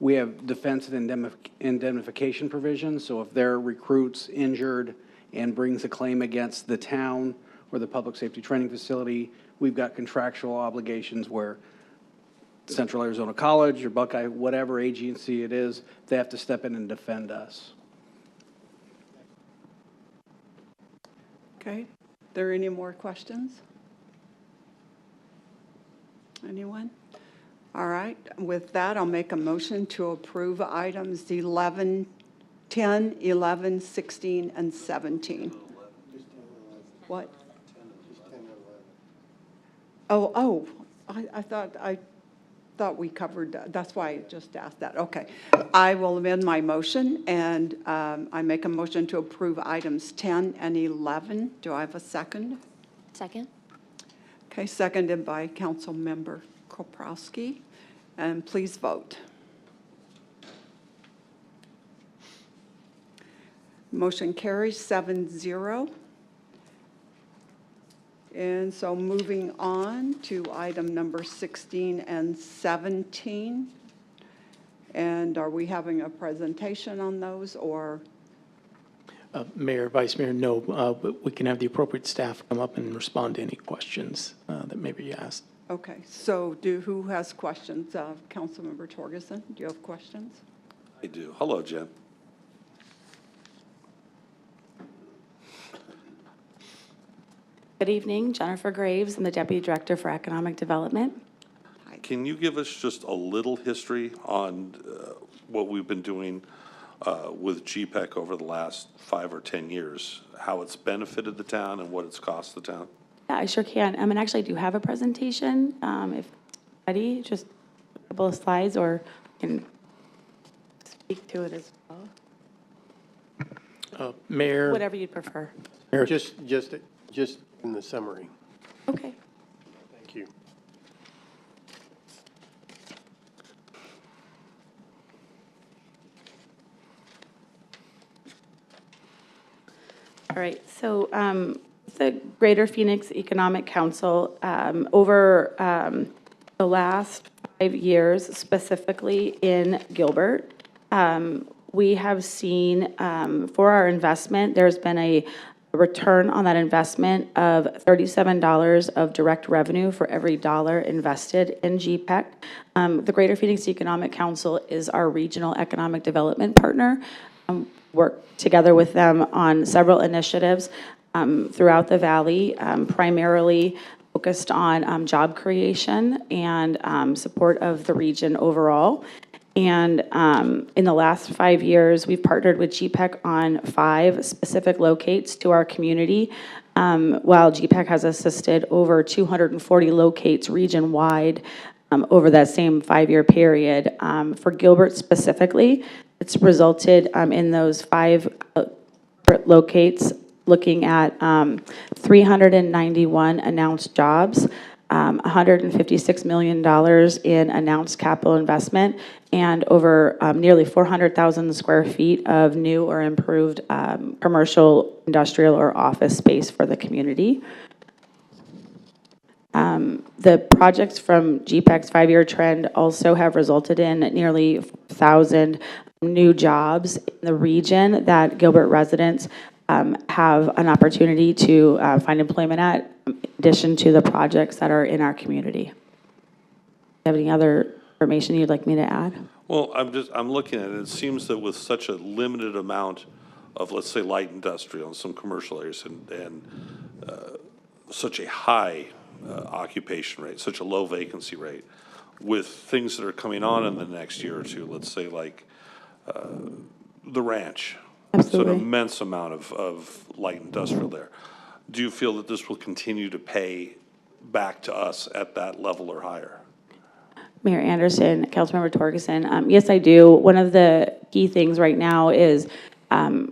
have defense and indemnification provisions. So if their recruit's injured and brings a claim against the town or the public safety training facility, we've got contractual obligations where Central Arizona College or Buckeye, whatever agency it is, they have to step in and defend us. Okay, there any more questions? Anyone? All right, with that, I'll make a motion to approve items 11, 10, 11, 16, and 17. What? Oh, I thought we covered, that's why I just asked that. Okay. I will amend my motion, and I make a motion to approve items 10 and 11. Do I have a second? Second. Okay, seconded by Councilmember Koprowski. And please vote. Motion carries 7-0. And so moving on to item number 16 and 17. And are we having a presentation on those, or? Mayor, Vice Mayor, no, but we can have the appropriate staff come up and respond to any questions that may be asked. Okay, so who has questions? Councilmember Torgerson, do you have questions? I do. Hello, Jen. Good evening, Jennifer Graves. I'm the Deputy Director for Economic Development. Can you give us just a little history on what we've been doing with GPEC over the last 5 or 10 years, how it's benefited the town and what it's cost the town? Yeah, I sure can. And actually, I do have a presentation. If ready, just a couple of slides, or I can speak to it as well. Mayor. Whatever you'd prefer. Mayor. Just in the summary. Okay. Thank you. All right, so the Greater Phoenix Economic Council, over the last 5 years, specifically in Gilbert, we have seen for our investment, there's been a return on that investment of $37 of direct revenue for every dollar invested in GPEC. The Greater Phoenix Economic Council is our regional economic development partner. Work together with them on several initiatives throughout the valley, primarily focused on job creation and support of the region overall. And in the last 5 years, we've partnered with GPEC on 5 specific locates to our community, while GPEC has assisted over 240 locates region-wide over that same 5-year period. For Gilbert specifically, it's resulted in those 5 locates looking at 391 announced jobs, $156 million in announced capital investment, and over nearly 400,000 square feet of new or improved commercial, industrial, or office space for the community. The projects from GPEC's 5-year trend also have resulted in nearly 1,000 new jobs in the region that Gilbert residents have an opportunity to find employment at, in addition to the projects that are in our community. Do you have any other information you'd like me to add? Well, I'm looking at it. It seems that with such a limited amount of, let's say, light industrial and some commercial areas and such a high occupation rate, such a low vacancy rate, with things that are coming on in the next year or two, let's say like the ranch. Absolutely. So an immense amount of light industrial there. Do you feel that this will continue to pay back to us at that level or higher? Mayor Anderson, Councilmember Torgerson, yes, I do. One of the key things right now is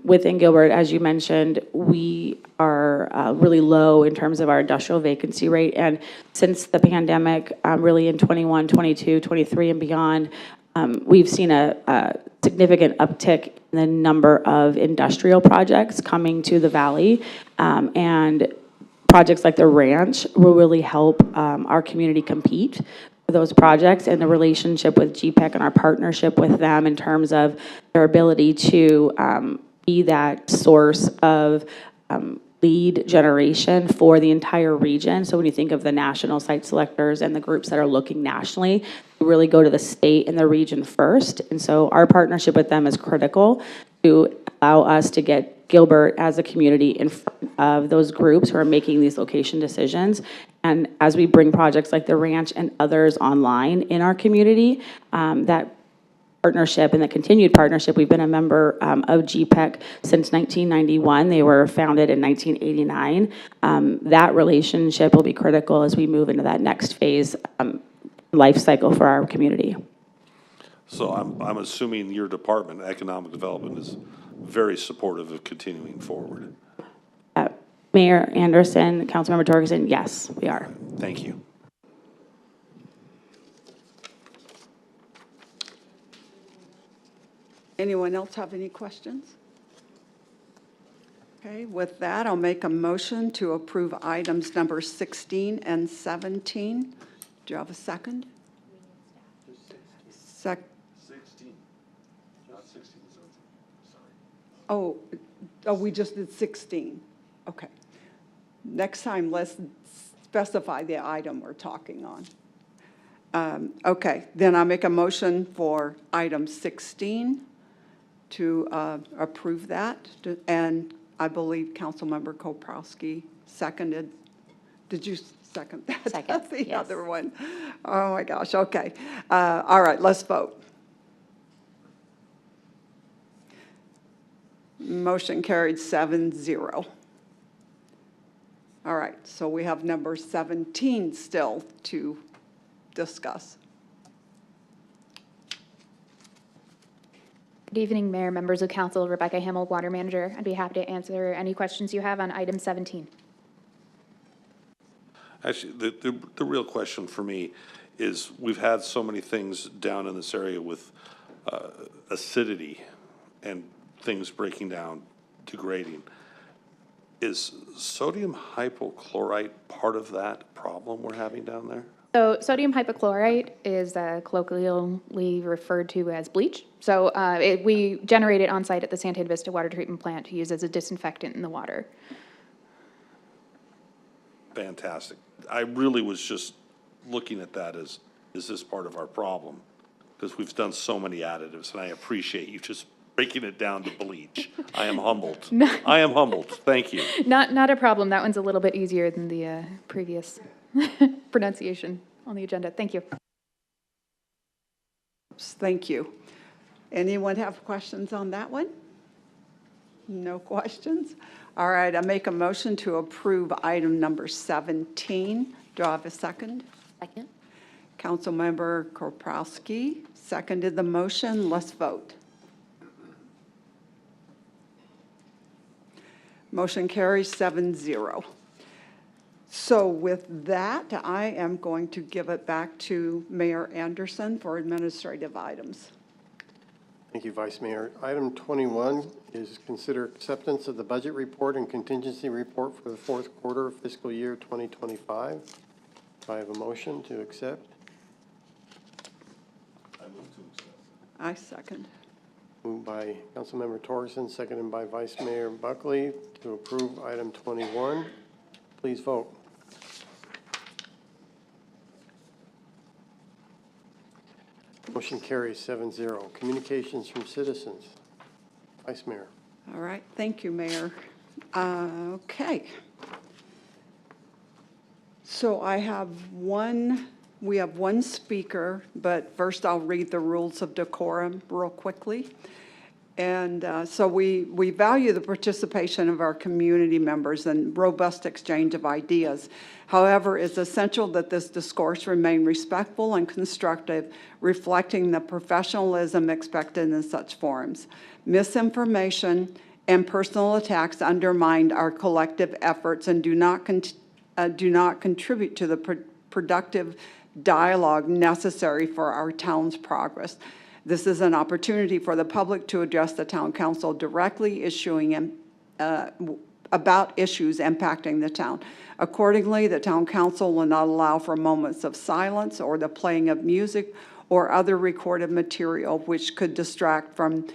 Within Gilbert, as you mentioned, we are really low in terms of our industrial vacancy rate. And since the pandemic, really in 21, 22, 23 and beyond, we've seen a significant uptick in the number of industrial projects coming to the valley. And projects like the ranch will really help our community compete for those projects, and the relationship with GPEC and our partnership with them in terms of their ability to be that source of lead generation for the entire region. So when you think of the national site selectors and the groups that are looking nationally, we really go to the state and the region first. And so our partnership with them is critical to allow us to get Gilbert as a community in front of those groups who are making these location decisions. And as we bring projects like the ranch and others online in our community, that partnership and the continued partnership, we've been a member of GPEC since 1991. They were founded in 1989. That relationship will be critical as we move into that next phase life cycle for our community. So I'm assuming your department, Economic Development, is very supportive of continuing forward. Mayor Anderson, Councilmember Torgerson, yes, we are. Thank you. Anyone else have any questions? Okay, with that, I'll make a motion to approve items number 16 and 17. Do you have a second? 16, not 16, sorry. Oh, we just did 16. Okay. Next time, let's specify the item we're talking on. Okay, then I make a motion for item 16 to approve that. And I believe Councilmember Koprowski seconded. Did you second that? Second, That's the yes. other one. Oh my gosh, okay. All right, let's vote. Motion carried 7-0. All right, so we have number 17 still to discuss. Good evening, Mayor, members of council. Rebecca Hamill, Water Manager. I'd be happy to answer any questions you have on item 17. Actually, the real question for me is we've had so many things down in this area with acidity and things breaking down, degrading. Is sodium hypochlorite part of that problem we're having down there? So sodium hypochlorite is colloquially referred to as bleach. So we generate it on site at the Santa Ana Vista Water Treatment Plant to use as a disinfectant in the water. Fantastic. I really was just looking at that as, is this part of our problem? Because we've done so many additives, and I appreciate you just breaking it down to bleach. I am humbled. I am humbled. Thank you. Not a problem. That one's a little bit easier than the previous pronunciation on the agenda. Thank you. Thank you. Anyone have questions on that one? No questions? All right, I make a motion to approve item number 17. Do I have a second? Second. Councilmember Koprowski seconded the motion. Let's vote. Motion carries 7-0. So with that, I am going to give it back to Mayor Anderson for administrative items. Thank you, Vice Mayor. Item 21 is consider acceptance of the budget report and contingency report for the fourth quarter of fiscal year 2025. Do I have a motion to accept? I move to accept. I second. Moved by Councilmember Torgerson, seconded by Vice Mayor Buckley to approve item 21. Please vote. Motion carries 7-0. Communications from citizens. Vice Mayor. All right, thank you, Mayor. Okay. So we have one speaker, but first I'll read the rules of decorum real quickly. And so we value the participation of our community members and robust exchange of ideas. However, it's essential that this discourse remain respectful and constructive, reflecting the professionalism expected in such forums. Misinformation and personal attacks undermine our collective efforts and do not contribute to the productive dialogue necessary for our town's progress. This is an opportunity for the public to address the town council directly, about issues impacting the town. Accordingly, the town council will not allow for moments of silence or the playing of music or other recorded material which could distract from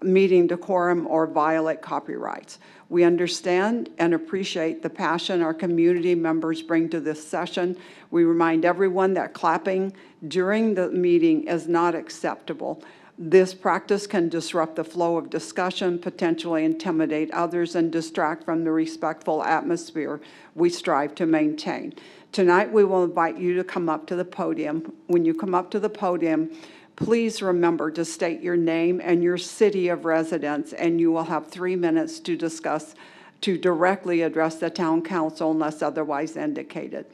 meeting decorum or violate copyrights. We understand and appreciate the passion our community members bring to this session. We remind everyone that clapping during the meeting is not acceptable. This practice can disrupt the flow of discussion, potentially intimidate others, and distract from the respectful atmosphere we strive to maintain. Tonight, we will invite you to come up to the podium. When you come up to the podium, please remember to state your name and your city of residence, and you will have 3 minutes to directly address the town council unless otherwise indicated.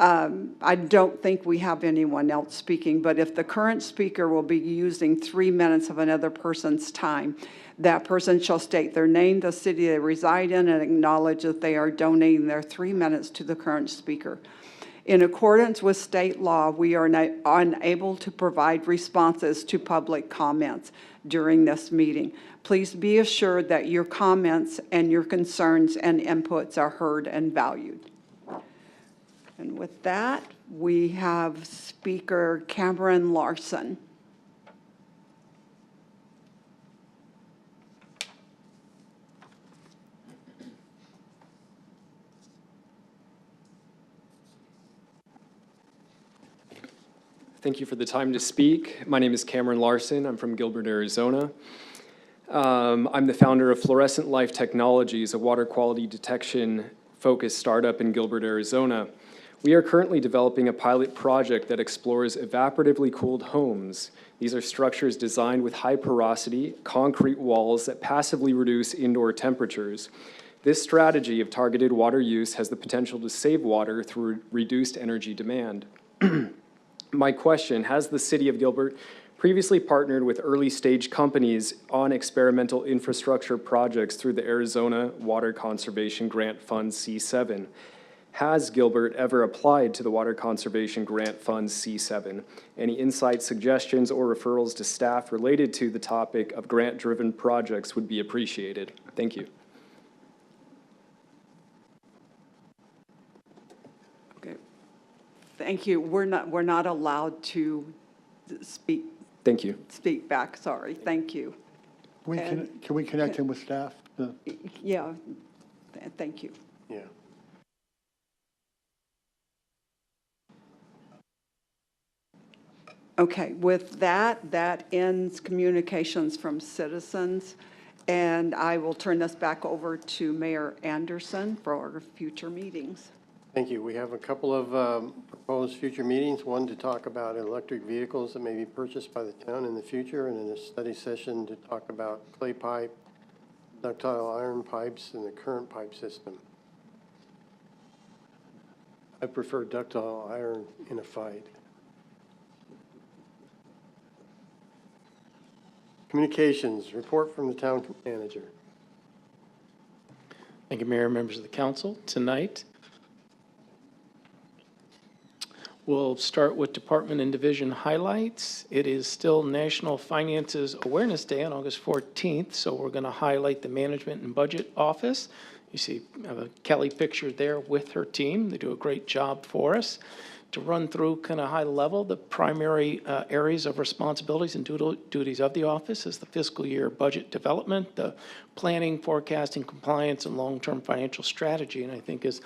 I don't think we have anyone else speaking, but if the current speaker will be using 3 minutes of another person's time, that person shall state their name, the city they reside in, and acknowledge that they are donating their 3 minutes to the current speaker. In accordance with state law, we are unable to provide responses to public comments during this meeting. Please be assured that your comments and your concerns and inputs are heard and valued. And with that, we have Speaker Cameron Larson. Thank you for the time to speak. My name is Cameron Larson. I'm from Gilbert, Arizona. I'm the founder of Fluorescent Life Technologies, a water quality detection-focused startup in Gilbert, Arizona. We are currently developing a pilot project that explores evaporatively cooled homes. These are structures designed with high porosity, concrete walls that passively reduce indoor temperatures. This strategy of targeted water use has the potential to save water through reduced energy demand. My question, has the City of Gilbert previously partnered with early-stage companies on experimental infrastructure projects through the Arizona Water Conservation Grant Fund C7? Has Gilbert ever applied to the Water Conservation Grant Fund C7? Any insights, suggestions, or referrals to staff related to the topic of grant-driven projects would be appreciated. Thank you. Okay. Thank you. We're not allowed to speak. Thank you. Speak back. Sorry. Thank you. Can we connect him with staff? Yeah. Thank you. Yeah. Okay, with that, that ends communications from citizens, and I will turn this back over to Mayor Anderson for our future meetings. Thank you. We have a couple of proposed future meetings, one to talk about electric vehicles that may be purchased by the town in the future, and then a study session to talk about clay pipe, ductile iron pipes, and the current pipe system. I prefer ductile iron in a fight. Communications, report from the town manager. Thank you, Mayor, members of the council. Tonight, we'll start with department and division highlights. It is still National Finances Awareness Day on August 14th, so we're going to highlight the Management and Budget Office. You see I have a Kelly picture there with her team. They do a great job for us. To run through kind of high level, the primary areas of responsibilities and duties of the office is the fiscal year budget development, the planning, forecasting, compliance, and long-term financial strategy. And I think as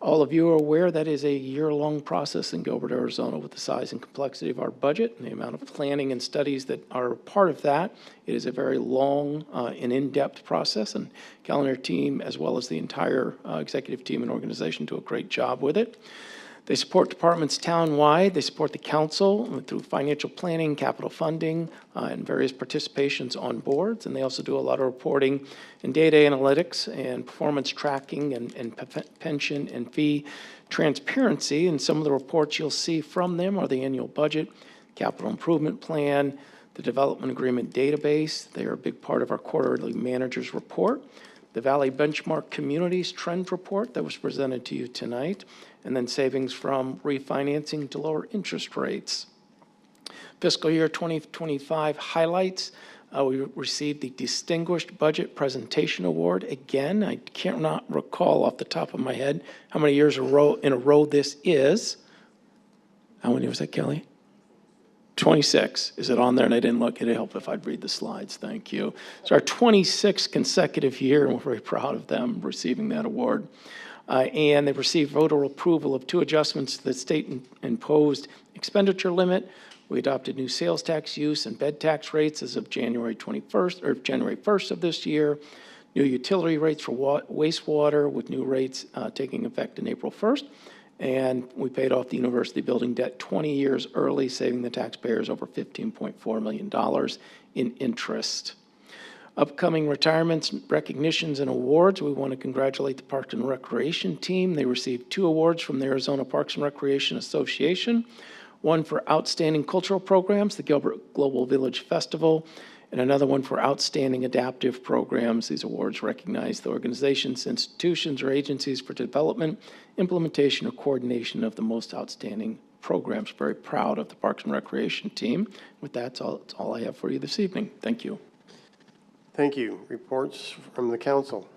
all of you are aware, that is a year-long process in Gilbert, Arizona, with the size and complexity of our budget and the amount of planning and studies that are part of that. It is a very long and in-depth process, and Cal and her team, as well as the entire executive team and organization, do a great job with it. They support departments town-wide. They support the council through financial planning, capital funding, and various participations on boards. And they also do a lot of reporting and data analytics and performance tracking and pension and fee transparency. And some of the reports you'll see from them are the annual budget, capital improvement plan, the development agreement database. They are a big part of our quarterly managers report. The Valley Benchmark Communities Trend Report that was presented to you tonight, and then savings from refinancing to lower interest rates. Fiscal year 2025 highlights. We received the Distinguished Budget Presentation Award. Again, I cannot recall off the top of my head how many years in a row this is. How many was that, Kelly? 26. Is it on there? And I didn't look. It'd help if I'd read the slides. Thank you. It's our 26th consecutive year, and we're very proud of them receiving that award. And they received voter approval of 2 adjustments to the state-imposed expenditure limit. We adopted new sales tax use and bed tax rates as of January 1st of this year. New utility rates for wastewater with new rates taking effect in April 1st. And we paid off the university building debt 20 years early, saving the taxpayers over $15.4 million in interest. Upcoming retirements, recognitions, and awards. We want to congratulate the Parks and Recreation team. They received 2 awards from the Arizona Parks and Recreation Association. One for outstanding cultural programs, the Gilbert Global Village Festival, and another one for outstanding adaptive programs. These awards recognize the organizations, institutions, or agencies for development, implementation, or coordination of the most outstanding programs. Very proud of the Parks and Recreation team. With that, that's all I have for you this evening. Thank you. Thank you. Reports from the council.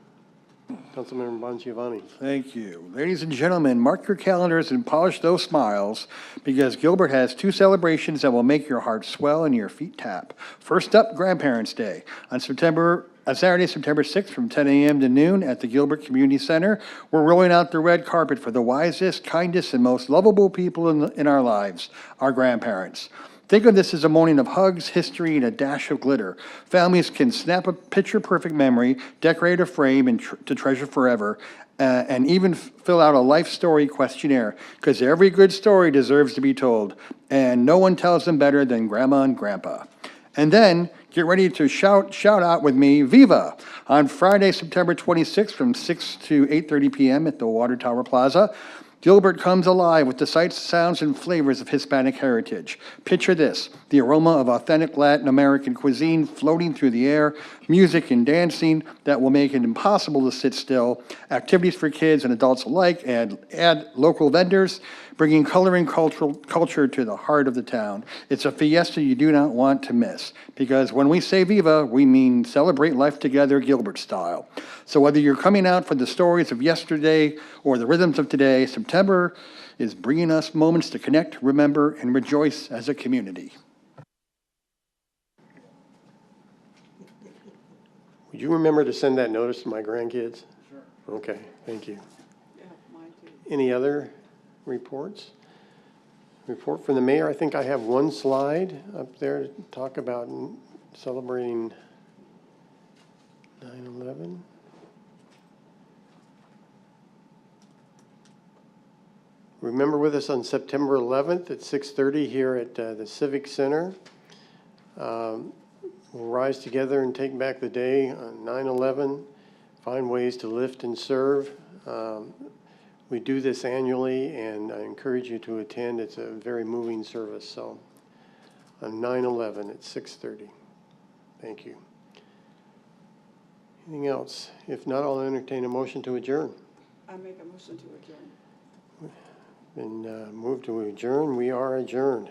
Councilmember Bongiovanni. Thank you. Ladies and gentlemen, mark your calendars and polish those smiles because Gilbert has 2 celebrations that will make your heart swell and your feet tap. First up, Grandparents' Day. On Saturday, September 6th from 10 a.m. to noon at the Gilbert Community Center, we're rolling out the red carpet for the wisest, kindest, and most lovable people in our lives, our grandparents. Think of this as a morning of hugs, history, and a dash of glitter. Families can snap a picture-perfect memory, decorate a frame to treasure forever, and even fill out a life story questionnaire, because every good story deserves to be told, and no one tells them better than Grandma and Grandpa. And then, get ready to shout out with me, Viva! On Friday, September 26th from 6 to 8:30 p.m. at the Water Tower Plaza. Gilbert comes alive with the sights, sounds, and flavors of Hispanic heritage. Picture this, the aroma of authentic Latin American cuisine floating through the air, music and dancing that will make it impossible to sit still, activities for kids and adults alike, and add local vendors, bringing color and culture to the heart of the town. It's a fiesta you do not want to miss, because when we say Viva, we mean celebrate life together Gilbert style. So whether you're coming out for the stories of yesterday or the rhythms of today, September is bringing us moments to connect, remember, and rejoice as a community. Would you remember to send that notice to my grandkids? Sure. Okay, thank you. Yeah, mine too. Any other reports? Report from the mayor. I think I have one slide up there to talk about celebrating 9/11. Remember with us on September 11th at 6:30 here at the Civic Center. We'll rise together and take back the day on 9/11, find ways to lift and serve. We do this annually, and I encourage you to attend. It's a very moving service. So on 9/11 at 6:30. Thank you. Anything else? If not, I'll entertain a motion to adjourn. I make a motion to adjourn. Been moved to adjourn. We are adjourned.